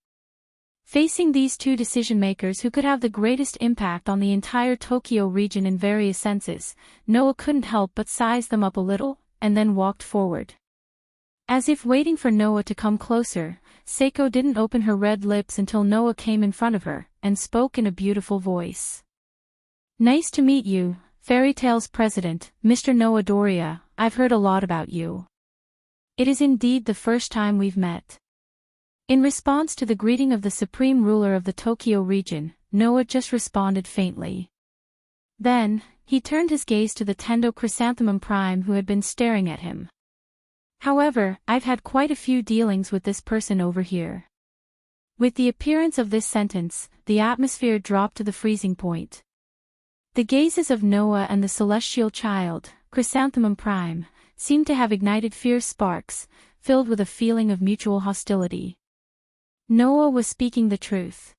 Speaker 1: Facing these 2 decision-makers who could have the greatest impact on the entire Tokyo region in various senses, Noah couldn't help but size them up a little, and then walked forward. As if waiting for Noah to come closer, Seiko didn't open her red lips until Noah came in front of her, and spoke in a beautiful voice. "Nice to meet you, Fairy Tale's president, Mr. Noah Doria. I've heard a lot about you. It is indeed the first time we've met." In response to the greeting of the supreme ruler of the Tokyo region, Noah just responded faintly. Then, he turned his gaze to the Tendo Chrysanthemum Prime who had been staring at him. "However, I've had quite a few dealings with this person over here." With the appearance of this sentence, the atmosphere dropped to the freezing point. The gazes of Noah and the celestial child, Chrysanthemum Prime, seemed to have ignited fierce sparks, filled with a feeling of mutual hostility. Noah was speaking the truth.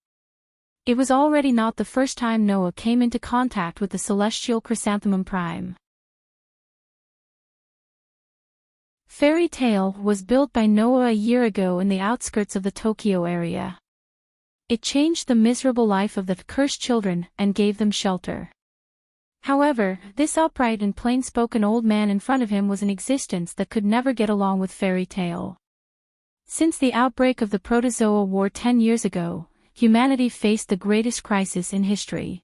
Speaker 1: It was already not the first time Noah came into contact with the celestial Chrysanthemum Prime. Fairy Tale was built by Noah a year ago in the outskirts of the Tokyo area. It changed the miserable life of the cursed children and gave them shelter. However, this upright and plain-spoken old man in front of him was an existence that could never get along with Fairy Tale. Since the outbreak of the Protozoa War 10 years ago, humanity faced the greatest crisis in history.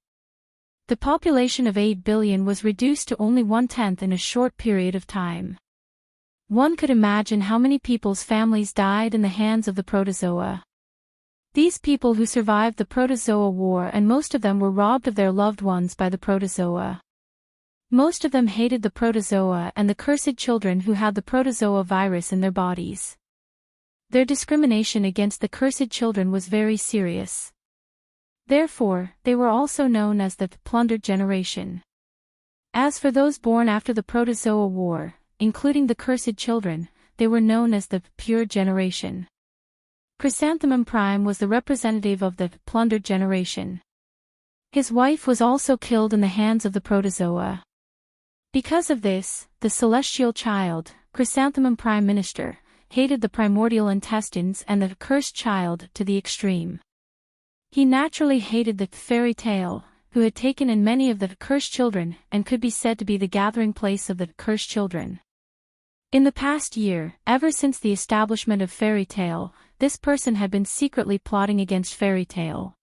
Speaker 1: The population of 8 billion was reduced to only 1/10 in a short period of time. One could imagine how many people's families died in the hands of the protozoa. These people who survived the Protozoa War, and most of them were robbed of their loved ones by the protozoa. Most of them hated the protozoa and the cursed children who had the protozoa virus in their bodies. Their discrimination against the cursed children was very serious. Therefore, they were also known as the plundered generation. As for those born after the Protozoa War, including the cursed children, they were known as the pure generation. Chrysanthemum Prime was the representative of the plundered generation. His wife was also killed in the hands of the protozoa. Because of this, the celestial child, Chrysanthemum Prime Minister, hated the primordial intestines and the cursed child to the extreme. He naturally hated the Fairy Tale, who had taken in many of the cursed children and could be said to be the gathering place of the cursed children. In the past year, ever since the establishment of Fairy Tale, this person had been secretly plotting against Fairy Tale.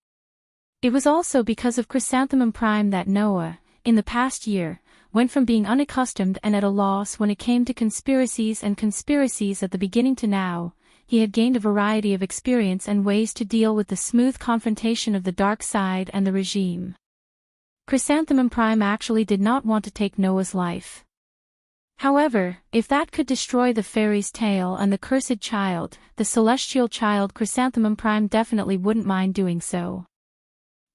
Speaker 1: It was also because of Chrysanthemum Prime that Noah, in the past year, went from being unaccustomed and at a loss when it came to conspiracies at the beginning to now, he had gained a variety of experience and ways to deal with the smooth confrontation of the dark side and the regime. Chrysanthemum Prime actually did not want to take Noah's life. However, if that could destroy the fairy's tale and the cursed child, the celestial child, Chrysanthemum Prime definitely wouldn't mind doing so.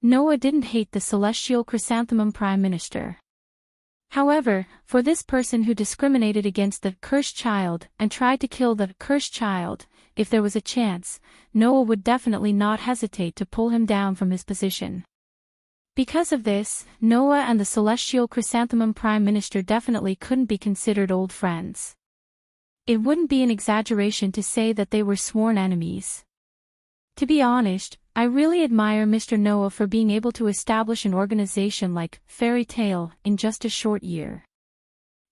Speaker 1: Noah didn't hate the celestial Chrysanthemum Prime Minister. However, for this person who discriminated against the cursed child and tried to kill the cursed child, if there was a chance, Noah would definitely not hesitate to pull him down from his position. Because of this, Noah and the celestial Chrysanthemum Prime Minister definitely couldn't be considered old friends. It wouldn't be an exaggeration to say that they were sworn enemies. To be honest, I really admire Mr. Noah for being able to establish an organization like Fairy Tale in just a short year.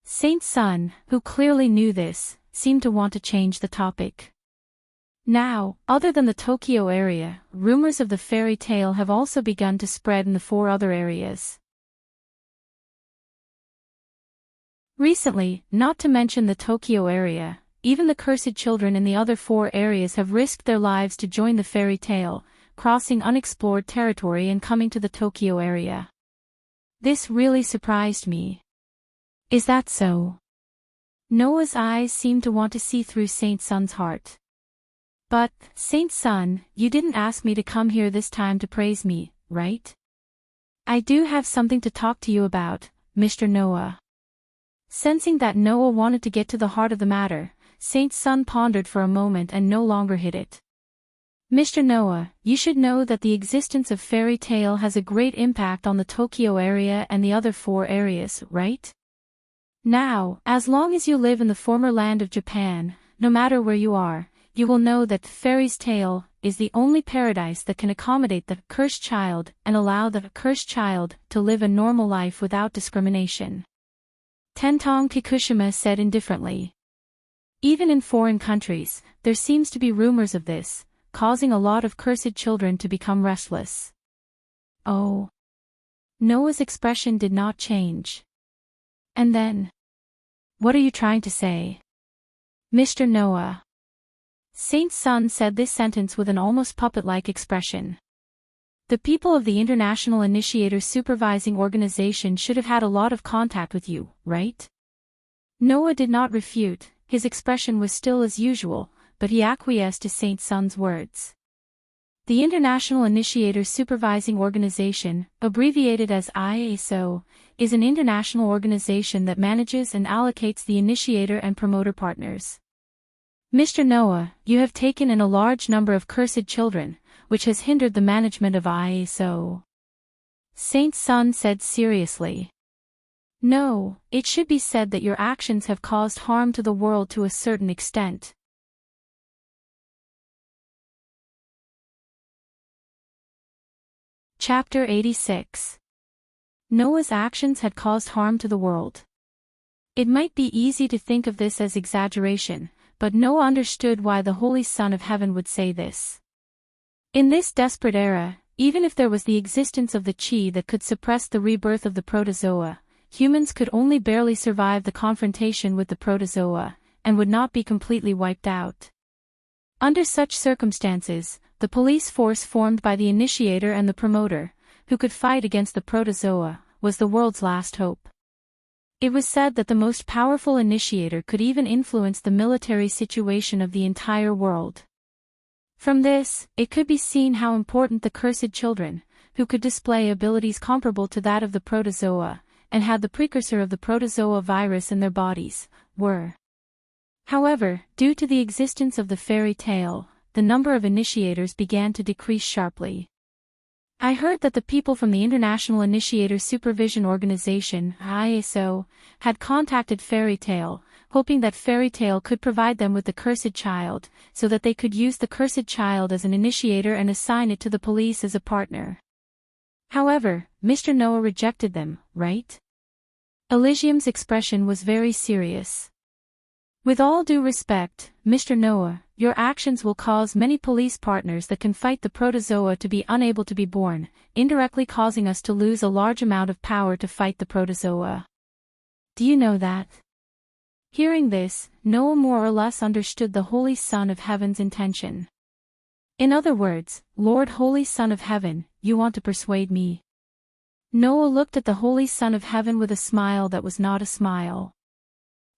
Speaker 1: Saint Sun, who clearly knew this, seemed to want to change the topic. Now, other than the Tokyo area, rumors of the fairy tale have also begun to spread in the 4 other areas. Recently, not to mention the Tokyo area, even the cursed children in the other 4 areas have risked their lives to join the fairy tale, crossing unexplored territory and coming to the Tokyo area. This really surprised me. Is that so? Noah's eyes seemed to want to see through Saint Sun's heart. But, Saint Sun, you didn't ask me to come here this time to praise me, right? I do have something to talk to you about, Mr. Noah. Sensing that Noah wanted to get to the heart of the matter, Saint Sun pondered for a moment and no longer hid it. Mr. Noah, you should know that the existence of fairy tale has a great impact on the Tokyo area and the other 4 areas, right? Now, as long as you live in the former land of Japan, no matter where you are, you will know that fairy's tale is the only paradise that can accommodate the cursed child and allow the cursed child to live a normal life without discrimination. Tentong Kikushima said indifferently. Even in foreign countries, there seems to be rumors of this, causing a lot of cursed children to become restless. Oh. Noah's expression did not change. And then? What are you trying to say? Mr. Noah. Saint Sun said this sentence with an almost puppet-like expression. The people of the International Initiator Supervising Organization should have had a lot of contact with you, right? Noah did not refute, his expression was still as usual, but he acquiesced to Saint Sun's words. The International Initiator Supervising Organization, abbreviated as IASO, is an international organization that manages and allocates the initiator and promoter partners. Mr. Noah, you have taken in a large number of cursed children, which has hindered the management of IASO. Saint Sun said seriously. No, it should be said that your actions have caused harm to the world to a certain extent. Chapter 86. Noah's actions had caused harm to the world. It might be easy to think of this as exaggeration, but Noah understood why the Holy Son of Heaven would say this. In this desperate era, even if there was the existence of the chi that could suppress the rebirth of the protozoa, humans could only barely survive the confrontation with the protozoa, and would not be completely wiped out. Under such circumstances, the police force formed by the initiator and the promoter, who could fight against the protozoa, was the world's last hope. It was said that the most powerful initiator could even influence the military situation of the entire world. From this, it could be seen how important the cursed children, who could display abilities comparable to that of the protozoa, and had the precursor of the protozoa virus in their bodies, were. However, due to the existence of the fairy tale, the number of initiators began to decrease sharply. I heard that the people from the International Initiator Supervision Organization, IASO, had contacted Fairy Tale, hoping that Fairy Tale could provide them with the cursed child, so that they could use the cursed child as an initiator and assign it to the police as a partner. However, Mr. Noah rejected them, right? Elysium's expression was very serious. With all due respect, Mr. Noah, your actions will cause many police partners that can fight the protozoa to be unable to be born, indirectly causing us to lose a large amount of power to fight the protozoa. Do you know that? Hearing this, Noah more or less understood the Holy Son of Heaven's intention. In other words, Lord Holy Son of Heaven, you want to persuade me? Noah looked at the Holy Son of Heaven with a smile that was not a smile.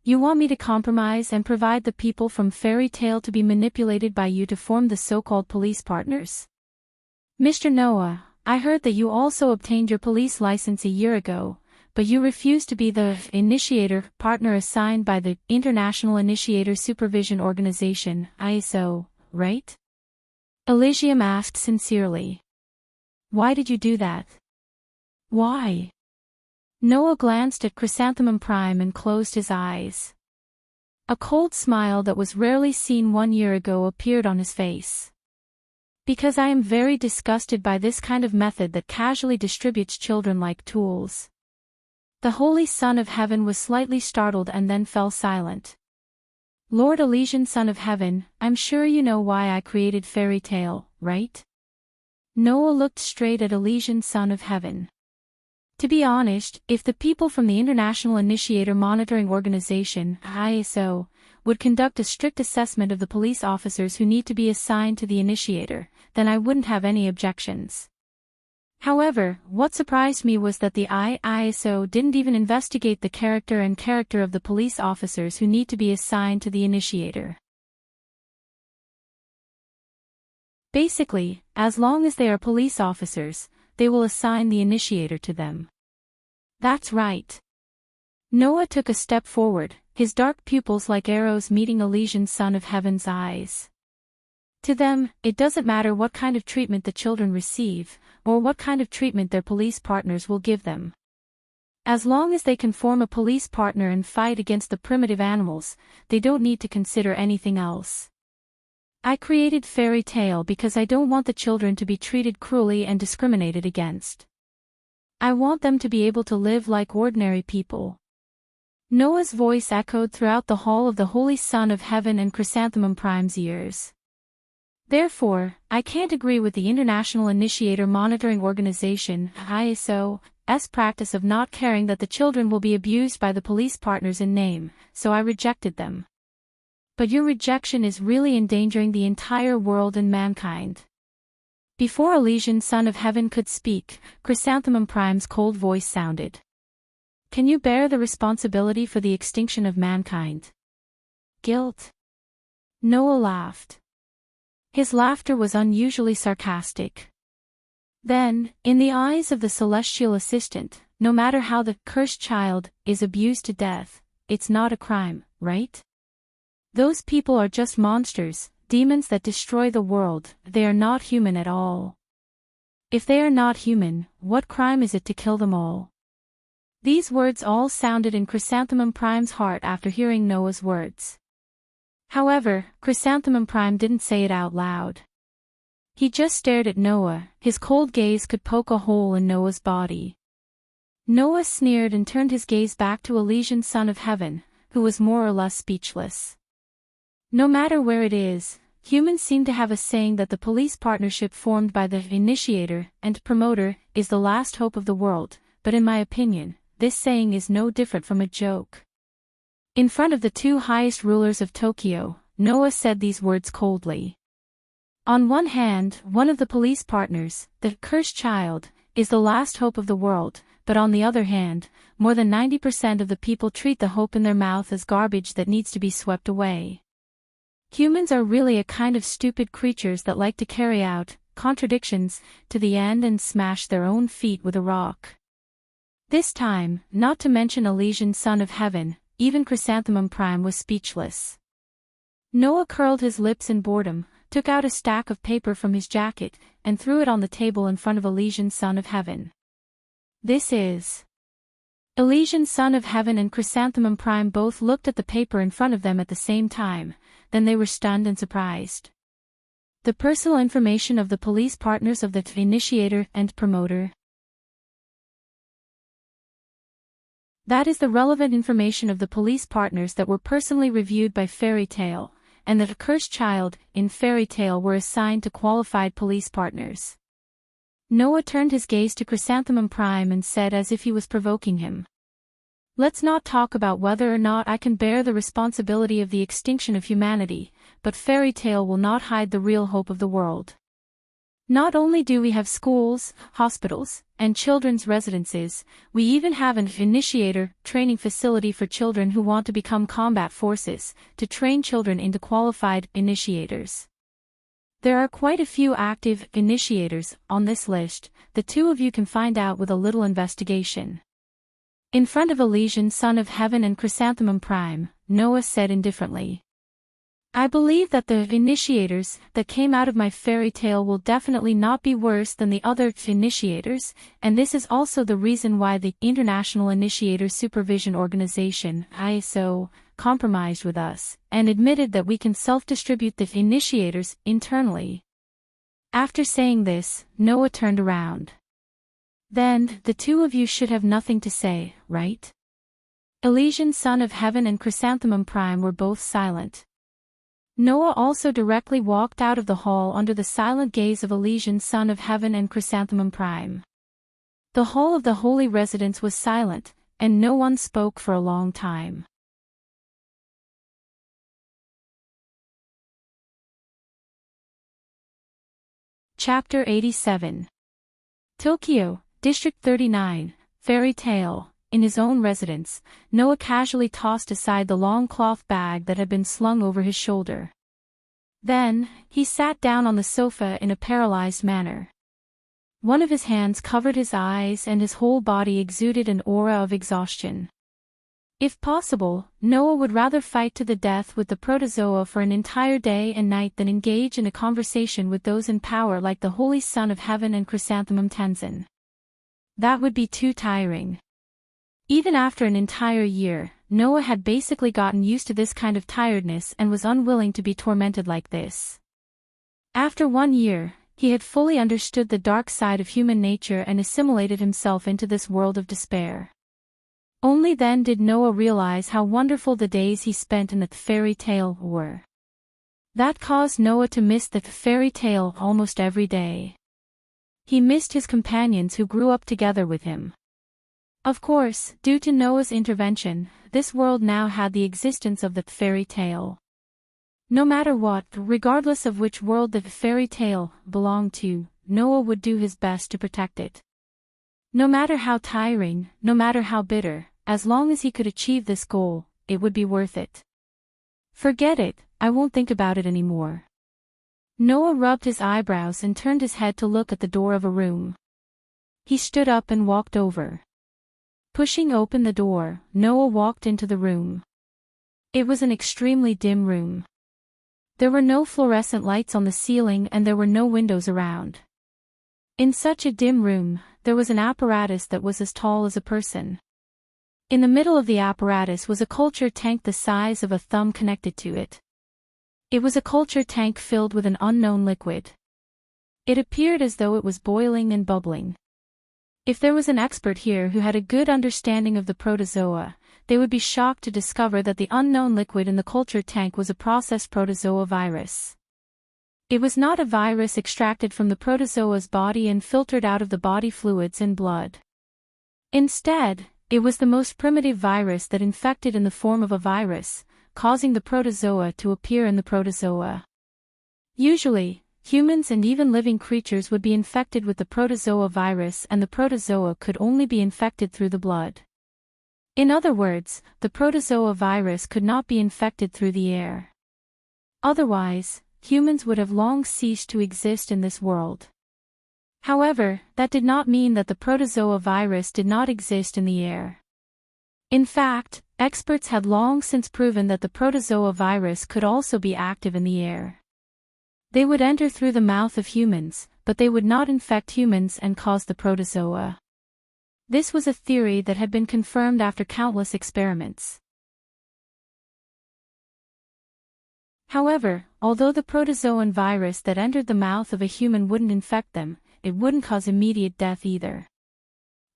Speaker 1: You want me to compromise and provide the people from Fairy Tale to be manipulated by you to form the so-called police partners? Mr. Noah, I heard that you also obtained your police license a year ago, but you refused to be the initiator partner assigned by the International Initiator Supervision Organization, ISO, right? Elysium asked sincerely. Why did you do that? Why? Noah glanced at Chrysanthemum Prime and closed his eyes. A cold smile that was rarely seen 1 year ago appeared on his face. Because I am very disgusted by this kind of method that casually distributes children like tools. The Holy Son of Heaven was slightly startled and then fell silent. Lord Elysian Son of Heaven, I'm sure you know why I created Fairy Tale, right? Noah looked straight at Elysian Son of Heaven. To be honest, if the people from the International Initiator Monitoring Organization, ISO, would conduct a strict assessment of the police officers who need to be assigned to the initiator, then I wouldn't have any objections. However, what surprised me was that the ISO didn't even investigate the character of the police officers who need to be assigned to the initiator. Basically, as long as they are police officers, they will assign the initiator to them. That's right. Noah took a step forward, his dark pupils like arrows meeting Elysian Son of Heaven's eyes. To them, it doesn't matter what kind of treatment the children receive, or what kind of treatment their police partners will give them. As long as they can form a police partner and fight against the primitive animals, they don't need to consider anything else. I created Fairy Tale because I don't want the children to be treated cruelly and discriminated against. I want them to be able to live like ordinary people. Noah's voice echoed throughout the hall of the Holy Son of Heaven and Chrysanthemum Prime's ears. Therefore, I can't agree with the International Initiator Monitoring Organization, ISO's practice of not caring that the children will be abused by the police partners in name, so I rejected them. But your rejection is really endangering the entire world and mankind. Before Elysian Son of Heaven could speak, Chrysanthemum Prime's cold voice sounded. Can you bear the responsibility for the extinction of mankind? Guilt? Noah laughed. His laughter was unusually sarcastic. Then, in the eyes of the celestial assistant, no matter how the cursed child is abused to death, it's not a crime, right? Those people are just monsters, demons that destroy the world, they are not human at all. If they are not human, what crime is it to kill them all? These words all sounded in Chrysanthemum Prime's heart after hearing Noah's words. However, Chrysanthemum Prime didn't say it out loud. He just stared at Noah, his cold gaze could poke a hole in Noah's body. Noah sneered and turned his gaze back to Elysian Son of Heaven, who was more or less speechless. No matter where it is, humans seem to have a saying that the police partnership formed by the initiator and promoter is the last hope of the world, but in my opinion, this saying is no different from a joke. In front of the two highest rulers of Tokyo, Noah said these words coldly. On one hand, one of the police partners, the cursed child, is the last hope of the world, but on the other hand, more than 90% of the people treat the hope in their mouth as garbage that needs to be swept away. Humans are really a kind of stupid creatures that like to carry out contradictions to the end and smash their own feet with a rock. This time, not to mention Elysian Son of Heaven, even Chrysanthemum Prime was speechless. Noah curled his lips in boredom, took out a stack of paper from his jacket, and threw it on the table in front of Elysian Son of Heaven. This is... Elysian Son of Heaven and Chrysanthemum Prime both looked at the paper in front of them at the same time, then they were stunned and surprised. The personal information of the police partners of the initiator and promoter. That is the relevant information of the police partners that were personally reviewed by Fairy Tale, and that a cursed child in Fairy Tale were assigned to qualified police partners. Noah turned his gaze to Chrysanthemum Prime and said as if he was provoking him. Let's not talk about whether or not I can bear the responsibility of the extinction of humanity, but Fairy Tale will not hide the real hope of the world. Not only do we have schools, hospitals, and children's residences, we even have an initiator training facility for children who want to become combat forces, to train children into qualified initiators. There are quite a few active initiators on this list, the two of you can find out with a little investigation. In front of Elysian Son of Heaven and Chrysanthemum Prime, Noah said indifferently. I believe that the initiators that came out of my fairy tale will definitely not be worse than the other initiators, and this is also the reason why the International Initiator Supervision Organization, ISO, compromised with us, and admitted that we can self-distribute the initiators internally. After saying this, Noah turned around. Then, the two of you should have nothing to say, right? Elysian son of heaven and Chrysanthemum Prime were both silent. Noah also directly walked out of the hall under the silent gaze of Elysian son of heaven and Chrysanthemum Prime. The hall of the holy residence was silent, and no one spoke for a long time. Chapter 87. Tokyo, District 39, Fairy Tale. In his own residence, Noah casually tossed aside the long cloth bag that had been slung over his shoulder. Then, he sat down on the sofa in a paralyzed manner. One of his hands covered his eyes and his whole body exuded an aura of exhaustion. If possible, Noah would rather fight to the death with the protozoa for an entire day and night than engage in a conversation with those in power like the Holy Son of Heaven and Chrysanthemum Tenzin. That would be too tiring. Even after an entire year, Noah had basically gotten used to this kind of tiredness and was unwilling to be tormented like this. After 1 year, he had fully understood the dark side of human nature and assimilated himself into this world of despair. Only then did Noah realize how wonderful the days he spent in the fairy tale were. That caused Noah to miss the fairy tale almost every day. He missed his companions who grew up together with him. Of course, due to Noah's intervention, this world now had the existence of the fairy tale. No matter what, regardless of which world the fairy tale belonged to, Noah would do his best to protect it. No matter how tiring, no matter how bitter, as long as he could achieve this goal, it would be worth it. Forget it, I won't think about it anymore. Noah rubbed his eyebrows and turned his head to look at the door of a room. He stood up and walked over. Pushing open the door, Noah walked into the room. It was an extremely dim room. There were no fluorescent lights on the ceiling and there were no windows around. In such a dim room, there was an apparatus that was as tall as a person. In the middle of the apparatus was a culture tank the size of a thumb connected to it. It was a culture tank filled with an unknown liquid. It appeared as though it was boiling and bubbling. If there was an expert here who had a good understanding of the protozoa, they would be shocked to discover that the unknown liquid in the culture tank was a processed protozoa virus. It was not a virus extracted from the protozoa's body and filtered out of the body fluids and blood. Instead, it was the most primitive virus that infected in the form of a virus, causing the protozoa to appear in the protozoa. Usually, humans and even living creatures would be infected with the protozoa virus and the protozoa could only be infected through the blood. In other words, the protozoa virus could not be infected through the air. Otherwise, humans would have long ceased to exist in this world. However, that did not mean that the protozoa virus did not exist in the air. In fact, experts had long since proven that the protozoa virus could also be active in the air. They would enter through the mouth of humans, but they would not infect humans and cause the protozoa. This was a theory that had been confirmed after countless experiments. However, although the protozoan virus that entered the mouth of a human wouldn't infect them, it wouldn't cause immediate death either.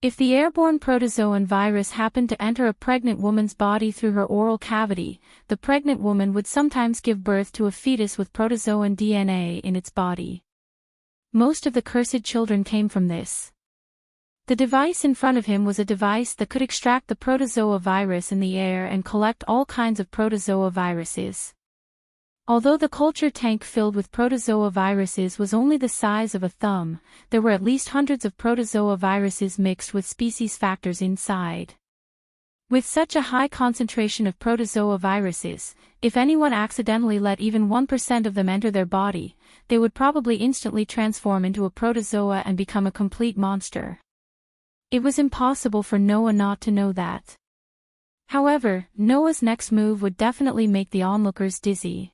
Speaker 1: If the airborne protozoan virus happened to enter a pregnant woman's body through her oral cavity, the pregnant woman would sometimes give birth to a fetus with protozoan DNA in its body. Most of the cursed children came from this. The device in front of him was a device that could extract the protozoa virus in the air and collect all kinds of protozoa viruses. Although the culture tank filled with protozoa viruses was only the size of a thumb, there were at least hundreds of protozoa viruses mixed with species factors inside. With such a high concentration of protozoa viruses, if anyone accidentally let even 1% of them enter their body, they would probably instantly transform into a protozoa and become a complete monster. It was impossible for Noah not to know that. However, Noah's next move would definitely make the onlookers dizzy.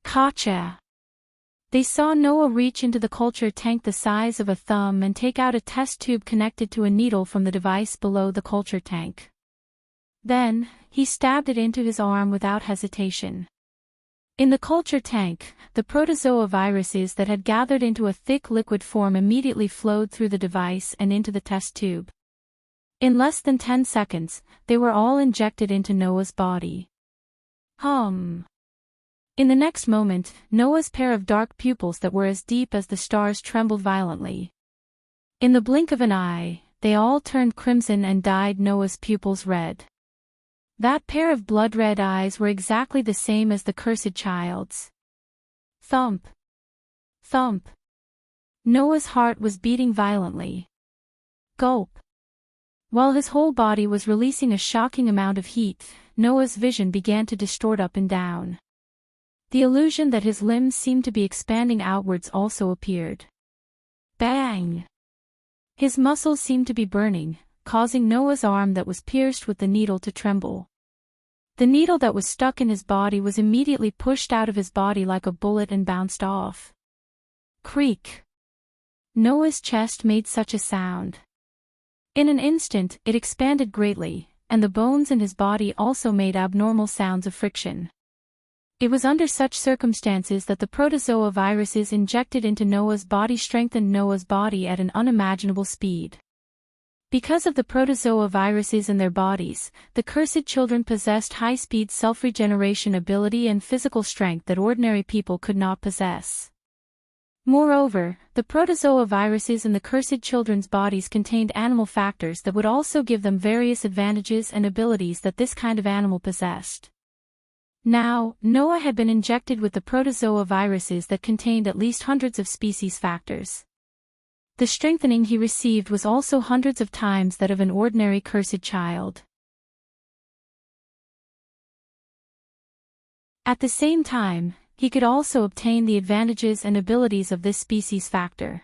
Speaker 1: Gotcha! They saw Noah reach into the culture tank the size of a thumb and take out a test tube connected to a needle from the device below the culture tank. Then, he stabbed it into his arm without hesitation. In the culture tank, the protozoa viruses that had gathered into a thick liquid form immediately flowed through the device and into the test tube. In less than 10 seconds, they were all injected into Noah's body. In the next moment, Noah's pair of dark pupils that were as deep as the stars trembled violently. In the blink of an eye, they all turned crimson and dyed Noah's pupils red. That pair of blood-red eyes were exactly the same as the cursed child's. Thump. Thump. Noah's heart was beating violently. Gulp. While his whole body was releasing a shocking amount of heat, Noah's vision began to distort up and down. The illusion that his limbs seemed to be expanding outwards also appeared. Bang! His muscles seemed to be burning, causing Noah's arm that was pierced with the needle to tremble. The needle that was stuck in his body was immediately pushed out of his body like a bullet and bounced off. Creak! Noah's chest made such a sound. In an instant, it expanded greatly, and the bones in his body also made abnormal sounds of friction. It was under such circumstances that the protozoa viruses injected into Noah's body strengthened Noah's body at an unimaginable speed. Because of the protozoa viruses in their bodies, the cursed children possessed high-speed self-regeneration ability and physical strength that ordinary people could not possess. Moreover, the protozoa viruses in the cursed children's bodies contained animal factors that would also give them various advantages and abilities that this kind of animal possessed. Now, Noah had been injected with the protozoa viruses that contained at least hundreds of species factors. The strengthening he received was also hundreds of times that of an ordinary cursed child. At the same time, he could also obtain the advantages and abilities of this species factor.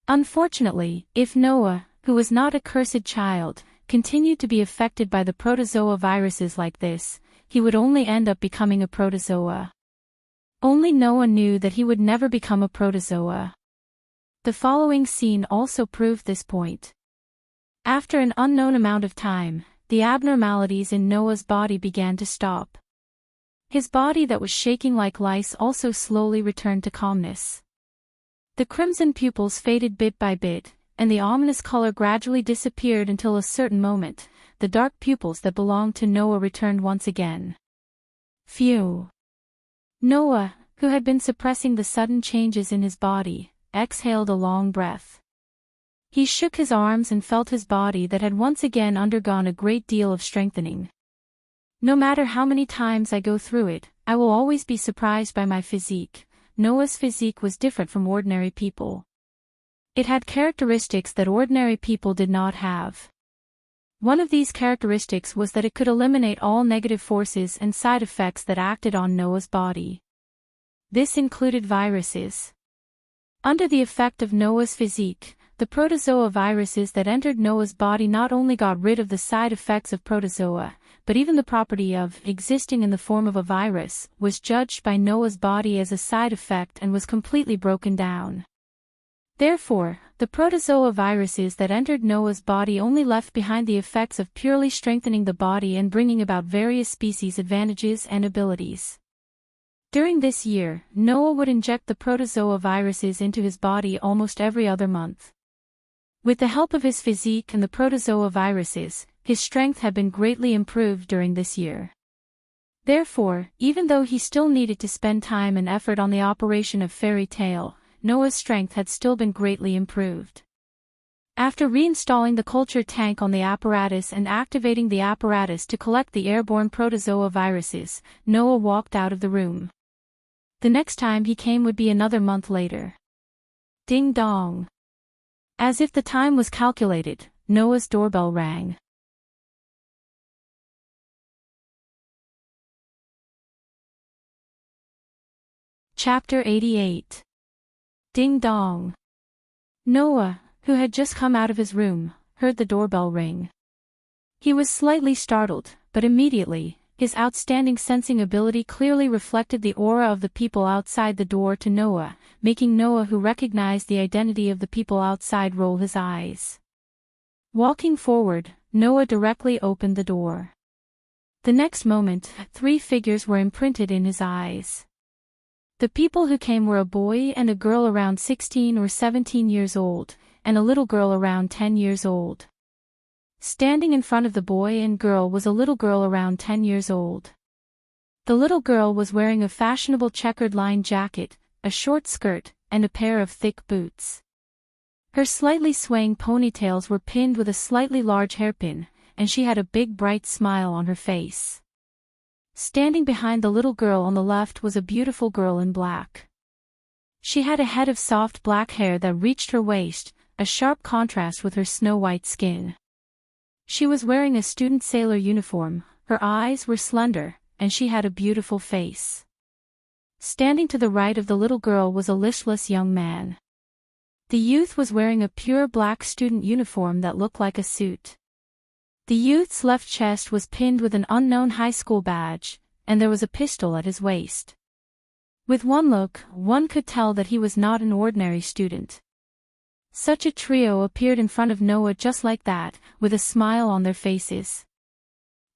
Speaker 1: Unfortunately, if Noah, who was not a cursed child, continued to be affected by the protozoa viruses like this, he would only end up becoming a protozoa. Only Noah knew that he would never become a protozoa. The following scene also proved this point. After an unknown amount of time, the abnormalities in Noah's body began to stop. His body that was shaking like lice also slowly returned to calmness. The crimson pupils faded bit by bit, and the ominous color gradually disappeared until a certain moment, the dark pupils that belonged to Noah returned once again. Phew! Noah, who had been suppressing the sudden changes in his body, exhaled a long breath. He shook his arms and felt his body that had once again undergone a great deal of strengthening. No matter how many times I go through it, I will always be surprised by my physique. Noah's physique was different from ordinary people. It had characteristics that ordinary people did not have. One of these characteristics was that it could eliminate all negative forces and side effects that acted on Noah's body. This included viruses. Under the effect of Noah's physique, the protozoa viruses that entered Noah's body not only got rid of the side effects of protozoa, but even the property of existing in the form of a virus was judged by Noah's body as a side effect and was completely broken down. Therefore, the protozoa viruses that entered Noah's body only left behind the effects of purely strengthening the body and bringing about various species advantages and abilities. During this year, Noah would inject the protozoa viruses into his body almost every other month. With the help of his physique and the protozoa viruses, his strength had been greatly improved during this year. Therefore, even though he still needed to spend time and effort on the operation of Fairy Tale, Noah's strength had still been greatly improved. After reinstalling the culture tank on the apparatus and activating the apparatus to collect the airborne protozoa viruses, Noah walked out of the room. The next time he came would be another month later. Ding dong. As if the time was calculated, Noah's doorbell rang. Chapter 88. Ding dong. Noah, who had just come out of his room, heard the doorbell ring. He was slightly startled, but immediately, his outstanding sensing ability clearly reflected the aura of the people outside the door to Noah, making Noah, who recognized the identity of the people outside, roll his eyes. Walking forward, Noah directly opened the door. The next moment, 3 figures were imprinted in his eyes. The people who came were a boy and a girl around 16 or 17 years old, and a little girl around 10 years old. Standing in front of the boy and girl was a little girl around 10 years old. The little girl was wearing a fashionable checkered lined jacket, a short skirt, and a pair of thick boots. Her slightly swaying ponytails were pinned with a slightly large hairpin, and she had a big bright smile on her face. Standing behind the little girl on the left was a beautiful girl in black. She had a head of soft black hair that reached her waist, a sharp contrast with her snow-white skin. She was wearing a student sailor uniform, her eyes were slender, and she had a beautiful face. Standing to the right of the little girl was a listless young man. The youth was wearing a pure black student uniform that looked like a suit. The youth's left chest was pinned with an unknown high school badge, and there was a pistol at his waist. With one look, one could tell that he was not an ordinary student. Such a trio appeared in front of Noah just like that, with a smile on their faces.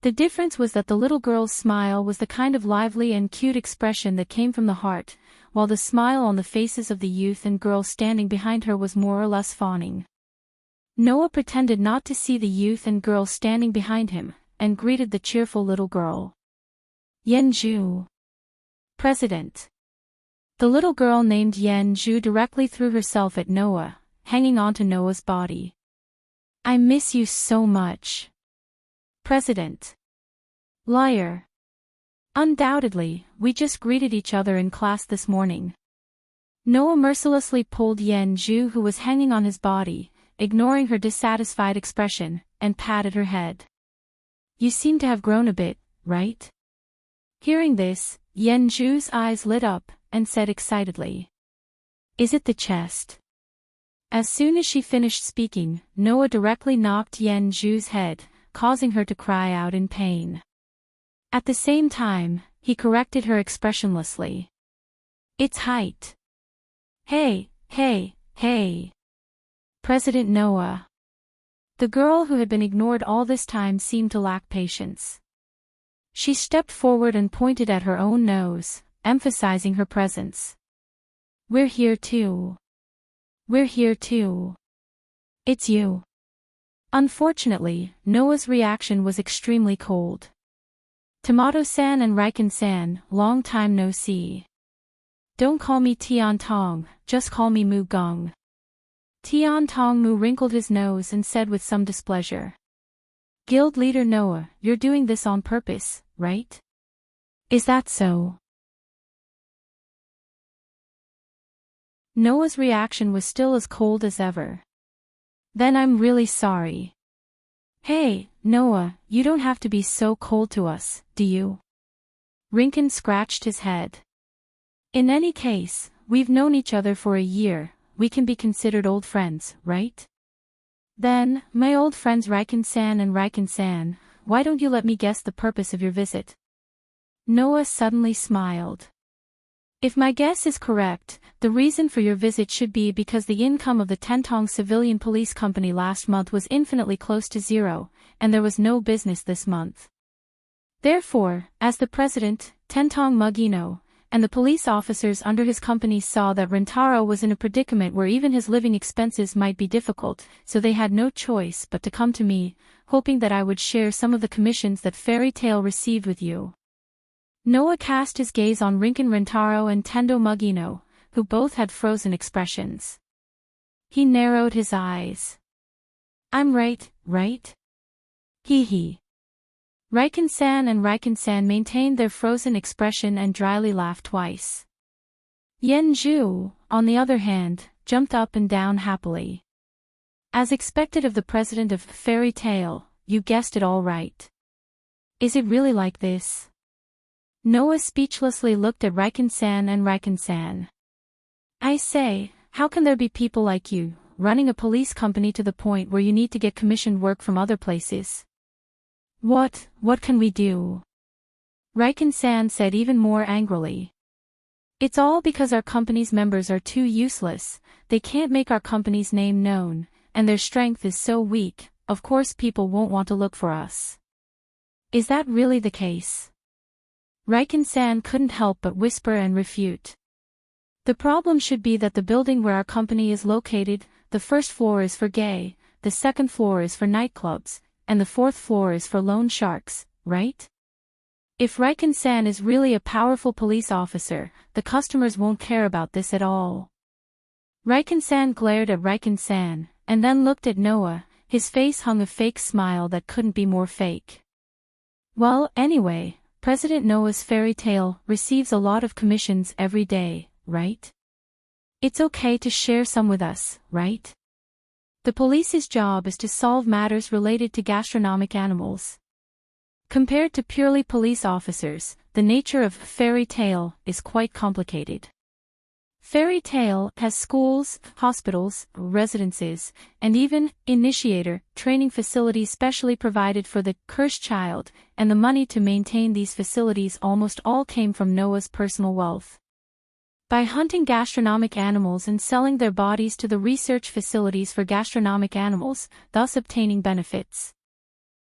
Speaker 1: The difference was that the little girl's smile was the kind of lively and cute expression that came from the heart, while the smile on the faces of the youth and girl standing behind her was more or less fawning. Noah pretended not to see the youth and girl standing behind him, and greeted the cheerful little girl. Yenju. President. The little girl named Yenju directly threw herself at Noah, hanging onto Noah's body. I miss you so much. President. Liar. Undoubtedly, we just greeted each other in class this morning. Noah mercilessly pulled Yenju, who was hanging on his body, ignoring her dissatisfied expression, and patted her head. You seem to have grown a bit, right? Hearing this, Yenju's eyes lit up, and said excitedly. Is it the chest? As soon as she finished speaking, Noah directly knocked Yenju's head, causing her to cry out in pain. At the same time, he corrected her expressionlessly. It's height. Hey, hey, hey. President Noah. The girl who had been ignored all this time seemed to lack patience. She stepped forward and pointed at her own nose, emphasizing her presence. We're here too. We're here too. It's you. Unfortunately, Noah's reaction was extremely cold. Tomato-san and Riken-san, long time no see. Don't call me Tian-tong, just call me Mu-gong. Tian-tong-mu wrinkled his nose and said with some displeasure. Guild leader Noah, you're doing this on purpose, right? Is that so? Noah's reaction was still as cold as ever. Then I'm really sorry. Hey, Noah, you don't have to be so cold to us, do you? Rinken scratched his head. In any case, we've known each other for a year, we can be considered old friends, right? Then, my old friends Riken-san and Riken-san, why don't you let me guess the purpose of your visit? Noah suddenly smiled. If my guess is correct, the reason for your visit should be because the income of the Tentong Civilian Police Company last month was infinitely close to zero, and there was no business this month. Therefore, as the president, Tentong Mugino, and the police officers under his company saw that Rentaro was in a predicament where even his living expenses might be difficult, so they had no choice but to come to me, hoping that I would share some of the commissions that Fairy Tail received with you. Noah cast his gaze on Rinken Rentaro and Tendo Mugino, who both had frozen expressions. He narrowed his eyes. I'm right, right? Hee hee. Riken-san and Riken-san maintained their frozen expression and dryly laughed twice. Yenju, on the other hand, jumped up and down happily. As expected of the president of Fairy Tail, you guessed it all right. Is it really like this? Noah speechlessly looked at Riken-san and Riken-san. I say, how can there be people like you, running a police company to the point where you need to get commissioned work from other places? What can we do? Riken-san said even more angrily. It's all because our company's members are too useless, they can't make our company's name known, and their strength is so weak, of course people won't want to look for us. Is that really the case? Riken-san couldn't help but whisper and refute. The problem should be that the building where our company is located, the first floor is for gay, the second floor is for nightclubs, and the fourth floor is for loan sharks, right? If Riken-san is really a powerful police officer, the customers won't care about this at all. Riken-san glared at Riken-san, and then looked at Noah. His face hung a fake smile that couldn't be more fake. Well, anyway, President Noah's fairy tale receives a lot of commissions every day, right? It's okay to share some with us, right? The police's job is to solve matters related to gastronomic animals. Compared to purely police officers, the nature of fairy tale is quite complicated. Fairy tale has schools, hospitals, residences, and even initiator training facilities specially provided for the cursed child, and the money to maintain these facilities almost all came from Noah's personal wealth. By hunting gastronomic animals and selling their bodies to the research facilities for gastronomic animals, thus obtaining benefits.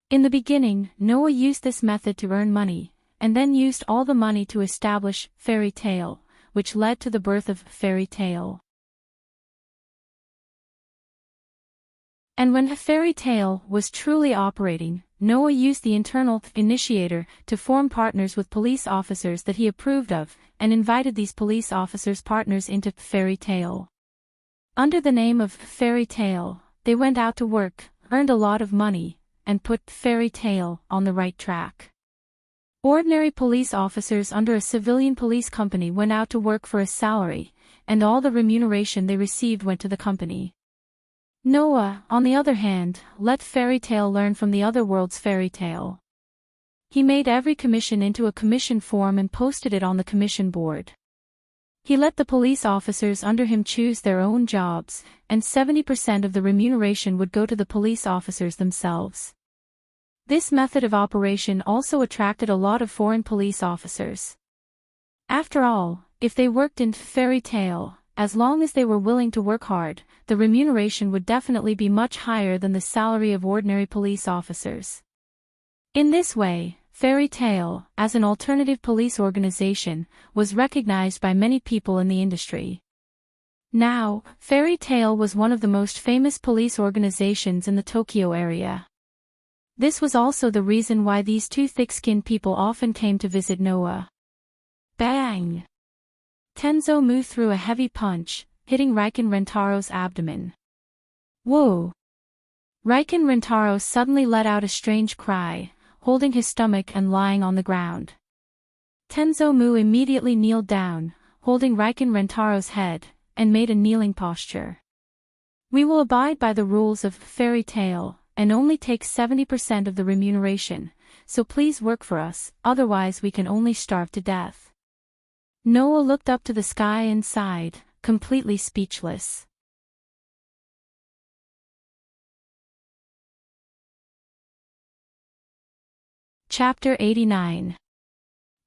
Speaker 1: In the beginning, Noah used this method to earn money, and then used all the money to establish fairy tale, which led to the birth of fairy tale. And when fairy tale was truly operating, Noah used the internal initiator to form partners with police officers that he approved of, and invited these police officers' partners into fairy tale. Under the name of fairy tale, they went out to work, earned a lot of money, and put fairy tale on the right track. Ordinary police officers under a civilian police company went out to work for a salary, and all the remuneration they received went to the company. Noah, on the other hand, let fairy tale learn from the other world's fairy tale. He made every commission into a commission form and posted it on the commission board. He let the police officers under him choose their own jobs, and 70% of the remuneration would go to the police officers themselves. This method of operation also attracted a lot of foreign police officers. After all, if they worked in fairy tale, as long as they were willing to work hard, the remuneration would definitely be much higher than the salary of ordinary police officers. In this way, fairy tale, as an alternative police organization, was recognized by many people in the industry. Now, fairy tale was one of the most famous police organizations in the Tokyo area. This was also the reason why these two thick-skinned people often came to visit Noah. Bang! Tenzo Mu threw a heavy punch, hitting Riken Rentaro's abdomen. Whoa! Riken Rentaro suddenly let out a strange cry, holding his stomach and lying on the ground. Tenzo Mu immediately kneeled down, holding Riken Rentaro's head, and made a kneeling posture. We will abide by the rules of fairy tale, and only take 70% of the remuneration, so please work for us, otherwise we can only starve to death. Noah looked up to the sky and sighed, completely speechless. Chapter 89.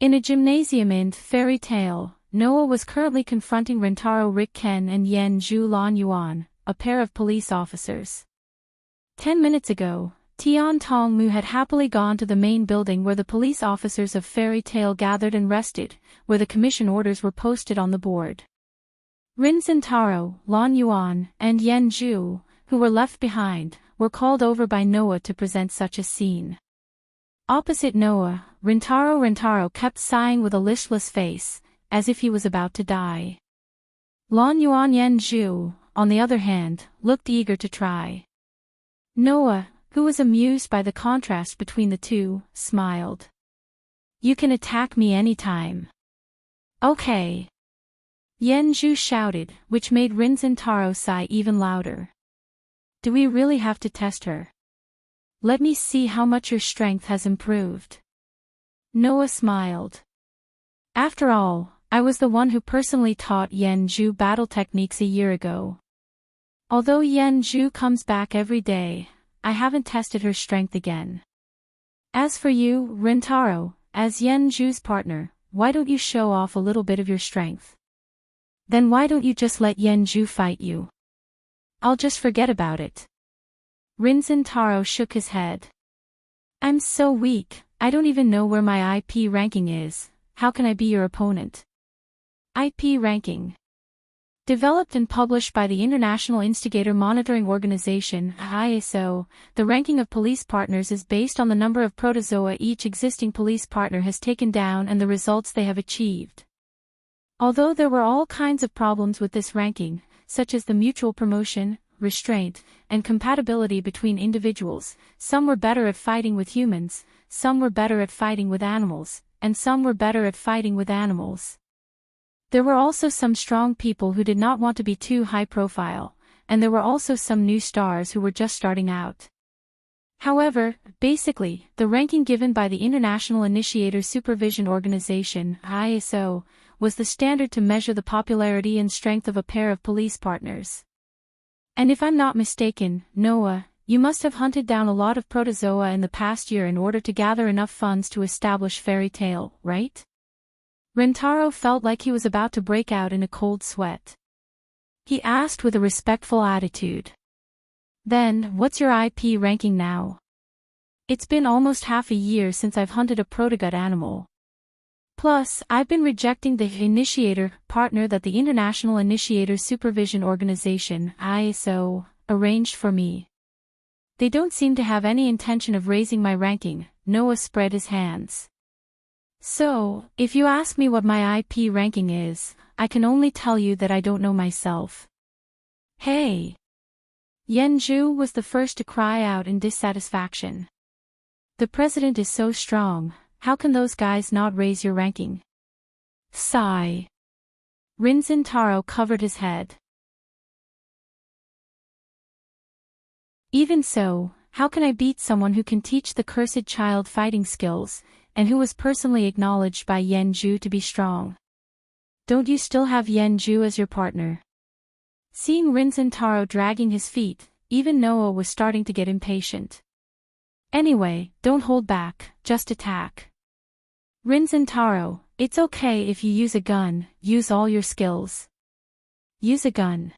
Speaker 1: In a gymnasium in Fairy Tale, Noah was currently confronting Rentaro Rikken and Yen Zhu Lan Yuan, a pair of police officers. 10 minutes ago, Tian Tong Mu had happily gone to the main building where the police officers of Fairy Tale gathered and rested, where the commission orders were posted on the board. Rin Zentaro, Lan Yuan, and Yen Zhu, who were left behind, were called over by Noah to present such a scene. Opposite Noah, Rentaro kept sighing with a listless face, as if he was about to die. Lan Yuan Yen Zhu, on the other hand, looked eager to try. Noah, who was amused by the contrast between the two, smiled. You can attack me anytime. Okay. Yen Zhu shouted, which made Rin Zentaro sigh even louder. Do we really have to test her? Let me see how much your strength has improved. Noah smiled. After all, I was the one who personally taught Yen Zhu battle techniques a year ago. Although Yen Zhu comes back every day, I haven't tested her strength again. As for you, Rentaro, as Yen Zhu's partner, why don't you show off a little bit of your strength? Then why don't you just let Yen Zhu fight you? I'll just forget about it. Rin Zentaro shook his head. I'm so weak, I don't even know where my IP ranking is. How can I be your opponent? IP ranking. Developed and published by the International Instigator Monitoring Organization (ISO), the ranking of police partners is based on the number of protozoa each existing police partner has taken down and the results they have achieved. Although there were all kinds of problems with this ranking, such as the mutual promotion, restraint, and compatibility between individuals, some were better at fighting with humans, some were better at fighting with animals, and some were better at fighting with animals. There were also some strong people who did not want to be too high profile, and there were also some new stars who were just starting out. However, basically, the ranking given by the International Initiator Supervision Organization (ISO) was the standard to measure the popularity and strength of a pair of police partners. And if I'm not mistaken, Noah, you must have hunted down a lot of protozoa in the past year in order to gather enough funds to establish Fairy Tale, right? Rintaro felt like he was about to break out in a cold sweat. He asked with a respectful attitude. Then, what's your IP ranking now? It's been almost half a year since I've hunted a protogut animal. Plus, I've been rejecting the initiator partner that the International Initiator Supervision Organization (ISO) arranged for me. They don't seem to have any intention of raising my ranking. Noah spread his hands. So, if you ask me what my IP ranking is, I can only tell you that I don't know myself. Hey! Yenju was the first to cry out in dissatisfaction. The president is so strong, how can those guys not raise your ranking? Sigh. Rinzin Taro covered his head. Even so, how can I beat someone who can teach the cursed child fighting skills, and who was personally acknowledged by Yenju to be strong? Don't you still have Yenju as your partner? Seeing Rinzin Taro dragging his feet, even Noah was starting to get impatient. Anyway, don't hold back, just attack. Rinzin Taro, it's okay if you use a gun, use all your skills. Use a gun.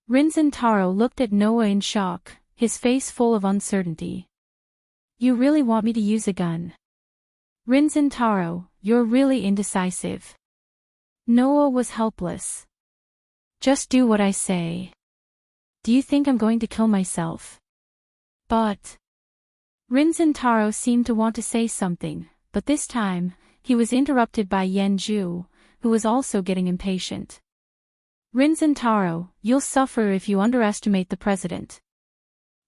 Speaker 1: Rinzin Taro looked at Noah in shock, his face full of uncertainty. You really want me to use a gun? Rinzin Taro, you're really indecisive. Noah was helpless. Just do what I say. Do you think I'm going to kill myself? But... Rinzin Taro seemed to want to say something, but this time, he was interrupted by Yenju, who was also getting impatient. Rinzin Taro, you'll suffer if you underestimate the president.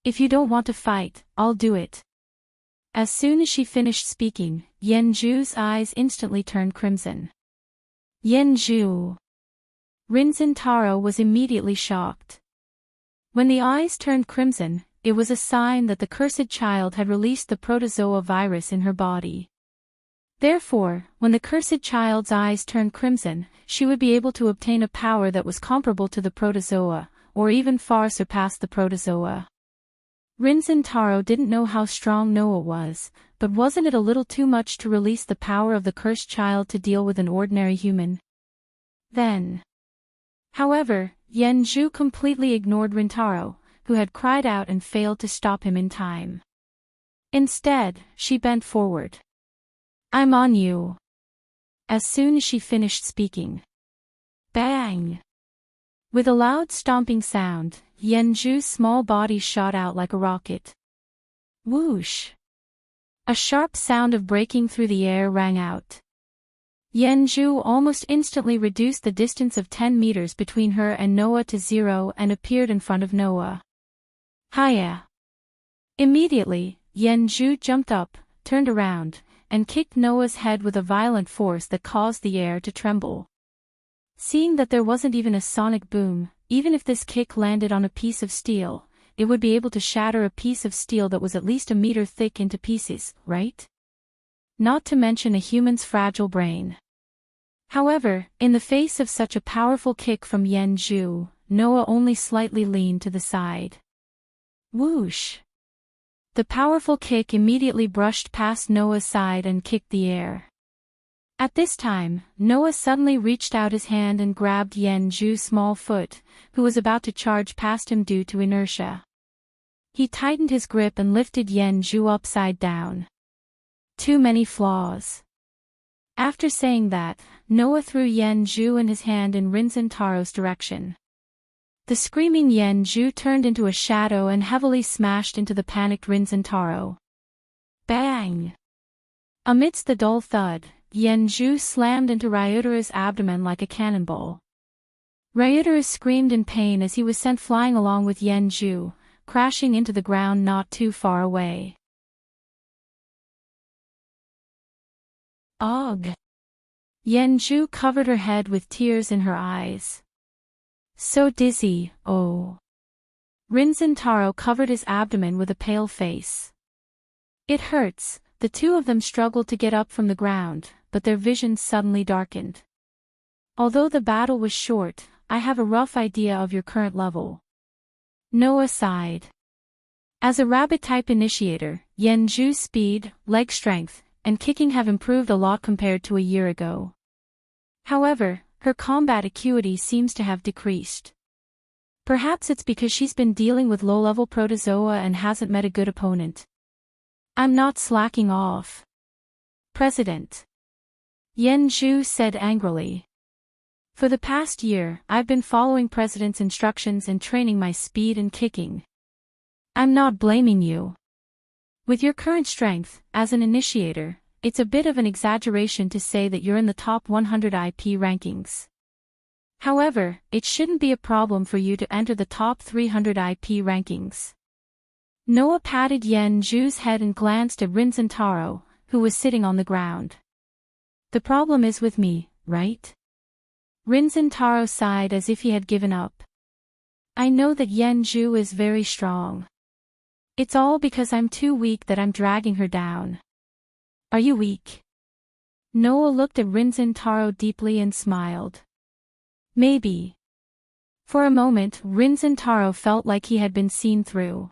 Speaker 1: If you don't want to fight, I'll do it. As soon as she finished speaking, Yenju's eyes instantly turned crimson. Yenju. Rinzin Taro was immediately shocked. When the eyes turned crimson, it was a sign that the cursed child had released the protozoa virus in her body. Therefore, when the cursed child's eyes turned crimson, she would be able to obtain a power that was comparable to the protozoa, or even far surpass the protozoa. Rinzin Taro didn't know how strong Noah was, but wasn't it a little too much to release the power of the cursed child to deal with an ordinary human? Then. However, Yenju completely ignored Rintaro, who had cried out and failed to stop him in time. Instead, she bent forward. I'm on you. As soon as she finished speaking. Bang! With a loud stomping sound, Yenju's small body shot out like a rocket. Whoosh! A sharp sound of breaking through the air rang out. Yenju almost instantly reduced the distance of 10 meters between her and Noah to 0 and appeared in front of Noah. Hiya! Immediately, Yenju jumped up, turned around, and kicked Noah's head with a violent force that caused the air to tremble. Seeing that there wasn't even a sonic boom, even if this kick landed on a piece of steel, it would be able to shatter a piece of steel that was at least a meter thick into pieces, right? Not to mention a human's fragile brain. However, in the face of such a powerful kick from Yenju, Noah only slightly leaned to the side. Whoosh! The powerful kick immediately brushed past Noah's side and kicked the air. At this time, Noah suddenly reached out his hand and grabbed Yenju's small foot, who was about to charge past him due to inertia. He tightened his grip and lifted Yenju upside down. Too many flaws. After saying that, Noah threw Yen Zhu and his hand in Rinzin Taro's direction. The screaming Yen Zhu turned into a shadow and heavily smashed into the panicked Rinzin Taro. Bang! Amidst the dull thud, Yen Zhu slammed into Ryutera's abdomen like a cannonball. Ryutera screamed in pain as he was sent flying along with Yen Zhu, crashing into the ground not too far away. Ugh! Yen Zhu covered her head with tears in her eyes. So dizzy, oh. Rinzin Taro covered his abdomen with a pale face. It hurts. The two of them struggled to get up from the ground, but their visions suddenly darkened. Although the battle was short, I have a rough idea of your current level. Noah sighed. As a rabbit-type initiator, Yen Zhu's speed, leg strength, and kicking have improved a lot compared to a year ago. However, her combat acuity seems to have decreased. Perhaps it's because she's been dealing with low-level protozoa and hasn't met a good opponent. I'm not slacking off. President. Yen Zhu said angrily. For the past year, I've been following President's instructions and training my speed and kicking. I'm not blaming you. With your current strength, as an initiator, it's a bit of an exaggeration to say that you're in the top 100 IP rankings. However, it shouldn't be a problem for you to enter the top 300 IP rankings. Noah patted Yen Zhu's head and glanced at Rinzin Taro, who was sitting on the ground. The problem is with me, right? Rinzin Taro sighed as if he had given up. I know that Yen Zhu is very strong. It's all because I'm too weak that I'm dragging her down. Are you weak? Noah looked at Rinzin Taro deeply and smiled. Maybe. For a moment, Rinzin Taro felt like he had been seen through.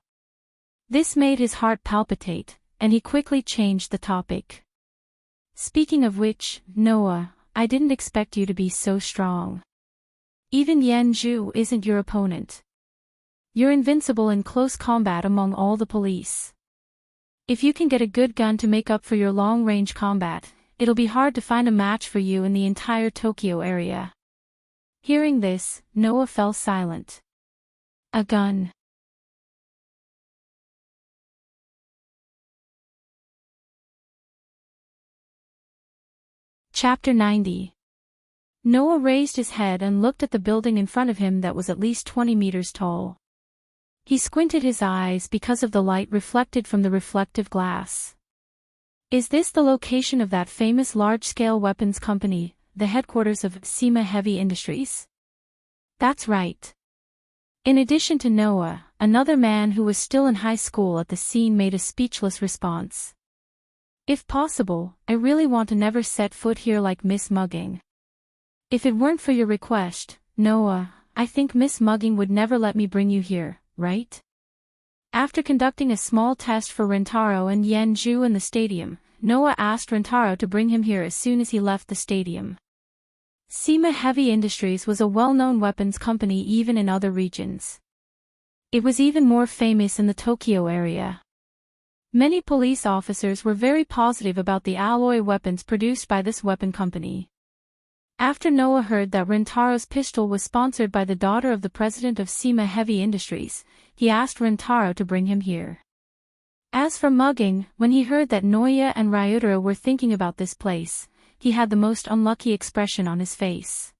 Speaker 1: This made his heart palpitate, and he quickly changed the topic. Speaking of which, Noah, I didn't expect you to be so strong. Even Yen Zhu isn't your opponent. You're invincible in close combat among all the police. If you can get a good gun to make up for your long-range combat, it'll be hard to find a match for you in the entire Tokyo area. Hearing this, Noah fell silent. A gun. Chapter 90. Noah raised his head and looked at the building in front of him that was at least 20 meters tall. He squinted his eyes because of the light reflected from the reflective glass. Is this the location of that famous large-scale weapons company, the headquarters of Sima Heavy Industries? That's right. In addition to Noah, another man who was still in high school at the scene made a speechless response. If possible, I really want to never set foot here like Miss Mugging. If it weren't for your request, Noah, I think Miss Mugging would never let me bring you here, right? After conducting a small test for Rentaro and Yen Zhu in the stadium, Noah asked Rentaro to bring him here as soon as he left the stadium. Sima Heavy Industries was a well-known weapons company even in other regions. It was even more famous in the Tokyo area. Many police officers were very positive about the alloy weapons produced by this weapon company. After Noah heard that Rentaro's pistol was sponsored by the daughter of the president of Sima Heavy Industries, he asked Rentaro to bring him here. As for Mugging, when he heard that Noya and Ryutera were thinking about this place, he had the most unlucky expression on his face.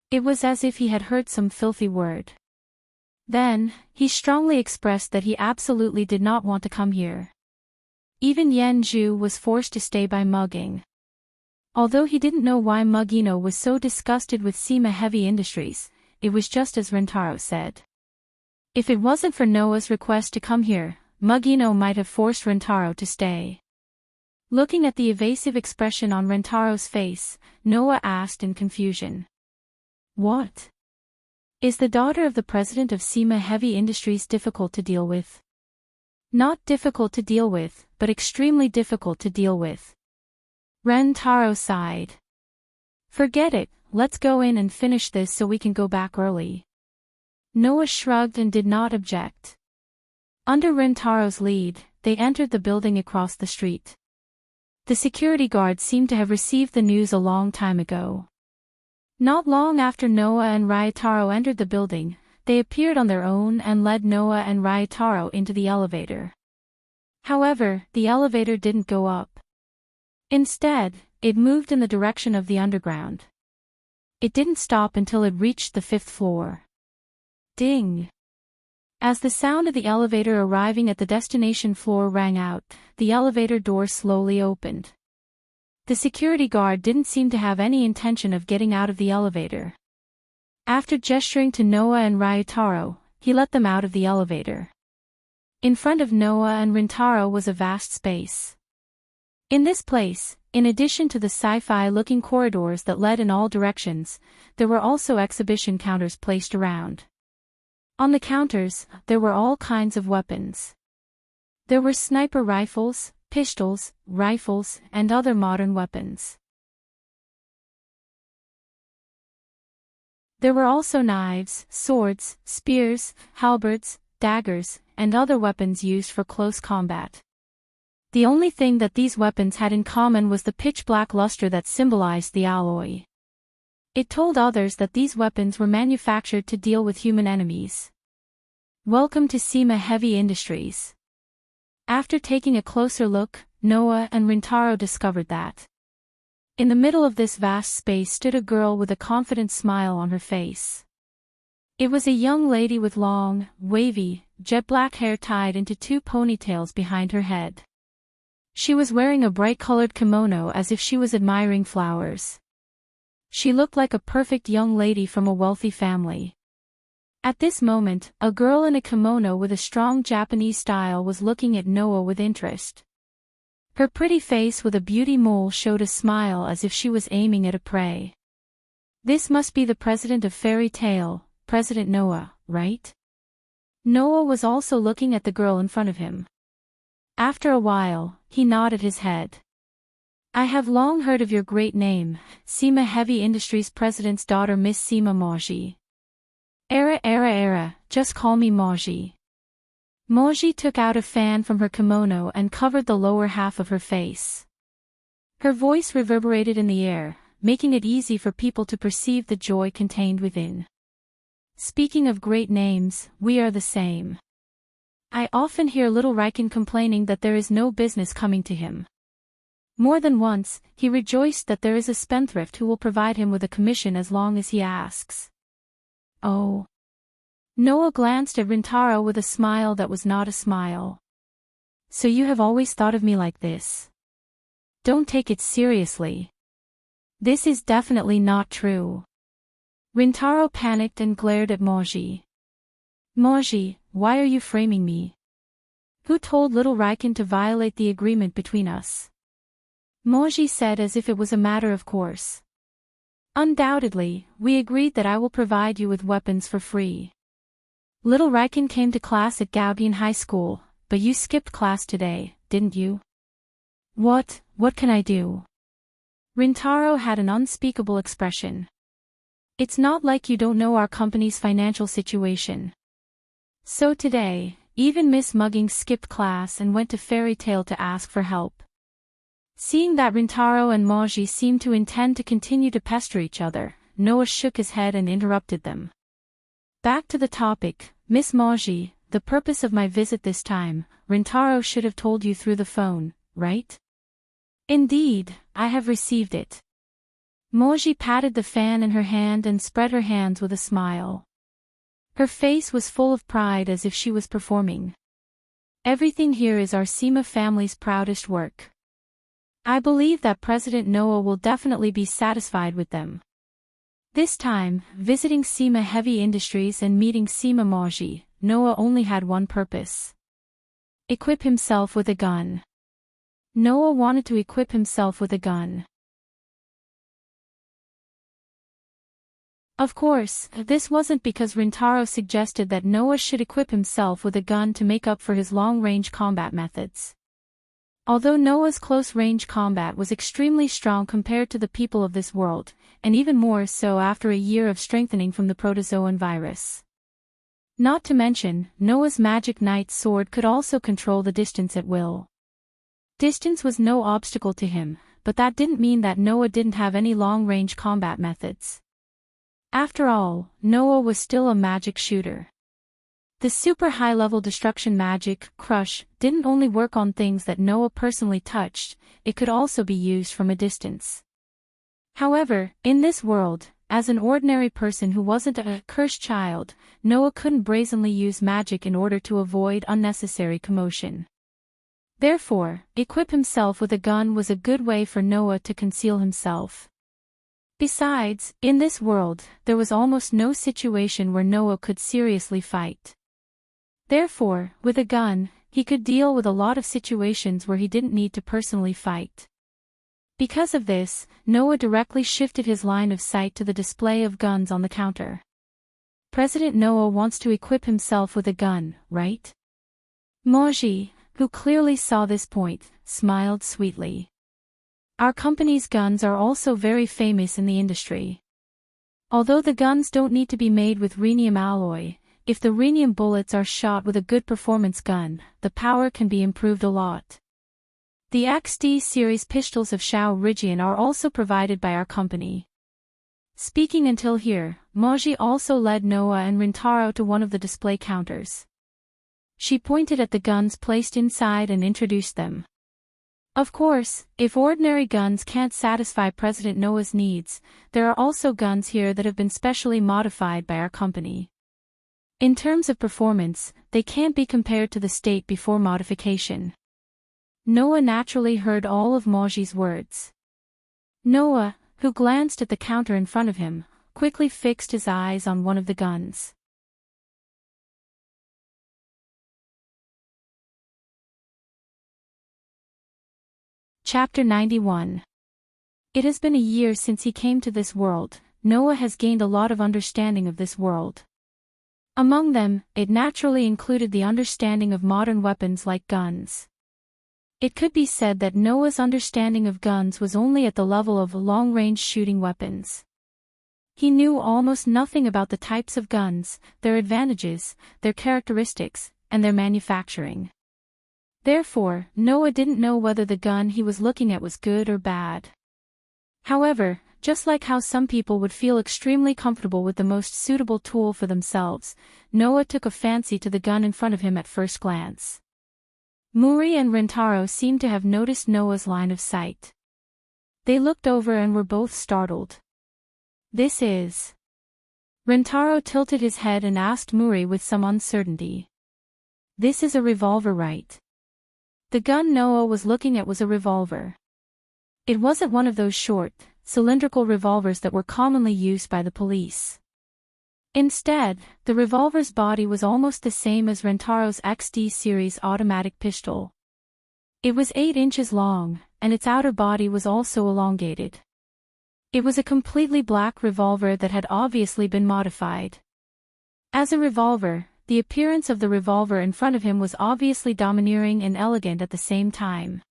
Speaker 1: It was as if he had heard some filthy word. Then, he strongly expressed that he absolutely did not want to come here. Even Yen Zhu was forced to stay by Mugging. Although he didn't know why Muggino was so disgusted with Sima Heavy Industries, it was just as Rentaro said. If it wasn't for Noah's request to come here, Muggino might have forced Rentaro to stay. Looking at the evasive expression on Rentaro's face, Noah asked in confusion. What? Is the daughter of the president of Sima Heavy Industries difficult to deal with? Not difficult to deal with, but extremely difficult to deal with. Rentaro sighed. Forget it, let's go in and finish this so we can go back early. Noah shrugged and did not object. Under Rentaro's lead, they entered the building across the street. The security guard seemed to have received the news a long time ago. Not long after Noah and Ryotaro entered the building, they appeared on their own and led Noah and Ryotaro into the elevator. However, the elevator didn't go up. Instead, it moved in the direction of the underground. It didn't stop until it reached the 5th floor. Ding! As the sound of the elevator arriving at the destination floor rang out, the elevator door slowly opened. The security guard didn't seem to have any intention of getting out of the elevator. After gesturing to Noah and Ryotaro, he let them out of the elevator. In front of Noah and Rintaro was a vast space. In this place, in addition to the sci-fi-looking corridors that led in all directions, there were also exhibition counters placed around. On the counters, there were all kinds of weapons. There were sniper rifles, pistols, rifles, and other modern weapons. There were also knives, swords, spears, halberds, daggers, and other weapons used for close combat. The only thing that these weapons had in common was the pitch-black luster that symbolized the alloy. It told others that these weapons were manufactured to deal with human enemies. Welcome to SEMA Heavy Industries. After taking a closer look, Noah and Rintaro discovered that in the middle of this vast space stood a girl with a confident smile on her face. It was a young lady with long, wavy, jet-black hair tied into 2 ponytails behind her head. She was wearing a bright-colored kimono as if she was admiring flowers. She looked like a perfect young lady from a wealthy family. At this moment, a girl in a kimono with a strong Japanese style was looking at Noah with interest. Her pretty face with a beauty mole showed a smile as if she was aiming at a prey. This must be the president of Fairy Tale, President Noah, right? Noah was also looking at the girl in front of him. After a while, he nodded his head. I have long heard of your great name, SEMA Heavy Industries President's daughter Miss SEMA Moji. Just call me Moji. Moji took out a fan from her kimono and covered the lower half of her face. Her voice reverberated in the air, making it easy for people to perceive the joy contained within. Speaking of great names, we are the same. I often hear little Riken complaining that there is no business coming to him. More than once, he rejoiced that there is a spendthrift who will provide him with a commission as long as he asks. Oh. Noah glanced at Rintaro with a smile that was not a smile. So you have always thought of me like this? Don't take it seriously. This is definitely not true. Rintaro panicked and glared at Moji. Moji, why are you framing me? Who told little Riken to violate the agreement between us? Moji said as if it was a matter of course. Undoubtedly, we agreed that I will provide you with weapons for free. Little Riken came to class at Gaobian High School, but you skipped class today, didn't you? What can I do? Rintaro had an unspeakable expression. It's not like you don't know our company's financial situation. So today, even Miss Mugging skipped class and went to Fairy Tale to ask for help. Seeing that Rintaro and Moji seemed to intend to continue to pester each other, Noah shook his head and interrupted them. Back to the topic, Miss Moji, the purpose of my visit this time, Rintaro should have told you through the phone, right? Indeed, I have received it. Moji patted the fan in her hand and spread her hands with a smile. Her face was full of pride as if she was performing. Everything here is our SEMA family's proudest work. I believe that President Noah will definitely be satisfied with them. This time, visiting SEMA Heavy Industries and meeting SEMA Moji, Noah only had one purpose. Equip himself with a gun. Noah wanted to equip himself with a gun. Of course, this wasn't because Rintaro suggested that Noah should equip himself with a gun to make up for his long-range combat methods. Although Noah's close-range combat was extremely strong compared to the people of this world, and even more so after a year of strengthening from the protozoan virus. Not to mention, Noah's magic knight sword could also control the distance at will. Distance was no obstacle to him, but that didn't mean that Noah didn't have any long-range combat methods. After all, Noah was still a magic shooter. The super high-level destruction magic, Crush, didn't only work on things that Noah personally touched, it could also be used from a distance. However, in this world, as an ordinary person who wasn't a cursed child, Noah couldn't brazenly use magic in order to avoid unnecessary commotion. Therefore, equip himself with a gun was a good way for Noah to conceal himself. Besides, in this world, there was almost no situation where Noah could seriously fight. Therefore, with a gun, he could deal with a lot of situations where he didn't need to personally fight. Because of this, Noah directly shifted his line of sight to the display of guns on the counter. President Noah wants to equip himself with a gun, right? Moji, who clearly saw this point, smiled sweetly. Our company's guns are also very famous in the industry. Although the guns don't need to be made with rhenium alloy, if the rhenium bullets are shot with a good performance gun, the power can be improved a lot. The XD series pistols of Shao Rigian are also provided by our company. Speaking until here, Moji also led Noah and Rintaro to one of the display counters. She pointed at the guns placed inside and introduced them. Of course, if ordinary guns can't satisfy President Noah's needs, there are also guns here that have been specially modified by our company. In terms of performance, they can't be compared to the state before modification. Noah naturally heard all of Moji's words. Noah, who glanced at the counter in front of him, quickly fixed his eyes on one of the guns. Chapter 91. It has been a year since he came to this world. Noah has gained a lot of understanding of this world. Among them, it naturally included the understanding of modern weapons like guns. It could be said that Noah's understanding of guns was only at the level of long-range shooting weapons. He knew almost nothing about the types of guns, their advantages, their characteristics, and their manufacturing. Therefore, Noah didn't know whether the gun he was looking at was good or bad. However, just like how some people would feel extremely comfortable with the most suitable tool for themselves, Noah took a fancy to the gun in front of him at first glance. Muri and Rintaro seemed to have noticed Noah's line of sight. They looked over and were both startled. This is... Rintaro tilted his head and asked Muri with some uncertainty. This is a revolver, right? The gun Noah was looking at was a revolver. It wasn't one of those short, cylindrical revolvers that were commonly used by the police. Instead, the revolver's body was almost the same as Rentaro's XD series automatic pistol. It was 8 inches long, and its outer body was also elongated. It was a completely black revolver that had obviously been modified. As a revolver, the appearance of the revolver in front of him was obviously domineering and elegant at the same time.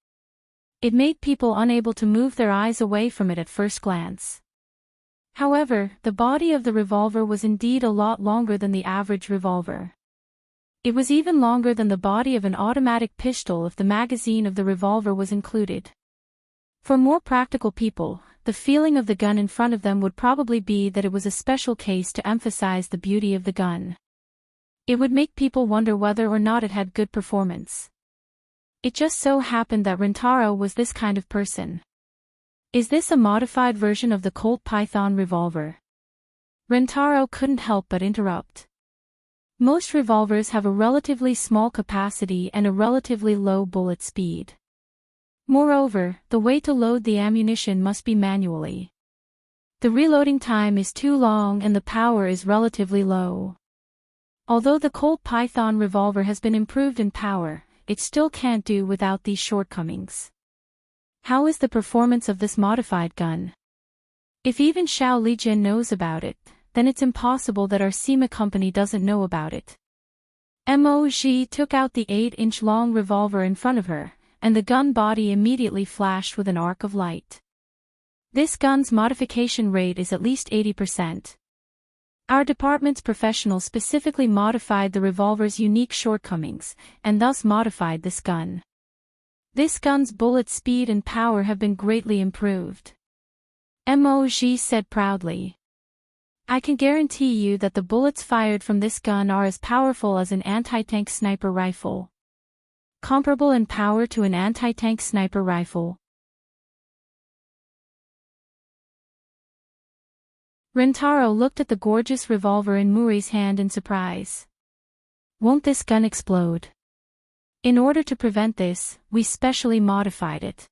Speaker 1: It made people unable to move their eyes away from it at first glance. However, the body of the revolver was indeed a lot longer than the average revolver. It was even longer than the body of an automatic pistol if the magazine of the revolver was included. For more practical people, the feeling of the gun in front of them would probably be that it was a special case to emphasize the beauty of the gun. It would make people wonder whether or not it had good performance. It just so happened that Rintaro was this kind of person. Is this a modified version of the Colt Python revolver? Rintaro couldn't help but interrupt. Most revolvers have a relatively small capacity and a relatively low bullet speed. Moreover, the way to load the ammunition must be manually. The reloading time is too long and the power is relatively low. Although the Colt Python revolver has been improved in power, it still can't do without these shortcomings. How is the performance of this modified gun? If even Xiao Lijin knows about it, then it's impossible that our SEMA company doesn't know about it. Moji took out the 8-inch long revolver in front of her, and the gun body immediately flashed with an arc of light. This gun's modification rate is at least 80%. Our department's professionals specifically modified the revolver's unique shortcomings, and thus modified this gun. This gun's bullet speed and power have been greatly improved. Moj said proudly. I can guarantee you that the bullets fired from this gun are as powerful as an anti-tank sniper rifle. Comparable in power to an anti-tank sniper rifle. Rentaro looked at the gorgeous revolver in Muri's hand in surprise. Won't this gun explode? In order to prevent this, we specially modified it.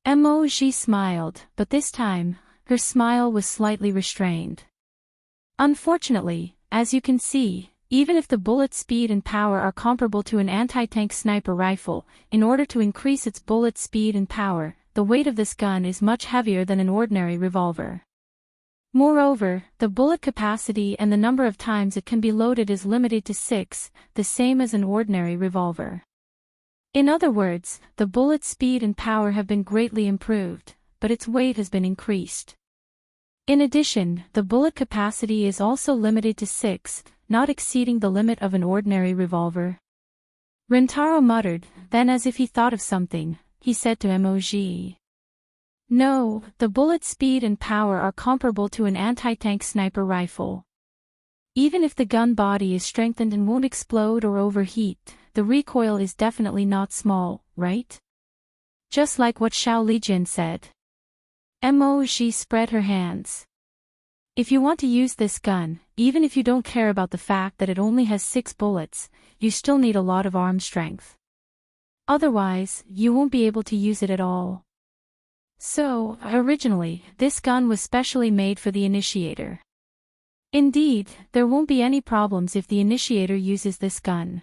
Speaker 1: Moj smiled, but this time, her smile was slightly restrained. Unfortunately, as you can see, even if the bullet speed and power are comparable to an anti-tank sniper rifle, in order to increase its bullet speed and power, the weight of this gun is much heavier than an ordinary revolver. Moreover, the bullet capacity and the number of times it can be loaded is limited to 6, the same as an ordinary revolver. In other words, the bullet speed and power have been greatly improved, but its weight has been increased. In addition, the bullet capacity is also limited to 6, not exceeding the limit of an ordinary revolver. Rentaro muttered, then as if he thought of something, he said to Moj. No, the bullet speed and power are comparable to an anti-tank sniper rifle. Even if the gun body is strengthened and won't explode or overheat, the recoil is definitely not small, right? Just like what Xiao Lijin said. Moj spread her hands. If you want to use this gun, even if you don't care about the fact that it only has 6 bullets, you still need a lot of arm strength. Otherwise, you won't be able to use it at all. So, originally, this gun was specially made for the initiator. Indeed, there won't be any problems if the initiator uses this gun.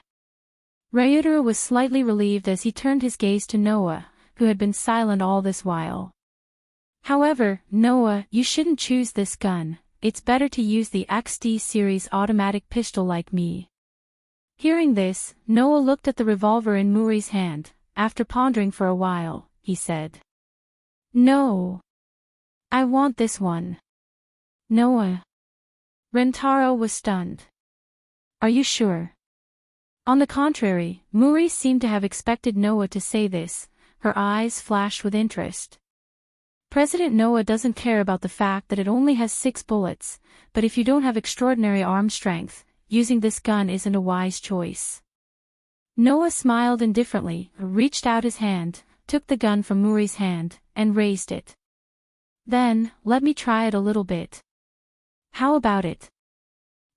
Speaker 1: Ryutaro was slightly relieved as he turned his gaze to Noah, who had been silent all this while. However, Noah, you shouldn't choose this gun, it's better to use the XD series automatic pistol like me. Hearing this, Noah looked at the revolver in Muri's hand. After pondering for a while, he said. No. I want this one. Noah. Rentaro was stunned. Are you sure? On the contrary, Muri seemed to have expected Noah to say this. Her eyes flashed with interest. President Noah doesn't care about the fact that it only has 6 bullets, but if you don't have extraordinary arm strength, using this gun isn't a wise choice. Noah smiled indifferently, reached out his hand, took the gun from Muri's hand, and raised it. Then, let me try it a little bit. How about it?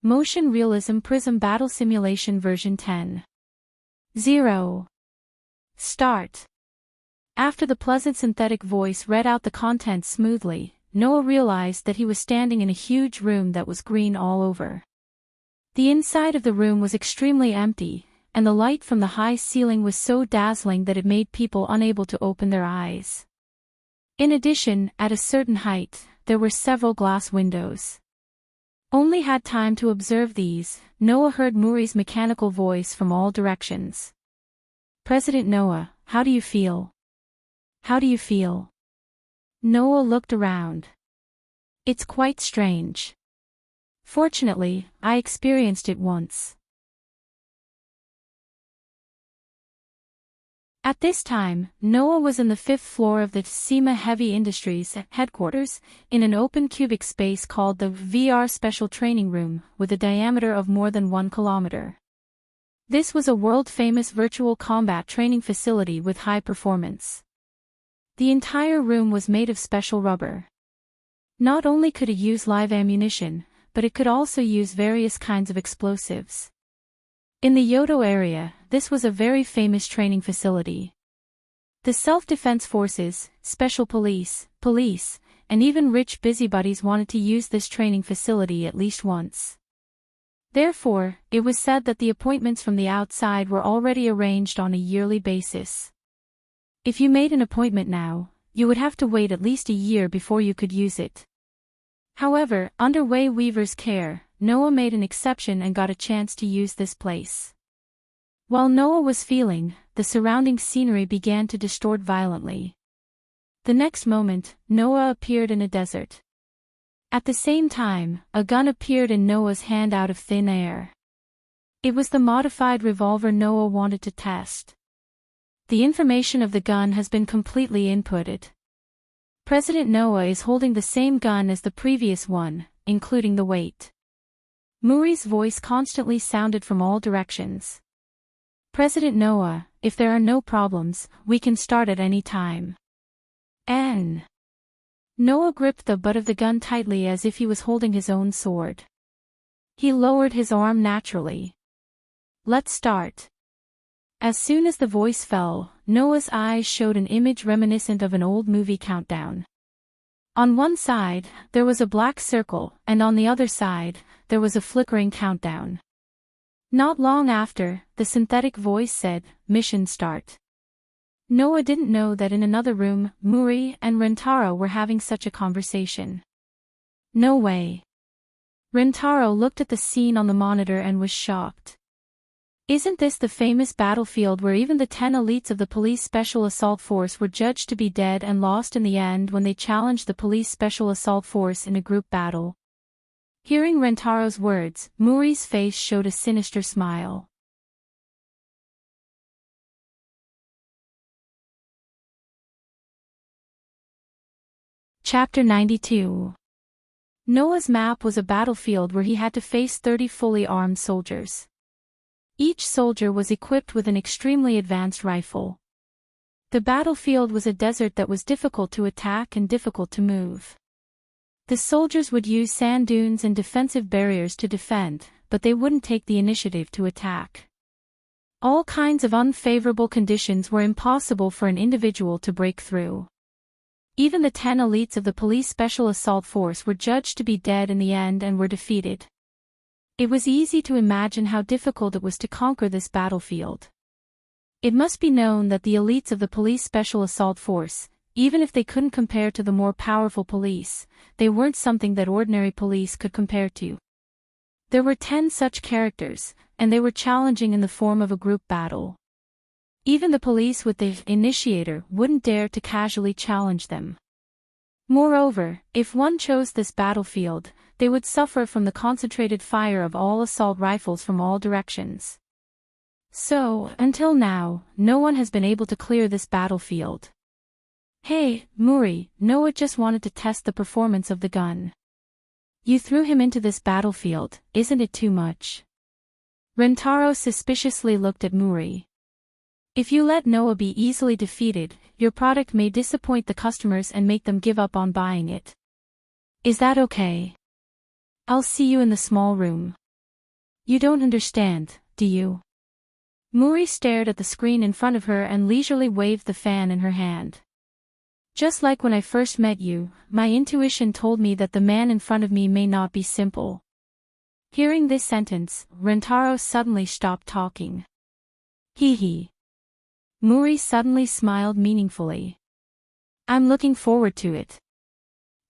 Speaker 1: Motion Realism Prism Battle Simulation version 10.0. Start. After the pleasant synthetic voice read out the contents smoothly, Noah realized that he was standing in a huge room that was green all over. The inside of the room was extremely empty, and the light from the high ceiling was so dazzling that it made people unable to open their eyes. In addition, at a certain height, there were several glass windows. Only had time to observe these, Noah heard Muri's mechanical voice from all directions. President Noah, how do you feel? How do you feel? Noah looked around. It's quite strange. Fortunately, I experienced it once. At this time, Noah was in the 5th floor of the Tsima Heavy Industries headquarters, in an open cubic space called the VR Special Training Room, with a diameter of more than 1 kilometer. This was a world-famous virtual combat training facility with high performance. The entire room was made of special rubber. Not only could it use live ammunition, but it could also use various kinds of explosives. In the Yodo area, this was a very famous training facility. The self-defense forces, special police, and even rich busybodies wanted to use this training facility at least once. Therefore, it was said that the appointments from the outside were already arranged on a yearly basis. If you made an appointment now, you would have to wait at least a year before you could use it. However, under Wei Weaver's care, Noah made an exception and got a chance to use this place. While Noah was feeling, the surrounding scenery began to distort violently. The next moment, Noah appeared in a desert. At the same time, a gun appeared in Noah's hand out of thin air. It was the modified revolver Noah wanted to test. The information of the gun has been completely inputted. President Noah is holding the same gun as the previous one, including the weight. Muri's voice constantly sounded from all directions. President Noah, if there are no problems, we can start at any time. Noah gripped the butt of the gun tightly as if he was holding his own sword. He lowered his arm naturally. Let's start. As soon as the voice fell, Noah's eyes showed an image reminiscent of an old movie countdown. On one side, there was a black circle, and on the other side, there was a flickering countdown. Not long after, the synthetic voice said, "Mission start." Noah didn't know that in another room, Muri and Rentaro were having such a conversation. No way. Rentaro looked at the scene on the monitor and was shocked. Isn't this the famous battlefield where even the 10 elites of the police special assault force were judged to be dead and lost in the end when they challenged the police special assault force in a group battle? Hearing Rentaro's words, Muri's face showed a sinister smile. Chapter 92. Noah's map was a battlefield where he had to face 30 fully armed soldiers. Each soldier was equipped with an extremely advanced rifle. The battlefield was a desert that was difficult to attack and difficult to move. The soldiers would use sand dunes and defensive barriers to defend, but they wouldn't take the initiative to attack. All kinds of unfavorable conditions were impossible for an individual to break through. Even the 10 elites of the police special assault force were judged to be dead in the end and were defeated. It was easy to imagine how difficult it was to conquer this battlefield. It must be known that the elites of the police special assault force, even if they couldn't compare to the more powerful police, they weren't something that ordinary police could compare to. There were 10 such characters, and they were challenging in the form of a group battle. Even the police with the initiator wouldn't dare to casually challenge them. Moreover, if one chose this battlefield, they would suffer from the concentrated fire of all assault rifles from all directions. So, until now, no one has been able to clear this battlefield. Hey, Muri, Noah just wanted to test the performance of the gun. You threw him into this battlefield, isn't it too much? Rentaro suspiciously looked at Muri. If you let Noah be easily defeated, your product may disappoint the customers and make them give up on buying it. Is that okay? I'll see you in the small room. You don't understand, do you? Muri stared at the screen in front of her and leisurely waved the fan in her hand. Just like when I first met you, my intuition told me that the man in front of me may not be simple. Hearing this sentence, Rentaro suddenly stopped talking. Hee. Muri suddenly smiled meaningfully. I'm looking forward to it.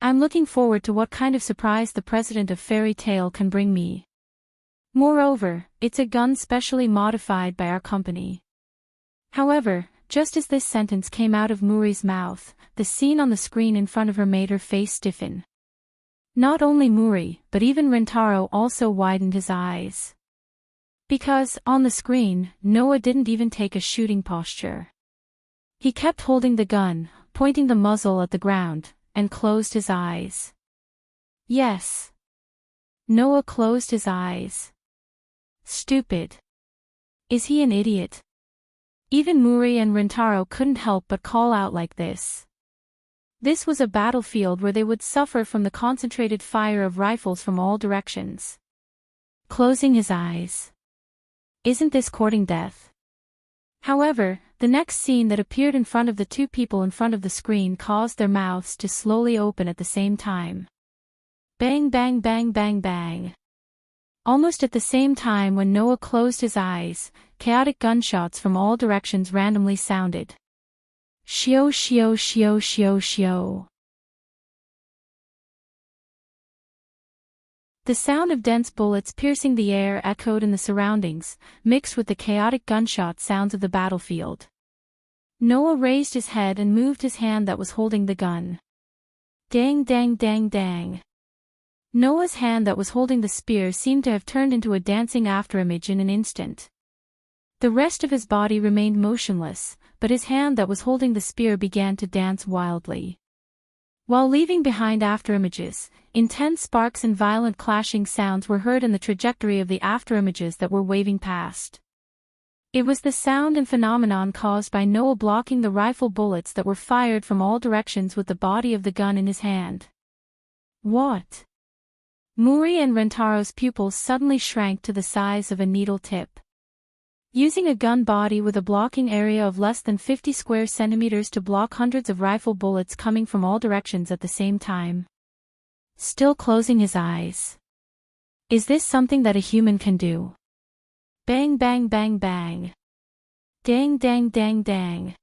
Speaker 1: I'm looking forward to what kind of surprise the president of Fairy Tale can bring me. Moreover, it's a gun specially modified by our company. However, just as this sentence came out of Muri's mouth, the scene on the screen in front of her made her face stiffen. Not only Muri, but even Rentaro also widened his eyes. Because, on the screen, Noah didn't even take a shooting posture. He kept holding the gun, pointing the muzzle at the ground, and closed his eyes. Yes. Noah closed his eyes. Stupid. Is he an idiot? Even Muri and Rentaro couldn't help but call out like this. This was a battlefield where they would suffer from the concentrated fire of rifles from all directions. Closing his eyes. Isn't this courting death? However, the next scene that appeared in front of the two people in front of the screen caused their mouths to slowly open at the same time. Bang bang bang bang bang. Almost at the same time when Noah closed his eyes, chaotic gunshots from all directions randomly sounded. Shio shio shio shio shio. The sound of dense bullets piercing the air echoed in the surroundings, mixed with the chaotic gunshot sounds of the battlefield. Noah raised his head and moved his hand that was holding the gun. Dang dang dang dang. Noah's hand that was holding the spear seemed to have turned into a dancing afterimage in an instant. The rest of his body remained motionless, but his hand that was holding the spear began to dance wildly. While leaving behind afterimages, intense sparks and violent clashing sounds were heard in the trajectory of the afterimages that were waving past. It was the sound and phenomenon caused by Noah blocking the rifle bullets that were fired from all directions with the body of the gun in his hand. What? Muri and Rentaro's pupils suddenly shrank to the size of a needle tip. Using a gun body with a blocking area of less than 50 square centimeters to block hundreds of rifle bullets coming from all directions at the same time. Still closing his eyes. Is this something that a human can do? Bang bang bang bang. Dang dang dang dang.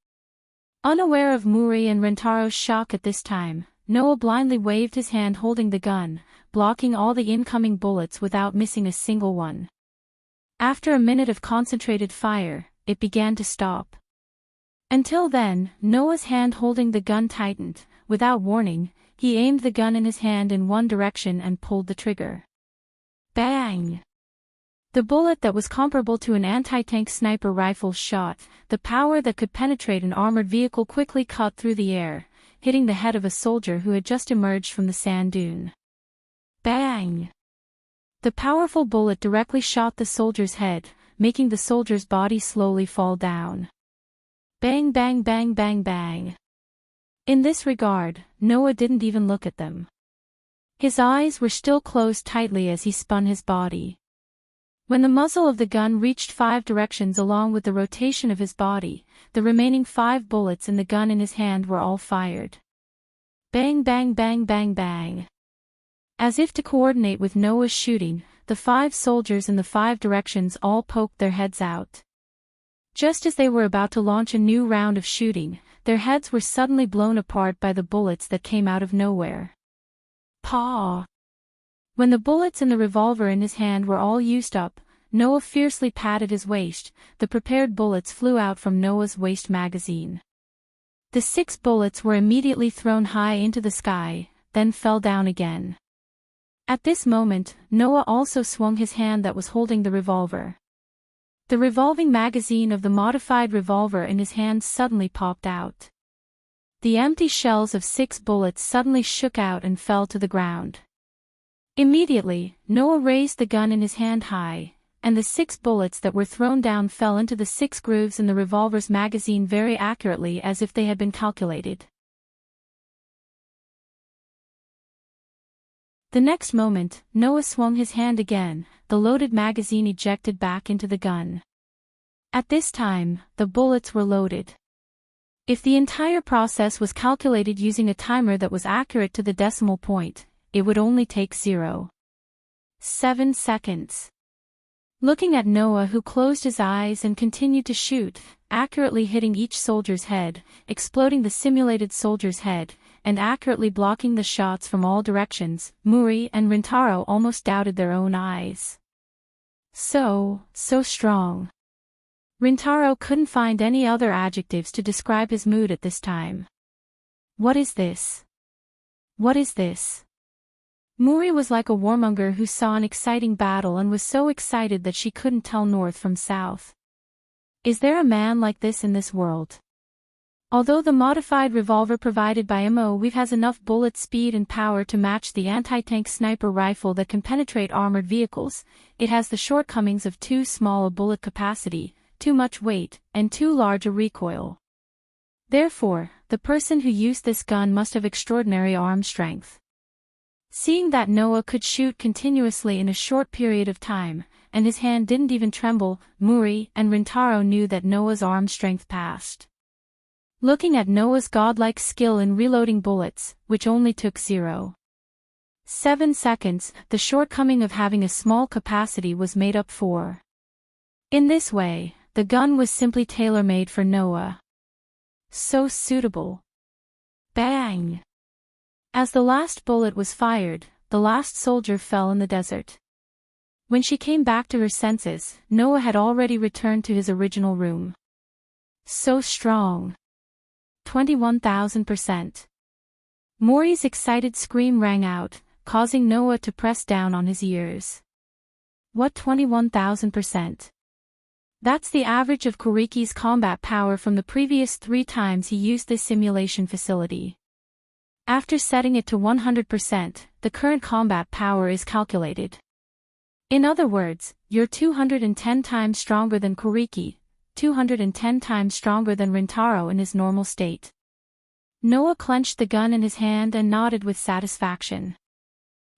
Speaker 1: Unaware of Muri and Rentaro's shock at this time, Noah blindly waved his hand holding the gun, blocking all the incoming bullets without missing a single one. After a minute of concentrated fire, it began to stop. Until then, Noah's hand holding the gun tightened. Without warning, he aimed the gun in his hand in one direction and pulled the trigger. Bang! The bullet that was comparable to an anti-tank sniper rifle shot, the power that could penetrate an armored vehicle quickly cut through the air, hitting the head of a soldier who had just emerged from the sand dune. Bang! The powerful bullet directly shot the soldier's head, making the soldier's body slowly fall down. Bang bang bang bang bang. In this regard, Noah didn't even look at them. His eyes were still closed tightly as he spun his body. When the muzzle of the gun reached 5 directions along with the rotation of his body, the remaining 5 bullets in the gun in his hand were all fired. Bang bang bang bang bang. As if to coordinate with Noah's shooting, the 5 soldiers in the 5 directions all poked their heads out. Just as they were about to launch a new round of shooting, their heads were suddenly blown apart by the bullets that came out of nowhere. Paw! When the bullets in the revolver in his hand were all used up, Noah fiercely patted his waist. The prepared bullets flew out from Noah's waist magazine. The 6 bullets were immediately thrown high into the sky, then fell down again. At this moment, Noah also swung his hand that was holding the revolver. The revolving magazine of the modified revolver in his hand suddenly popped out. The empty shells of 6 bullets suddenly shook out and fell to the ground. Immediately, Noah raised the gun in his hand high, and the 6 bullets that were thrown down fell into the 6 grooves in the revolver's magazine very accurately as if they had been calculated. The next moment, Noah swung his hand again, the loaded magazine ejected back into the gun. At this time, the bullets were loaded. If the entire process was calculated using a timer that was accurate to the decimal point, it would only take 0.7 seconds. Looking at Noah, who closed his eyes and continued to shoot, accurately hitting each soldier's head, exploding the simulated soldier's head, and accurately blocking the shots from all directions, Muri and Rentaro almost doubted their own eyes. So strong. Rentaro couldn't find any other adjectives to describe his mood at this time. What is this? What is this? Muri was like a warmonger who saw an exciting battle and was so excited that she couldn't tell north from south. Is there a man like this in this world? Although the modified revolver provided by MOV has enough bullet speed and power to match the anti-tank sniper rifle that can penetrate armored vehicles, it has the shortcomings of too small a bullet capacity, too much weight, and too large a recoil. Therefore, the person who used this gun must have extraordinary arm strength. Seeing that Noah could shoot continuously in a short period of time, and his hand didn't even tremble, Muri and Rentaro knew that Noah's arm strength passed. Looking at Noah's godlike skill in reloading bullets, which only took 0.7 seconds, the shortcoming of having a small capacity was made up for. In this way, the gun was simply tailor-made for Noah. So suitable. Bang! As the last bullet was fired, the last soldier fell in the desert. When she came back to her senses, Noah had already returned to his original room. So strong. 21,000%. Mori's excited scream rang out, causing Noah to press down on his ears. What 21,000%? That's the average of Koriki's combat power from the previous 3 times he used this simulation facility. After setting it to 100%, the current combat power is calculated. In other words, you're 210 times stronger than Koriki, 210 times stronger than Rintaro in his normal state. Noah clenched the gun in his hand and nodded with satisfaction.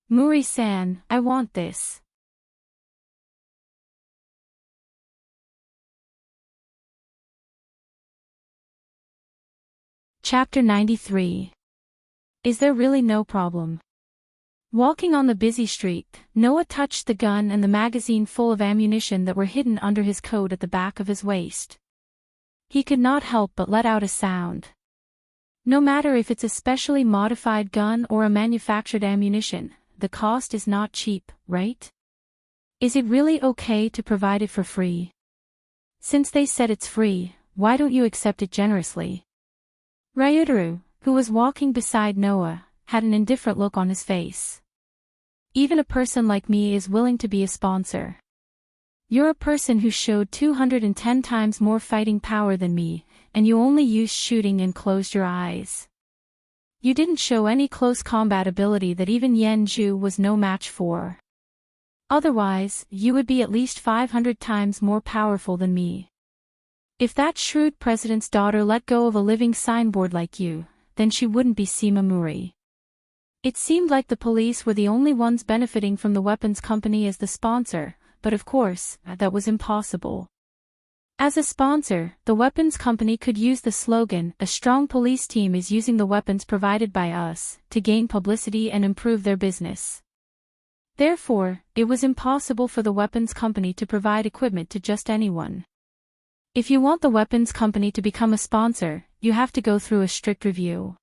Speaker 1: Muri-san, I want this. Chapter 93. Is there really no problem? Walking on the busy street, Noah touched the gun and the magazine full of ammunition that were hidden under his coat at the back of his waist. He could not help but let out a sound. No matter if it's a specially modified gun or a manufactured ammunition, the cost is not cheap, right? Is it really okay to provide it for free? Since they said it's free, why don't you accept it generously? Ryutaru, who was walking beside Noah, had an indifferent look on his face. Even a person like me is willing to be a sponsor. You're a person who showed 210 times more fighting power than me, and you only used shooting and closed your eyes. You didn't show any close combat ability that even Yenju was no match for. Otherwise, you would be at least 500 times more powerful than me. If that shrewd president's daughter let go of a living signboard like you, then she wouldn't be Sima Muri. It seemed like the police were the only ones benefiting from the weapons company as the sponsor, but of course, that was impossible. As a sponsor, the weapons company could use the slogan, "A strong police team is using the weapons provided by us," to gain publicity and improve their business. Therefore, it was impossible for the weapons company to provide equipment to just anyone. If you want the weapons company to become a sponsor, you have to go through a strict review.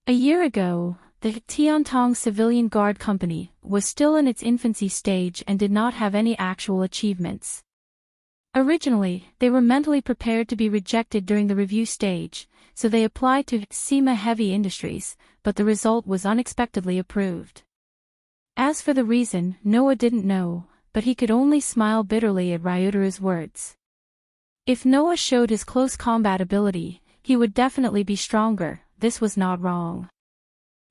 Speaker 1: A year ago, the Tiantong Civilian Guard Company was still in its infancy stage and did not have any actual achievements. Originally, they were mentally prepared to be rejected during the review stage, so they applied to Sima Heavy Industries, but the result was unexpectedly approved. As for the reason, Noah didn't know, but he could only smile bitterly at Ryutaru's words. If Noah showed his close combat ability, he would definitely be stronger. This was not wrong.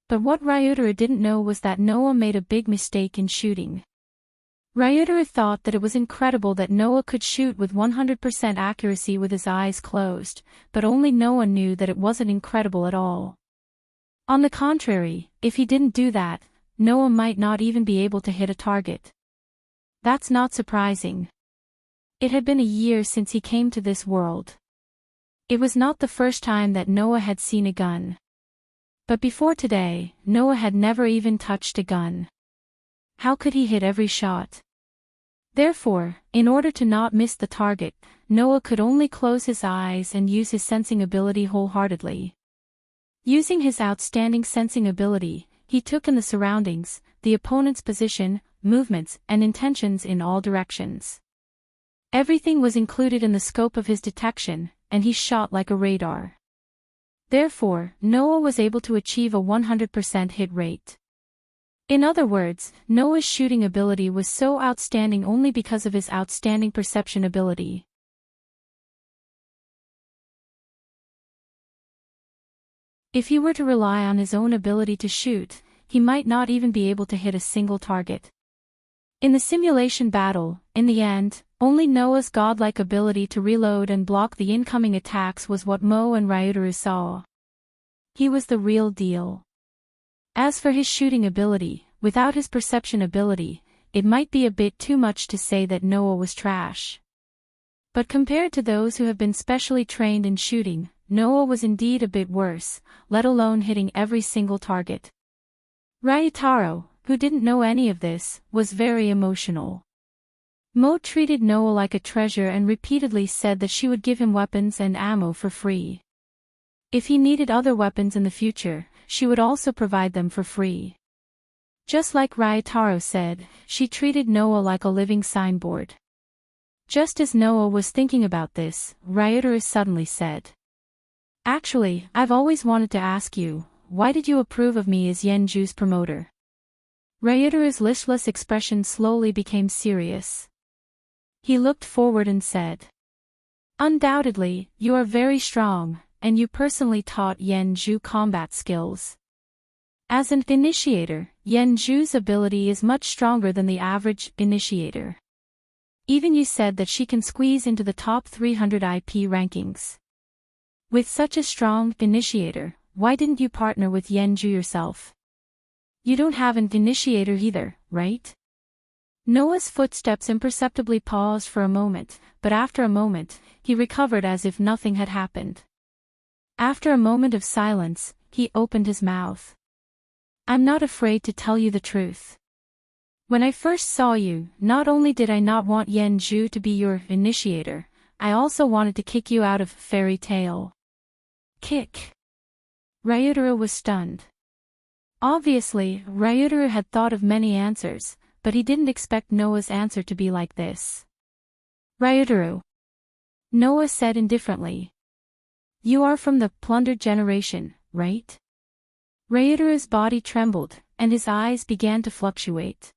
Speaker 1: But what Ryutaru didn't know was that Noah made a big mistake in shooting. Ryutaru thought that it was incredible that Noah could shoot with 100% accuracy with his eyes closed, but only Noah knew that it wasn't incredible at all. On the contrary, if he didn't do that, Noah might not even be able to hit a target. That's not surprising. It had been a year since he came to this world. It was not the first time that Noah had seen a gun. But before today, Noah had never even touched a gun. How could he hit every shot? Therefore, in order to not miss the target, Noah could only close his eyes and use his sensing ability wholeheartedly. Using his outstanding sensing ability, he took in the surroundings, the opponent's position, movements, and intentions in all directions. Everything was included in the scope of his detection, and he shot like a radar. Therefore, Noah was able to achieve a 100% hit rate. In other words, Noah's shooting ability was so outstanding only because of his outstanding perception ability. If he were to rely on his own ability to shoot, he might not even be able to hit a single target. In the simulation battle, in the end, only Noah's godlike ability to reload and block the incoming attacks was what Mo and Ryutaru saw. He was the real deal. As for his shooting ability, without his perception ability, it might be a bit too much to say that Noah was trash. But compared to those who have been specially trained in shooting, Noah was indeed a bit worse, let alone hitting every single target. Ryutaro, who didn't know any of this, was very emotional. Mo treated Noah like a treasure and repeatedly said that she would give him weapons and ammo for free. If he needed other weapons in the future, she would also provide them for free. Just like Ryutaro said, she treated Noah like a living signboard. Just as Noah was thinking about this, Ryutaru suddenly said, "Actually, I've always wanted to ask you, why did you approve of me as Yenju's promoter?" Ryutaru's listless expression slowly became serious. He looked forward and said, "Undoubtedly, you are very strong, and you personally taught Yen Zhu combat skills. As an initiator, Yen Zhu's ability is much stronger than the average initiator. Even you said that she can squeeze into the top 300 IP rankings. With such a strong initiator, why didn't you partner with Yen Zhu yourself? You don't have an initiator either, right?" Noah's footsteps imperceptibly paused for a moment, but after a moment, he recovered as if nothing had happened. After a moment of silence, he opened his mouth. "I'm not afraid to tell you the truth. When I first saw you, not only did I not want Yen Zhu to be your initiator, I also wanted to kick you out of Fairy Tale." Kick. Ryutaro was stunned. Obviously, Ryutaro had thought of many answers, but he didn't expect Noah's answer to be like this. "Ryutaro," Noah said indifferently. "You are from the plundered generation, right?" Ryutaro's body trembled, and his eyes began to fluctuate.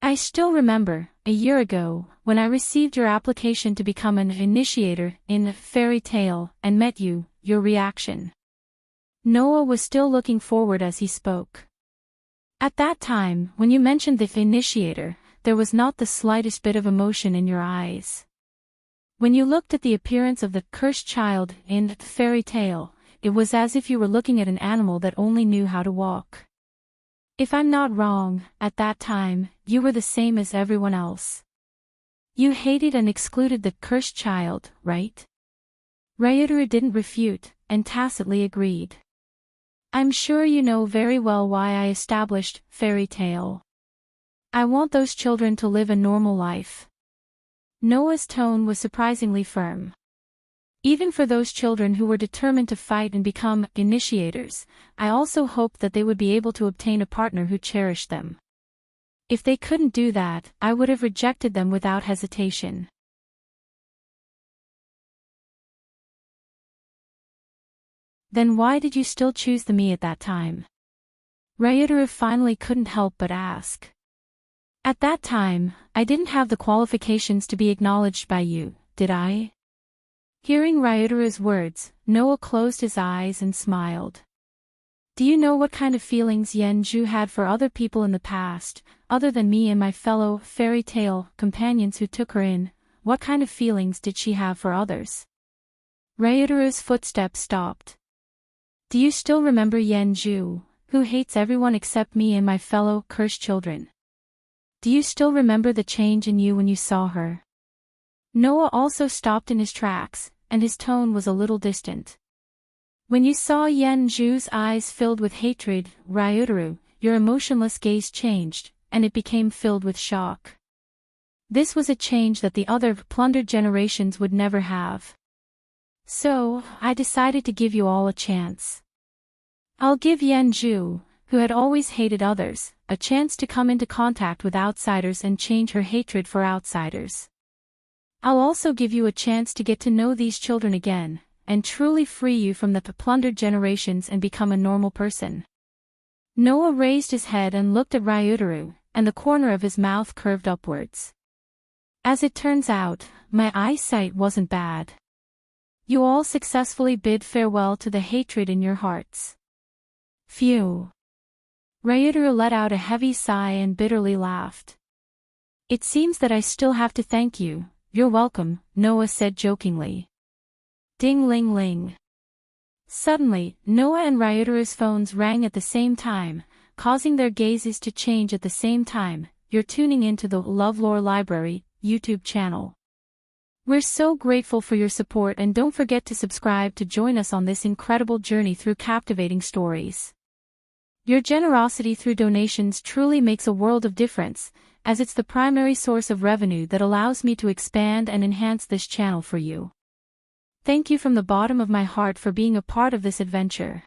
Speaker 1: "I still remember, a year ago, when I received your application to become an initiator in Fairy Tale and met you, your reaction." Noah was still looking forward as he spoke. "At that time, when you mentioned the initiator, there was not the slightest bit of emotion in your eyes. When you looked at the appearance of the cursed child in Fairy Tale, it was as if you were looking at an animal that only knew how to walk. If I'm not wrong, at that time, you were the same as everyone else. You hated and excluded the cursed child, right?" Ryutaro didn't refute, and tacitly agreed. "I'm sure you know very well why I established Fairy Tale. I want those children to live a normal life." Noah's tone was surprisingly firm. "Even for those children who were determined to fight and become initiators, I also hoped that they would be able to obtain a partner who cherished them. If they couldn't do that, I would have rejected them without hesitation." "Then why did you still choose me at that time?" Ryutaro finally couldn't help but ask. "At that time, I didn't have the qualifications to be acknowledged by you, did I?" Hearing Ryutaro's words, Noah closed his eyes and smiled. "Do you know what kind of feelings Yen Zhu had for other people in the past, other than me and my fellow Fairy Tale companions who took her in? What kind of feelings did she have for others?" Ryutaro's footsteps stopped. "Do you still remember Yen Zhu, who hates everyone except me and my fellow cursed children? Do you still remember the change in you when you saw her?" Noah also stopped in his tracks, and his tone was a little distant. "When you saw Yen Zhu's eyes filled with hatred, Ryutaro, your emotionless gaze changed, and it became filled with shock. This was a change that the other plundered generations would never have. So, I decided to give you all a chance. I'll give Yen Zhu, who had always hated others, a chance to come into contact with outsiders and change her hatred for outsiders. I'll also give you a chance to get to know these children again, and truly free you from the plundered generations and become a normal person." Noah raised his head and looked at Ryutaro, and the corner of his mouth curved upwards. "As it turns out, my eyesight wasn't bad. You all successfully bid farewell to the hatred in your hearts." "Phew." Ryutaro let out a heavy sigh and bitterly laughed. "It seems that I still have to thank you." "You're welcome," Noah said jokingly. Ding-ling-ling. Suddenly, Noah and Ryutaro's phones rang at the same time, causing their gazes to change at the same time. "You're tuning into the LoveLore Library YouTube channel. We're so grateful for your support, and don't forget to subscribe to join us on this incredible journey through captivating stories. Your generosity through donations truly makes a world of difference, as it's the primary source of revenue that allows me to expand and enhance this channel for you. Thank you from the bottom of my heart for being a part of this adventure."